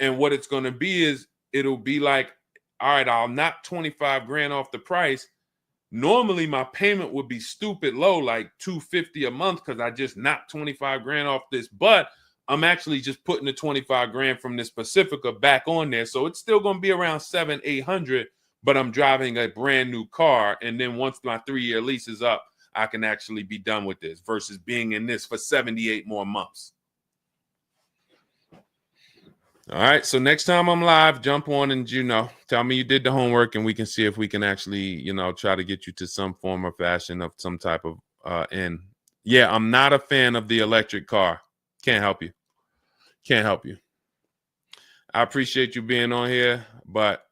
A: And what it's going to be is it'll be like, all right, I'll knock 25 grand off the price. Normally my payment would be stupid low, like $250 a month, because I just knocked 25 grand off this, but I'm actually just putting the 25 grand from this Pacifica back on there. So it's still going to be around 700-800, but I'm driving a brand new car. And then once my 3-year lease is up, I can actually be done with this versus being in this for 78 more months. All right. So next time I'm live, jump on and, tell me you did the homework and we can see if we can actually, try to get you to some form or fashion of some type of end. Yeah, I'm not a fan of the electric car. Can't help you. Can't help you. I appreciate you being on here, but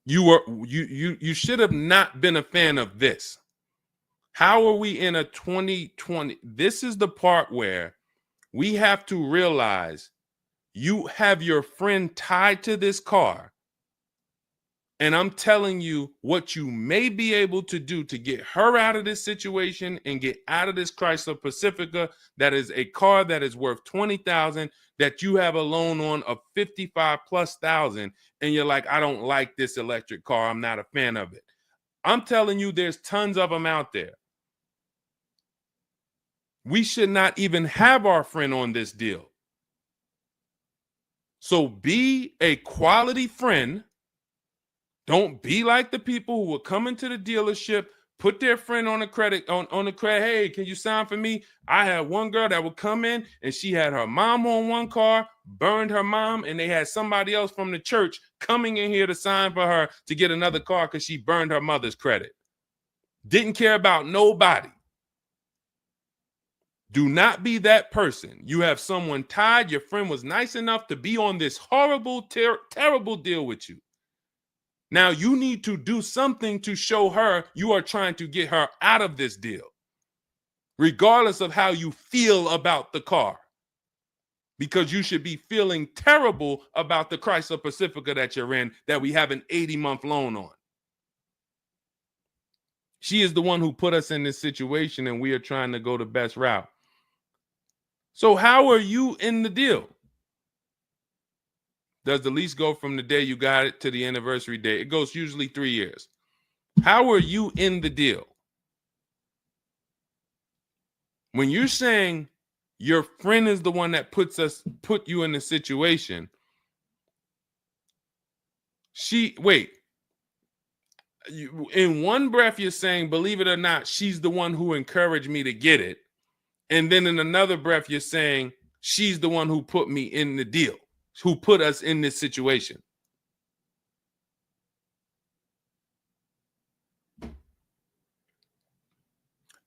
A: you should have not been a fan of this. How are we in a 2020? This is the part where we have to realize you have your friend tied to this car. And I'm telling you what you may be able to do to get her out of this situation and get out of this Chrysler Pacifica. That is a car that is worth $20,000 that you have a loan on of $55,000+. And you're like, I don't like this electric car. I'm not a fan of it. I'm telling you, there's tons of them out there. We should not even have our friend on this deal. So be a quality friend. Don't be like the people who will come into the dealership, put their friend on the credit, on the credit. Hey, can you sign for me? I had one girl that would come in and she had her mom on one car, burned her mom, and they had somebody else from the church coming in here to sign for her to get another car because she burned her mother's credit. Didn't care about nobody. Do not be that person. You have someone tied. Your friend was nice enough to be on this horrible, terrible deal with you. Now you need to do something to show her you are trying to get her out of this deal, regardless of how you feel about the car, because you should be feeling terrible about the Chrysler Pacifica that you're in that we have an 80-month loan on. She is the one who put us in this situation and we are trying to go the best route. So how are you in the deal? Does the lease go from the day you got it to the anniversary day? It goes usually 3 years. How are you in the deal? When you're saying your friend is the one that put you in the situation, in one breath you're saying, believe it or not, she's the one who encouraged me to get it. And then in another breath, you're saying she's the one who put me in the deal, who put us in this situation.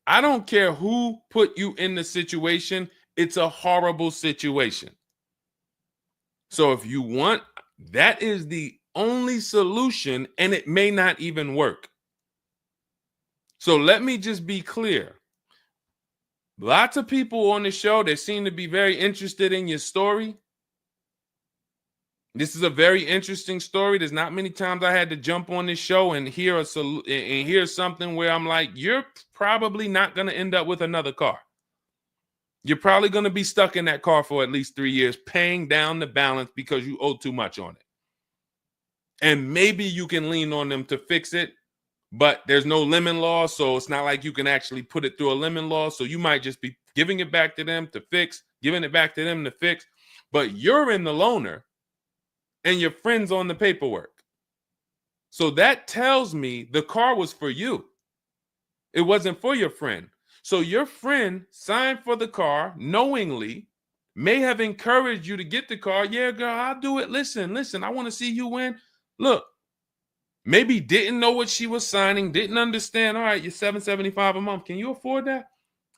A: I don't care who put you in the situation. It's a horrible situation. So if you want, that is the only solution, and it may not even work. So let me just be clear. Lots of people on the show that seem to be very interested in your story. This is a very interesting story. There's not many times I had to jump on this show and hear something where I'm like, you're probably not going to end up with another car. You're probably going to be stuck in that car for at least 3 years, paying down the balance because you owe too much on it. And maybe you can lean on them to fix it, but there's no lemon law, so it's not like you can actually put it through a lemon law. So you might just be giving it back to them to fix, giving it back to them to fix. But you're in the loaner and your friend's on the paperwork. So that tells me the car was for you. It wasn't for your friend. So your friend signed for the car knowingly, may have encouraged you to get the car. Yeah, girl, I'll do it. Listen, I want to see you win. Look. Maybe didn't know what she was signing, didn't understand. All right, you're $775 a month. Can you afford that?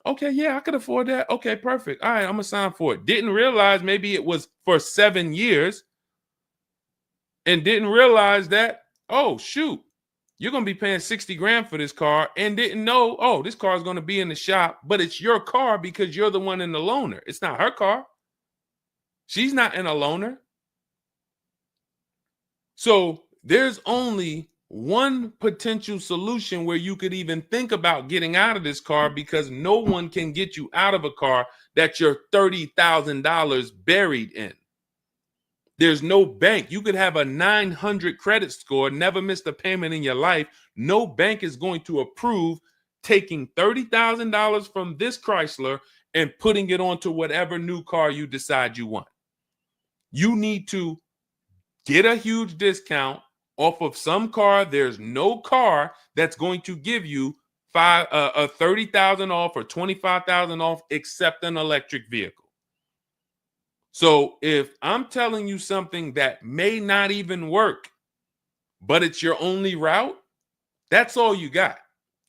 A: Okay, yeah, I could afford that. Okay, perfect. All right, I'm going to sign for it. Didn't realize maybe it was for 7 years. and didn't realize that, oh, shoot, you're going to be paying 60 grand for this car, and didn't know, oh, this car is going to be in the shop, but it's your car because you're the one in the loaner. It's not her car. She's not in a loaner. So there's only one potential solution where you could even think about getting out of this car, because no one can get you out of a car that you're $30,000 buried in. There's no bank. You could have a 900 credit score, never missed a payment in your life. No bank is going to approve taking $30,000 from this Chrysler and putting it onto whatever new car you decide you want. You need to get a huge discount off of some car. There's no car that's going to give you $30,000 off or $25,000 off except an electric vehicle. So if I'm telling you something that may not even work, but it's your only route, that's all you got.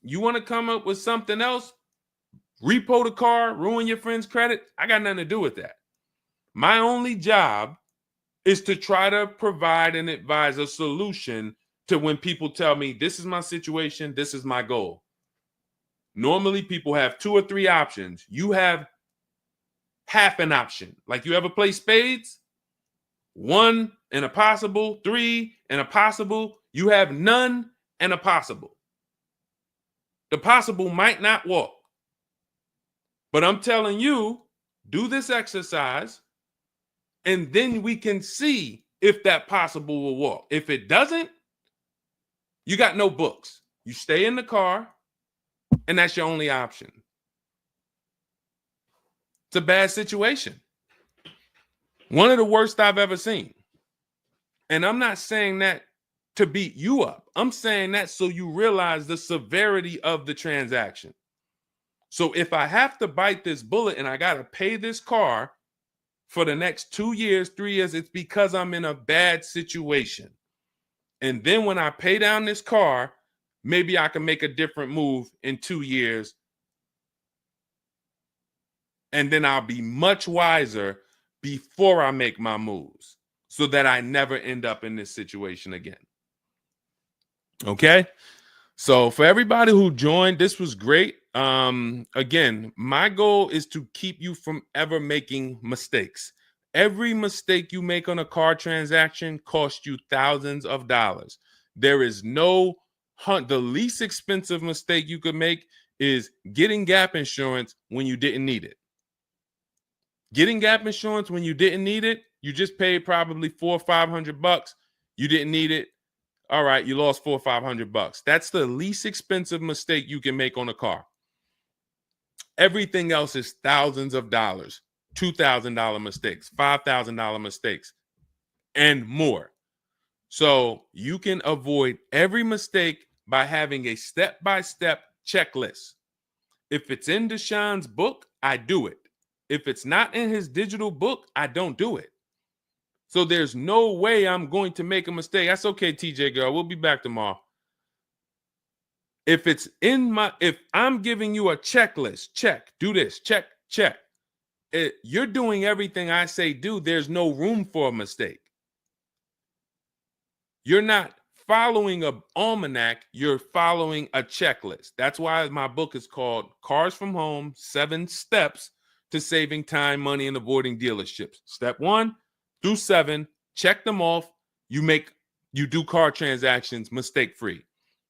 A: You want to come up with something else, repo the car, ruin your friend's credit, I got nothing to do with that. My only job is to try to provide and advise a solution to when people tell me, this is my situation, this is my goal. Normally people have 2 or 3 options. You have half an option. Like, you ever play spades? 1 and a possible, 3 and a possible. You have none and a possible. The possible might not walk. But I'm telling you, do this exercise, and then we can see if that possible will walk. If it doesn't, you got no books. You stay in the car, and that's your only option. It's a bad situation. One of the worst I've ever seen. And I'm not saying that to beat you up. I'm saying that so you realize the severity of the transaction. So if I have to bite this bullet and I got to pay this car for the next 2 years, 3 years, it's because I'm in a bad situation. And then when I pay down this car, maybe I can make a different move in 2 years. And then I'll be much wiser before I make my moves, so that I never end up in this situation again. Okay? So for everybody who joined, this was great. Again, my goal is to keep you from ever making mistakes. Every mistake you make on a car transaction costs you thousands of dollars. There is no the least expensive mistake you could make is getting gap insurance when you didn't need it. Getting gap insurance when you didn't need it, you just paid probably $400 or $500. You didn't need it. All right, you lost $400 or $500. That's the least expensive mistake you can make on a car. Everything else is thousands of dollars, $2,000 mistakes, $5,000 mistakes, and more. So you can avoid every mistake by having a step-by-step checklist. If it's in Deshone's book, I do it. If it's not in his digital book, I don't do it. So there's no way I'm going to make a mistake. That's okay, TJ girl. We'll be back tomorrow. If I'm giving you a checklist, check, do this, check, check. You're doing everything I say do. There's no room for a mistake. You're not following an almanac. You're following a checklist. That's why my book is called Cars from Home, 7 Steps to Saving Time, Money, and Avoiding Dealerships. Step 1 through 7, check them off. You do car transactions mistake-free.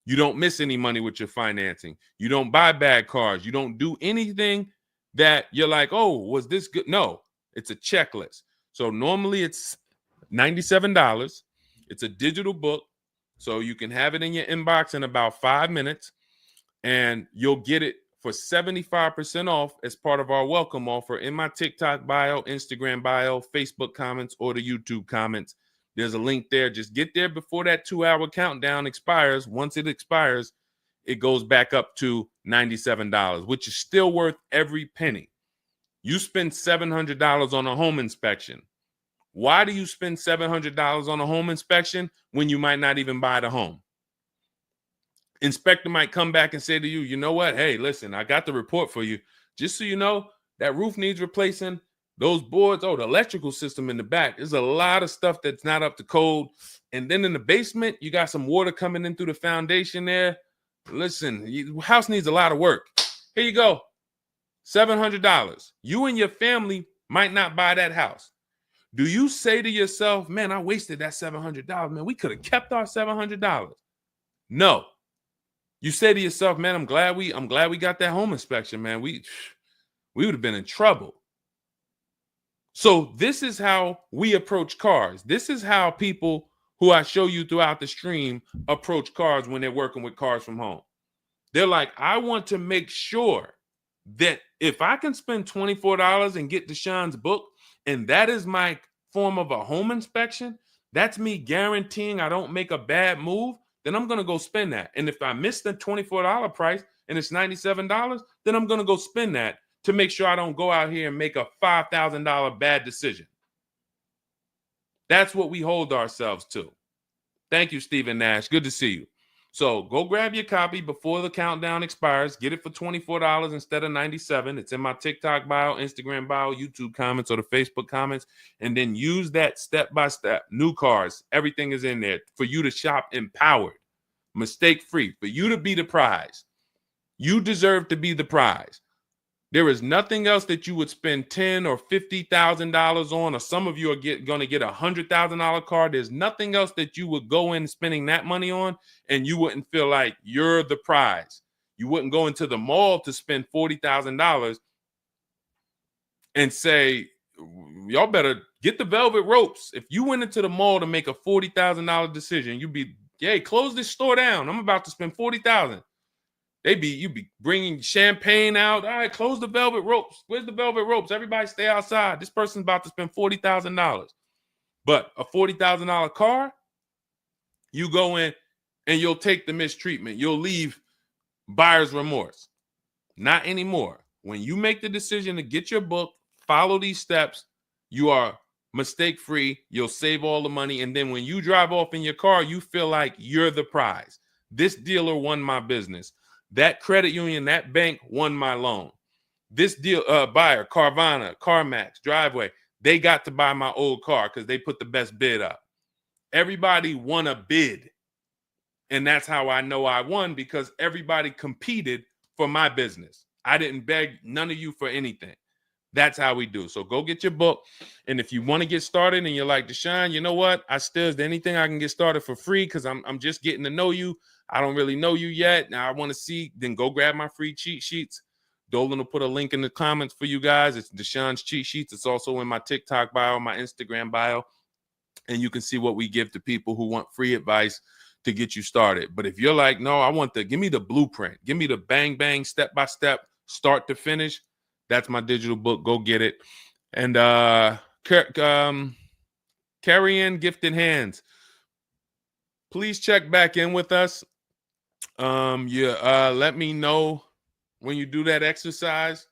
A: You don't miss any money with your financing. You don't buy bad cars. You don't do anything that you're like, oh, was this good? No, it's a checklist. So normally it's $97. It's a digital book. So you can have it in your inbox in about 5 minutes, and you'll get it for 75% off as part of our welcome offer in my TikTok bio, Instagram bio, Facebook comments, or the YouTube comments. There's a link there. Just get there before that 2-hour countdown expires. Once it expires, it goes back up to $97, which is still worth every penny. You spend $700 on a home inspection. Why do you spend $700 on a home inspection when you might not even buy the home? Inspector might come back and say to you, you know what? Hey, listen, I got the report for you. Just so you know, that roof needs replacing. Those boards, the electrical system in the back, there's a lot of stuff that's not up to code. And then in the basement, you got some water coming in through the foundation there. Listen, house needs a lot of work. Here you go, $700. You and your family might not buy that house. Do you say to yourself, man, I wasted that $700, man, we could have kept our $700? No. You say to yourself, man, I'm glad we got that home inspection, man. We would have been in trouble. So this is how we approach cars. This is how people who I show you throughout the stream approach cars when they're working with cars from home. They're like, I want to make sure that if I can spend $24 and get Deshone's book, and that is my form of a home inspection, that's me guaranteeing I don't make a bad move, then I'm going to go spend that. And if I miss the $24 price and it's $97, then I'm going to go spend that to make sure I don't go out here and make a $5,000 bad decision. That's what we hold ourselves to. Thank you, Stephen Nash. Good to see you. So go grab your copy before the countdown expires. Get it for $24 instead of $97. It's in my TikTok bio, Instagram bio, YouTube comments, or the Facebook comments. And then use that step-by-step. New cars. Everything is in there for you to shop empowered, mistake-free, for you to be the prize. You deserve to be the prize. There is nothing else that you would spend $10,000 or $50,000 on, or some of you are going to get a $100,000 car. There's nothing else that you would go in spending that money on, and you wouldn't feel like you're the prize. You wouldn't go into the mall to spend $40,000 and say, y'all better get the velvet ropes. If you went into the mall to make a $40,000 decision, you'd be, hey, close this store down. I'm about to spend $40,000. You'd be bringing champagne out. All right, close the velvet ropes. Where's the velvet ropes? Everybody stay outside. This person's about to spend $40,000. But a $40,000 car, you go in and you'll take the mistreatment. You'll leave buyer's remorse. Not anymore. When you make the decision to get your book, follow these steps, you are mistake-free. You'll save all the money. And then when you drive off in your car, you feel like you're the prize. This dealer won my business. That credit union, that bank won my loan. This deal, buyer, Carvana, CarMax, Driveway, they got to buy my old car because they put the best bid up. Everybody won a bid. And that's how I know I won, because everybody competed for my business. I didn't beg none of you for anything. That's how we do. So go get your book. And if you want to get started and you're like, Deshone, you know what? Is there anything I can get started for free? Because I'm just getting to know you. I don't really know you yet. Now I want to see, then go grab my free cheat sheets. Dolan will put a link in the comments for you guys. It's Deshone's cheat sheets. It's also in my TikTok bio, my Instagram bio. And you can see what we give to people who want free advice to get you started. But if you're like, no, give me the blueprint. Give me the bang, bang, step-by-step, start to finish. That's my digital book. Go get it. And carry in gifted hands. Please check back in with us. Let me know when you do that exercise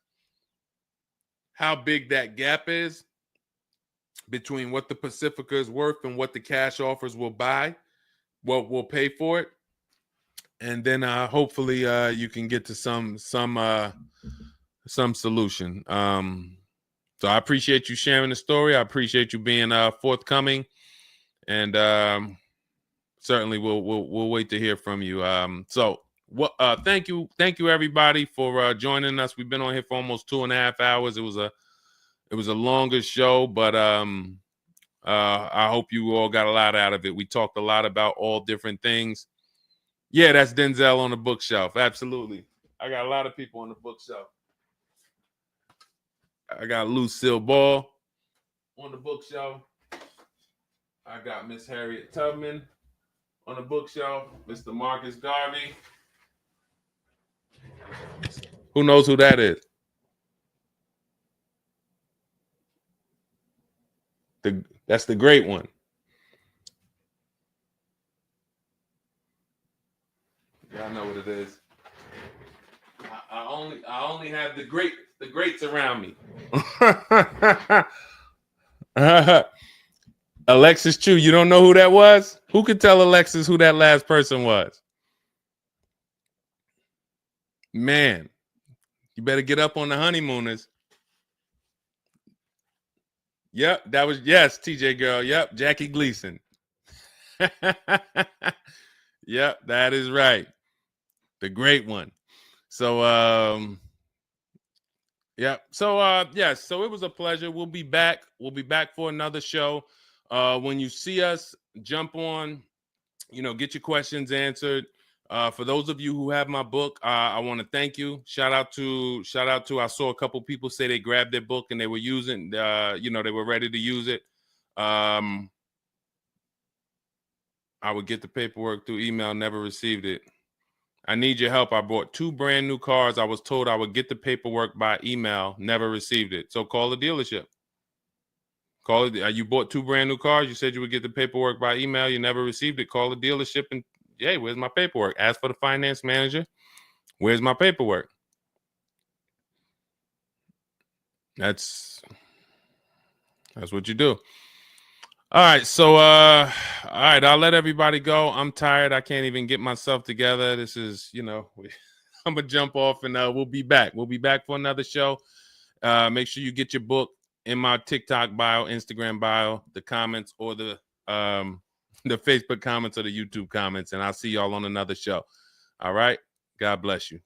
A: how big that gap is between what the Pacifica is worth and what the cash offers will buy, what will pay for it. And then hopefully you can get to some solution. So I appreciate you sharing the story. I appreciate you being forthcoming, and certainly we'll wait to hear from you. Thank you everybody for joining us. We've been on here for almost 2.5 hours. It was a longer show, but I hope you all got a lot out of it. We talked a lot about all different things. Yeah, that's Denzel on the bookshelf. Absolutely. I got a lot of people on the bookshelf. I got Lucille Ball on the bookshelf. I got Miss Harriet Tubman on the bookshelf. Mr. Marcus Garvey. Who knows who that is? That's the great one. Y'all know what it is. I only have the greats around me. Alexis Chu, you don't know who that was? Who could tell Alexis who that last person was? Man, you better get up on the honeymooners. Yep, that was, yes, TJ girl. Yep, Jackie Gleason. Yep, that is right. The great one. So yeah. So yes, so it was a pleasure. We'll be back. We'll be back for another show. When you see us, jump on, get your questions answered. For those of you who have my book, I want to thank you. Shout out to I saw a couple people say they grabbed their book and they were using they were ready to use it. I would get the paperwork through email, never received it. I need your help. I bought 2 brand new cars. I was told I would get the paperwork by email, never received it. So call the dealership. Call it. You bought 2 brand new cars. You said you would get the paperwork by email. You never received it. Call the dealership and, hey, where's my paperwork? Ask for the finance manager. Where's my paperwork? That's what you do. All right. So all right, I'll let everybody go. I'm tired. I can't even get myself together. This is, I'm gonna jump off and we'll be back. We'll be back for another show. Make sure you get your book in my TikTok bio, Instagram bio, the comments, or the Facebook comments or the YouTube comments, and I'll see y'all on another show. All right. God bless you.